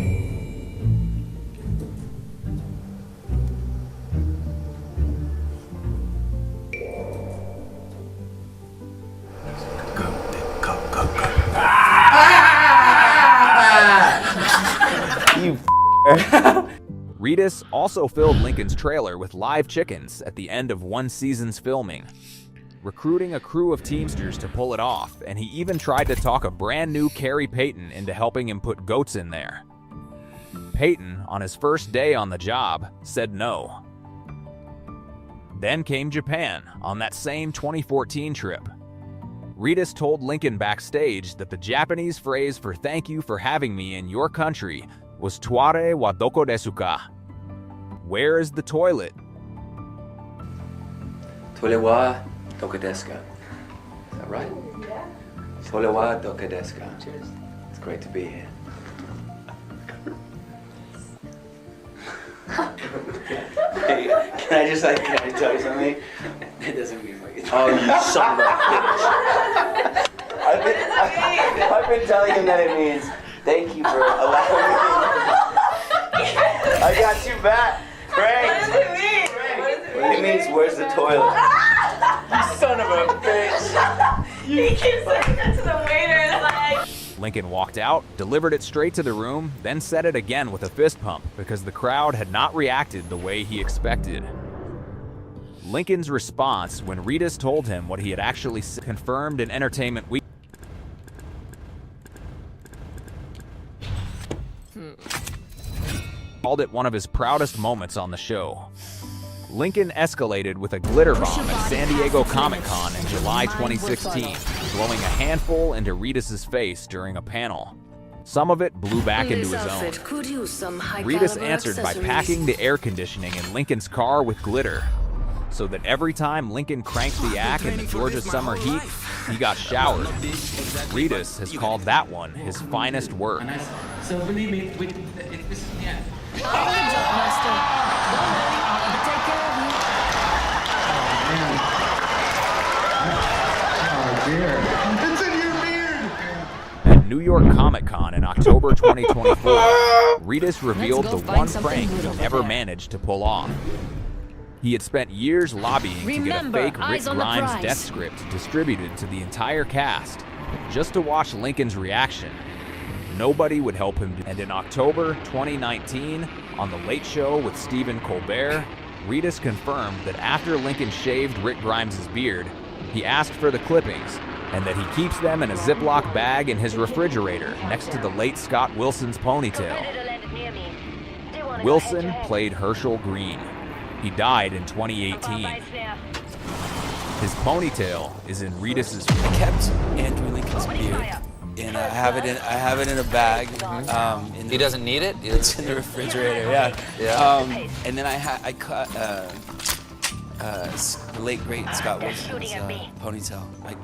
You Reedus also filled Lincoln's trailer with live chickens at the end of one season's filming, recruiting a crew of Teamsters to pull it off, and he even tried to talk a brand new Carrie Payton into helping him put goats in there. Payton, on his first day on the job, said no. Then came Japan on that same 2014 trip. Reedus told Lincoln backstage that the Japanese phrase for thank you for having me in your country was "Toire wa doko desu ka?" Where is the toilet? Toilet wa doko desu ka? Is that right? Yeah. Toilet wa doko desu ka? Cheers. It's great to be here. Hey, can I tell you something? It doesn't mean what you think. Oh, you son of a bitch. I've been telling him that it means thank you for allowing me. I got you back. Frank. What does it mean? It means where's the toilet? You son of a bitch. He keeps saying that to the waiters, like. Lincoln walked out, delivered it straight to the room, then said it again with a fist pump because the crowd had not reacted the way he expected. Lincoln's response when Reedus told him what he had actually confirmed in Entertainment Week. called it one of his proudest moments on the show. Lincoln escalated with a glitter bomb at San Diego Comic-Con in July 2016, blowing a handful into Reedus' face during a panel. Some of it blew back into his own. Reedus answered by packing the air conditioning in Lincoln's car with glitter, so that every time Lincoln cranked the ack in the Georgia summer heat, he got showered. Reedus has called that one his finest work. So believe me, this is the end. I'm the jump master. Don't worry, I'll take care of you. Oh dear. It's in your beard! At New York Comic-Con in October 2024, Reedus revealed the one prank he never managed to pull off. He had spent years lobbying to get a fake Rick Grimes death script distributed to the entire cast, just to watch Lincoln's reaction. Nobody would help him, and in October 2019, on The Late Show with Stephen Colbert, Reedus confirmed that after Lincoln shaved Rick Grimes' beard, he asked for the clippings, and that he keeps them in a Ziploc bag in his refrigerator next to the late Scott Wilson's ponytail. Wilson played Herschel Green. He died in 2018. His ponytail is in Reedus' I kept Andrew Lincoln's beard, and I have it in a bag. He doesn't need it? It's in the refrigerator, yeah. And then I cut the late great Scott Wilson's ponytail. I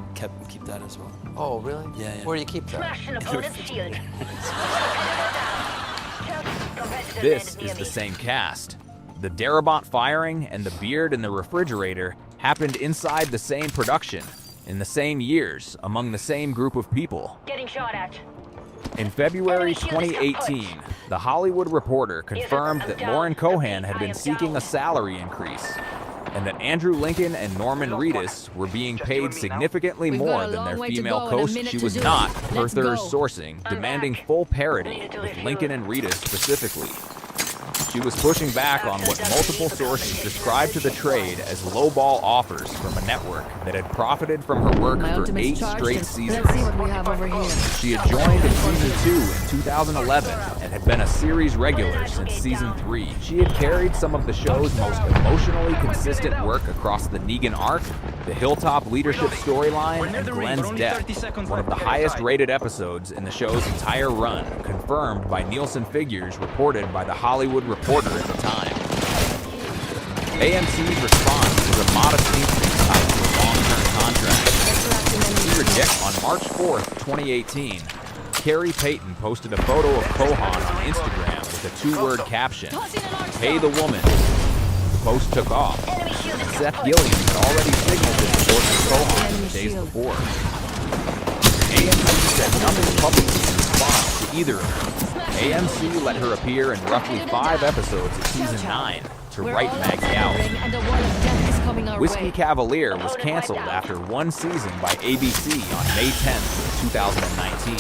keep that as well. Oh, really? Yeah. Where do you keep that? This is the same cast. The Darabont firing and the beard in the refrigerator happened inside the same production, in the same years, among the same group of people. Getting shot at. In February 2018, The Hollywood Reporter confirmed that Lauren Cohan had been seeking a salary increase, and that Andrew Lincoln and Norman Reedus were being paid significantly more than their female co-stars. She was not, per Thur's sourcing, demanding full parity, with Lincoln and Reedus specifically. She was pushing back on what multiple sources described to the trade as lowball offers from a network that had profited from her work for 8 straight seasons. Let's see what we have over here. She had joined in season 2 in 2011 and had been a series regular since season 3. She had carried some of the show's most emotionally consistent work across the Negan arc, the Hilltop leadership storyline, and Glenn's death, one of the highest rated episodes in the show's entire run, confirmed by Nielsen figures reported by The Hollywood Reporter at the time. AMC's response was a modest increase tied to a long-term contract. On March 4th, 2018, Carrie Payton posted a photo of Kohan on Instagram with a 2-word caption, "Pay the woman." The post took off. Seth Gilliam had already signaled his support for Kohan days before. AMC said nothing publicly in response to either of them. AMC let her appear in roughly 5 episodes of season 9 to write Maggie out. Whiskey Cavalier was canceled after 1 season by ABC on May 10th, 2019,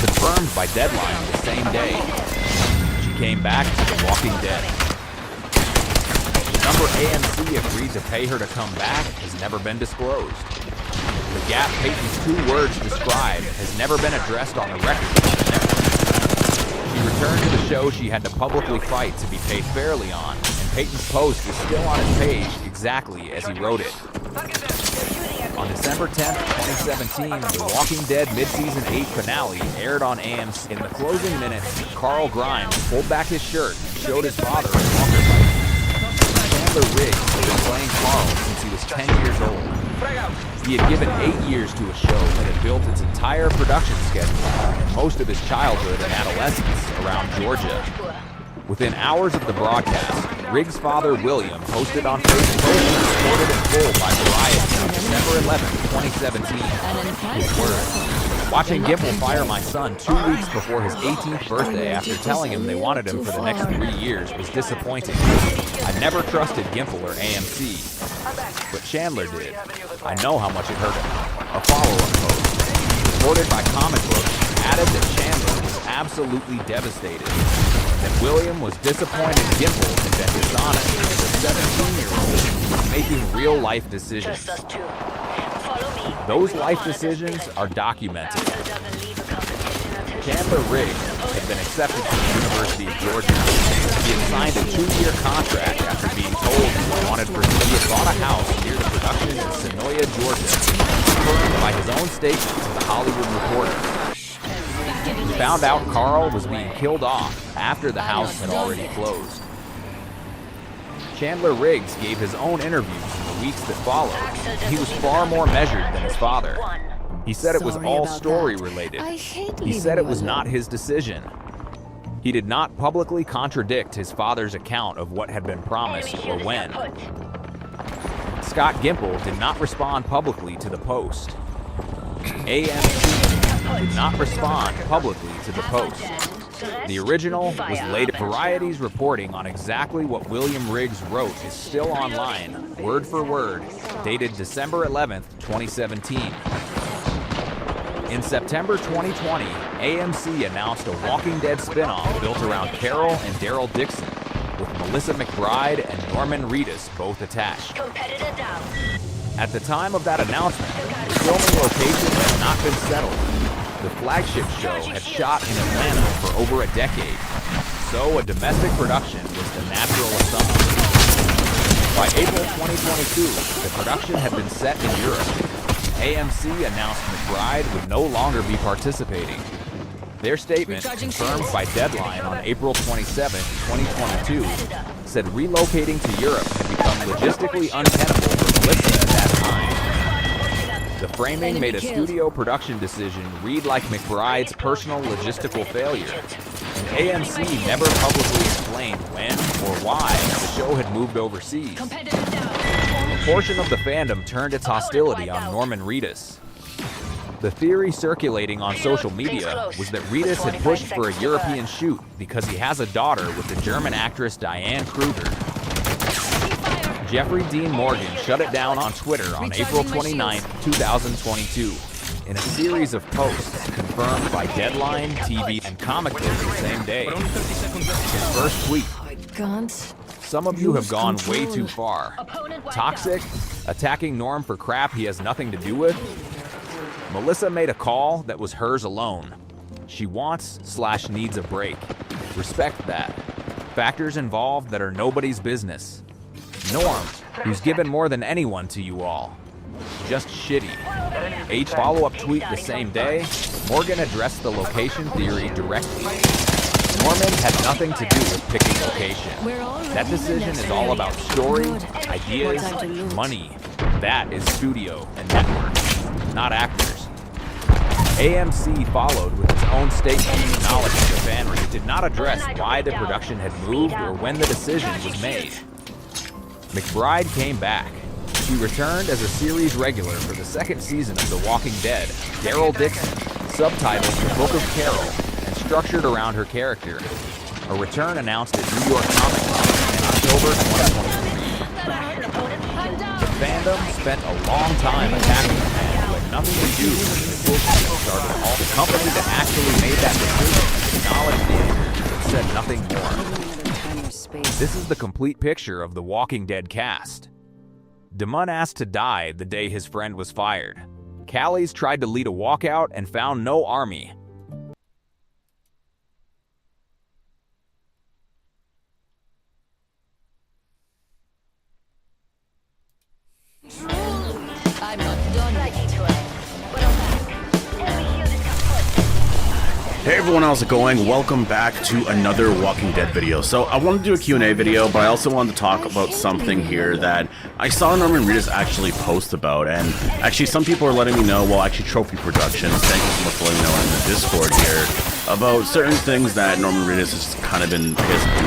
confirmed by Deadline the same day. She came back to The Walking Dead. The number AMC agreed to pay her to come back has never been disclosed. The gap Peyton's 2 words described has never been addressed on the record by the network. She returned to the show she had to publicly fight to be paid fairly on, and Peyton's post is still on his page exactly as he wrote it. On December 10th, 2017, The Walking Dead mid-season 8 finale aired on AMC. In the closing minutes, Carl Grimes pulled back his shirt and showed his father a longer fight. Chandler Riggs had been playing Carl since he was 10 years old. He had given 8 years to a show that had built its entire production schedule and most of his childhood and adolescence around Georgia. Within hours of the broadcast, Riggs' father William posted on Facebook and reported in full by Variety on December 11, 2017, his words. Watching Gimple fire my son 2 weeks before his 18th birthday after telling him they wanted him for the next 3 years was disappointing. I never trusted Gimple or AMC, but Chandler did. I know how much it hurt him. A follow-up post, reported by Comic Book, added that Chandler was absolutely devastated, that William was disappointed Gimple had been dishonest as a 17-year-old making real-life decisions. Those life decisions are documented. Chandler Riggs had been accepted to the University of Georgia. He had signed a 2-year contract after being told he wanted for he had bought a house near the production in Senoia, Georgia, confirmed by his own statement to the Hollywood Reporter. He found out Carl was being killed off after the house had already closed. Chandler Riggs gave his own interviews in the weeks that followed. He was far more measured than his father. He said it was all story-related. He said it was not his decision. He did not publicly contradict his father's account of what had been promised or when. Scott Gimple did not respond publicly to the post. AMC did not respond publicly to the post. The original was later. Variety's reporting on exactly what William Riggs wrote is still online, word for word, dated December 11th, 2017. In September 2020, AMC announced a Walking Dead spin-off built around Carol and Daryl Dixon, with Melissa McBride and Norman Reedus both attached. At the time of that announcement, the filming location had not been settled. The flagship show had shot in Atlanta for over a decade, so a domestic production was the natural assumption. By April 2022, the production had been set in Europe. AMC announced McBride would no longer be participating. Their statement, confirmed by Deadline on April 27, 2022, said relocating to Europe had become logistically untenable for Melissa at that time. The framing made a studio production decision read like McBride's personal logistical failure, and AMC never publicly explained when or why the show had moved overseas. A portion of the fandom turned its hostility on Norman Reedus. The theory circulating on social media was that Reedus had pushed for a European shoot because he has a daughter with the German actress Diane Kruger. Jeffrey Dean Morgan shut it down on Twitter on April 29, 2022, in a series of posts confirmed by Deadline, TV, and Comic Book the same day. His first tweet: "Some of you have gone way too far. Toxic? Attacking Norm for crap he has nothing to do with? Melissa made a call that was hers alone. She wants/needs a break. Respect that. Factors involved that are nobody's business. Norm, who's given more than anyone to you all. Just shitty." H follow-up tweet the same day, Morgan addressed the location theory directly. Norman had nothing to do with picking location. That decision is all about story, ideas, money. That is studio and network, not actors. AMC followed with its own statement acknowledging the fan rate did not address why the production had moved or when the decision was made. McBride came back. She returned as a series regular for the second season of The Walking Dead, Daryl Dixon, subtitled The Book of Carol, and structured around her character. A return announced at New York Comic Con in October 2023. The fandom spent a long time attacking the man who had nothing to do with the decision that started all. The company that actually made that decision acknowledged the injury but said nothing more. This is the complete picture of the Walking Dead cast. Damon asked to die the day his friend was fired. Callies tried to lead a walkout and found no army. I'm not done yet. Hey everyone, how's it going? Welcome back to another Walking Dead video. So I wanted to do a Q&A video, but I also wanted to talk about something here that I saw Norman Reedus actually post about. And actually some people are letting me know, well actually Trophy Productions, thank you so much for letting me know in the Discord here, about certain things that Norman Reedus has kind of been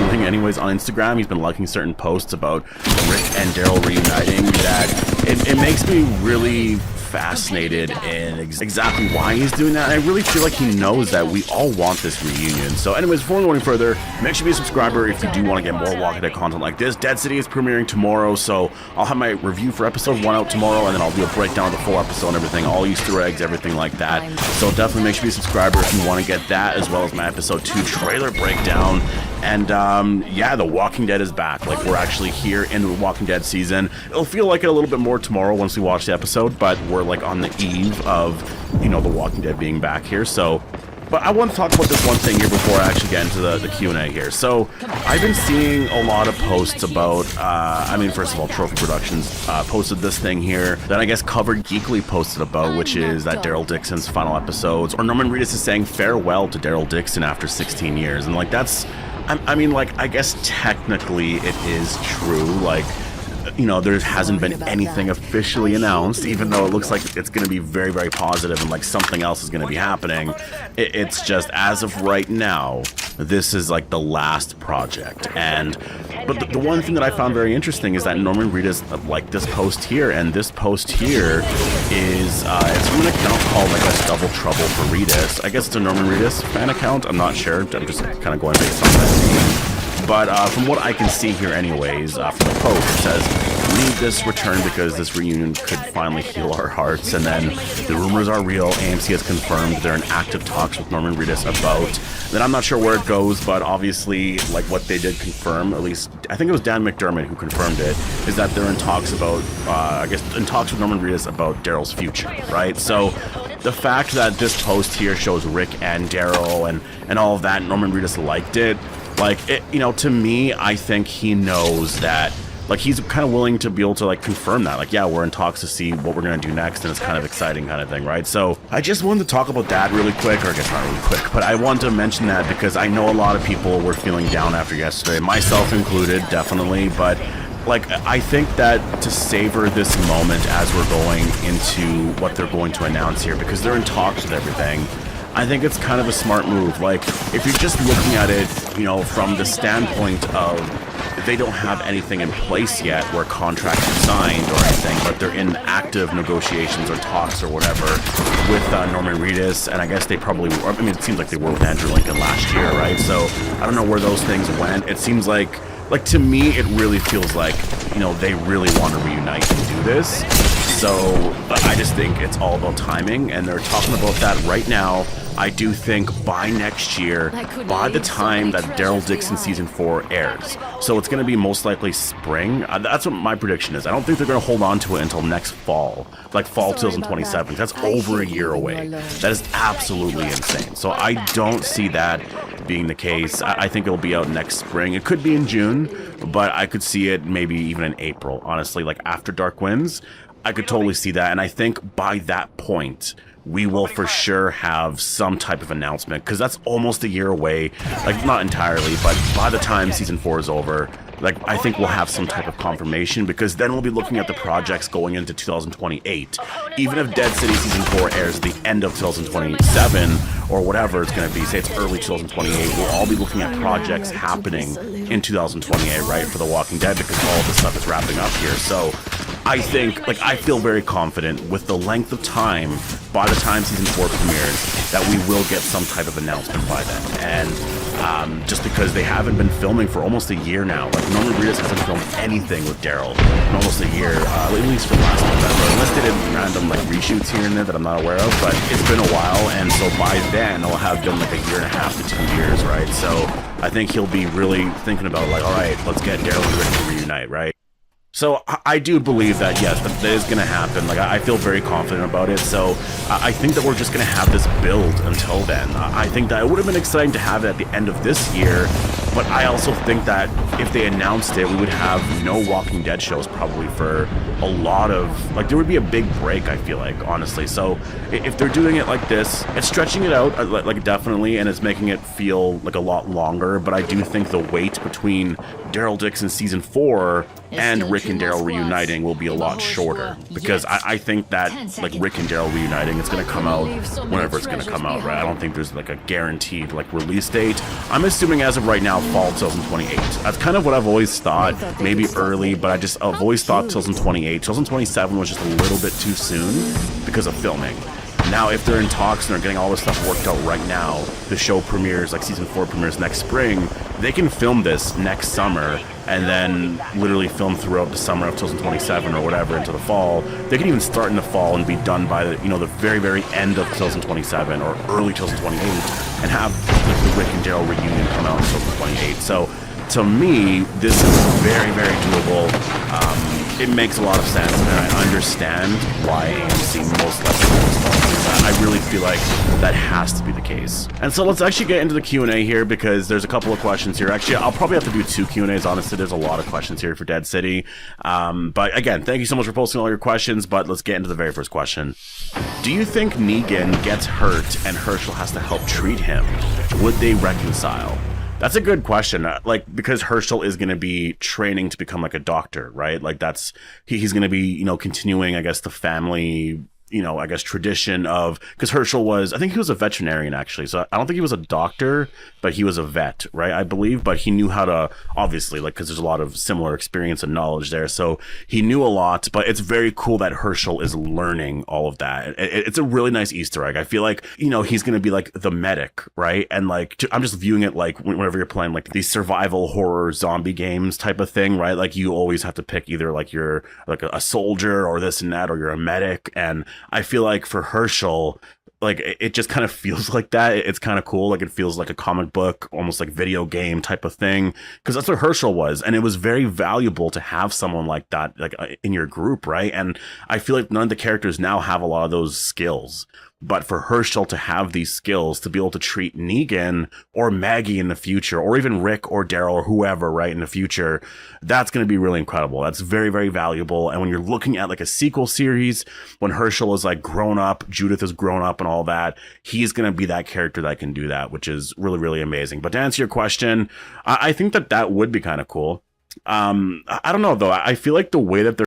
doing anyways on Instagram. He's been liking certain posts about Rick and Daryl reuniting that it makes me really fascinated in exactly why he's doing that. And I really feel like he knows that we all want this reunion. So anyways, before we go any further, make sure you be a subscriber if you do want to get more Walking Dead content like this. Dead City is premiering tomorrow, so I'll have my review for episode 1 out tomorrow, and then I'll do a breakdown of the full episode and everything, all Easter eggs, everything like that. So definitely make sure you be a subscriber if you want to get that, as well as my episode 2 trailer breakdown. And yeah, The Walking Dead is back. Like, we're actually here in the Walking Dead season. It'll feel like it a little bit more tomorrow once we watch the episode, but we're like on the eve of, you know, The Walking Dead being back here. So But I want to talk about this one thing here before I actually get into the Q&A here. So I've been seeing a lot of posts about, I mean, first of all, Trophy Productions posted this thing here that I guess Covered Geekly posted about, which is that Daryl Dixon's final episodes, or Norman Reedus is saying farewell to Daryl Dixon after 16 years. And like, that's, I mean, like, I guess technically it is true. Like, you know, there hasn't been anything officially announced, even though it looks like it's going to be very, very positive and like something else is going to be happening. It's just, as of right now, this is like the last project. And but the one thing that I found very interesting is that Norman Reedus, like this post here, and this post here is it's from an account called, I guess, Double Trouble for Reedus. I guess it's a Norman Reedus fan account. I'm not sure. I'm just kind of going based on that. But from what I can see here anyways, from the post, it says, "We need this return because this reunion could finally heal our hearts." And then the rumors are real. AMC has confirmed they're in active talks with Norman Reedus about. Then I'm not sure where it goes, but obviously, like, what they did confirm, at least I think it was Dan McDermott who confirmed it, is that they're in talks about, I guess, in talks with Norman Reedus about Daryl's future, right? So the fact that this post here shows Rick and Daryl and all of that, Norman Reedus liked it. Like, it, you know, to me, I think he knows that, like, he's kind of willing to be able to, like, confirm that. Like, yeah, we're in talks to see what we're going to do next, and it's kind of exciting kind of thing, right? So I just wanted to talk about that really quick, or I guess not really quick, but I wanted to mention that because I know a lot of people were feeling down after yesterday, myself included, definitely, but like, I think that to savor this moment as we're going into what they're going to announce here, because they're in talks with everything, I think it's kind of a smart move. Like, if you're just looking at it, you know, from the standpoint of they don't have anything in place yet where contracts are signed or anything, but they're in active negotiations or talks or whatever with Norman Reedus, and I guess they probably were, I mean, it seems like they were with Andrew Lincoln last year, right? So I don't know where those things went. It seems like to me, it really feels like, you know, they really want to reunite and do this. So I just think it's all about timing, and they're talking about that right now. I do think by next year, by the time that Daryl Dixon Season 4 airs, so it's going to be most likely spring. That's what my prediction is. I don't think they're going to hold on to it until next fall, like fall 2027. That's over a year away. That is absolutely insane. So I don't see that being the case. I think it'll be out next spring. It could be in June, but I could see it maybe even in April, honestly, like after Dark Winds. I could totally see that, and I think by that point, we will for sure have some type of announcement, because that's almost a year away. Like, not entirely, but by the time Season 4 is over, like, I think we'll have some type of confirmation, because then we'll be looking at the projects going into 2028. Even if Dead City Season 4 airs at the end of 2027, or whatever it's going to be, say it's early 2028, we'll all be looking at projects happening in 2028, right, for The Walking Dead, because all of this stuff is wrapping up here. So I think, like, I feel very confident with the length of time by the time Season 4 premieres that we will get some type of announcement by then. And just because they haven't been filming for almost a year now, like, Norman Reedus hasn't filmed anything with Daryl in almost a year, at least from last November, unless they did random, like, reshoots here and there that I'm not aware of, but it's been a while, and so by then it'll have been like a year and a half to 2 years, right? So I think he'll be really thinking about, like, all right, let's get Daryl and Rick to reunite, right? So I do believe that, yes, that is going to happen. Like, I feel very confident about it. So I think that we're just going to have this build until then. I think that it would have been exciting to have it at the end of this year, but I also think that if they announced it, we would have no Walking Dead shows probably for a lot of, like, there would be a big break, I feel like, honestly. So if they're doing it like this, it's stretching it out, like, definitely, and it's making it feel like a lot longer, but I do think the wait between Daryl Dixon Season 4 and Rick and Daryl reuniting will be a lot shorter, because I think that, like, Rick and Daryl reuniting, it's going to come out whenever it's going to come out, right? I don't think there's, like, a guaranteed, like, release date. I'm assuming as of right now, fall 2028. That's kind of what I've always thought, maybe early, but I've always thought 2028. 2027 was just a little bit too soon because of filming. Now, if they're in talks and they're getting all this stuff worked out right now, the show premieres, like Season 4 premieres next spring, they can film this next summer and then literally film throughout the summer of 2027 or whatever into the fall. They can even start in the fall and be done by the, you know, the very, very end of 2027 or early 2028 and have the Rick and Daryl reunion come out in 2028. So to me, this is very, very doable. It makes a lot of sense, and I understand why AMC most likely will start I really feel like that has to be the case. And so let's actually get into the Q&A here, because there's a couple of questions here. Actually, I'll probably have to do 2 Q&As, honestly. There's a lot of questions here for Dead City. But again, thank you so much for posting all your questions, but let's get into the very first question. Do you think Negan gets hurt and Herschel has to help treat him? Would they reconcile? That's a good question. Like, because Herschel is going to be training to become like a doctor, right? Like he's going to be, you know, continuing, I guess, the family, you know, I guess tradition of, because Herschel was, I think he was a veterinarian actually. So I don't think he was a doctor, but he was a vet, right? I believe, but he knew how to, obviously, like, because there's a lot of similar experience and knowledge there. So he knew a lot, but it's very cool that Herschel is learning all of that. It's a really nice Easter egg. I feel like, you know, he's going to be like the medic, right? And like, I'm just viewing it like whenever you're playing like these survival horror zombie games type of thing, right? Like you always have to pick either like you're like a soldier or this and that, or you're a medic. And I feel like for Herschel, like it just kind of feels like that. It's kind of cool. Like it feels like a comic book, almost like video game type of thing, because that's what Herschel was. And it was very valuable to have someone like that, like in your group, right? And I feel like none of the characters now have a lot of those skills. But for Herschel to have these skills, to be able to treat Negan or Maggie in the future, or even Rick or Daryl or whoever, right, in the future, that's going to be really incredible. That's very, very valuable. And when you're looking at like a sequel series, when Herschel is like grown up, Judith is grown up and all that, he's going to be that character that can do that, which is really, really amazing. But to answer your question, I think that would be kind of cool. I don't know, though. I feel like the way that they're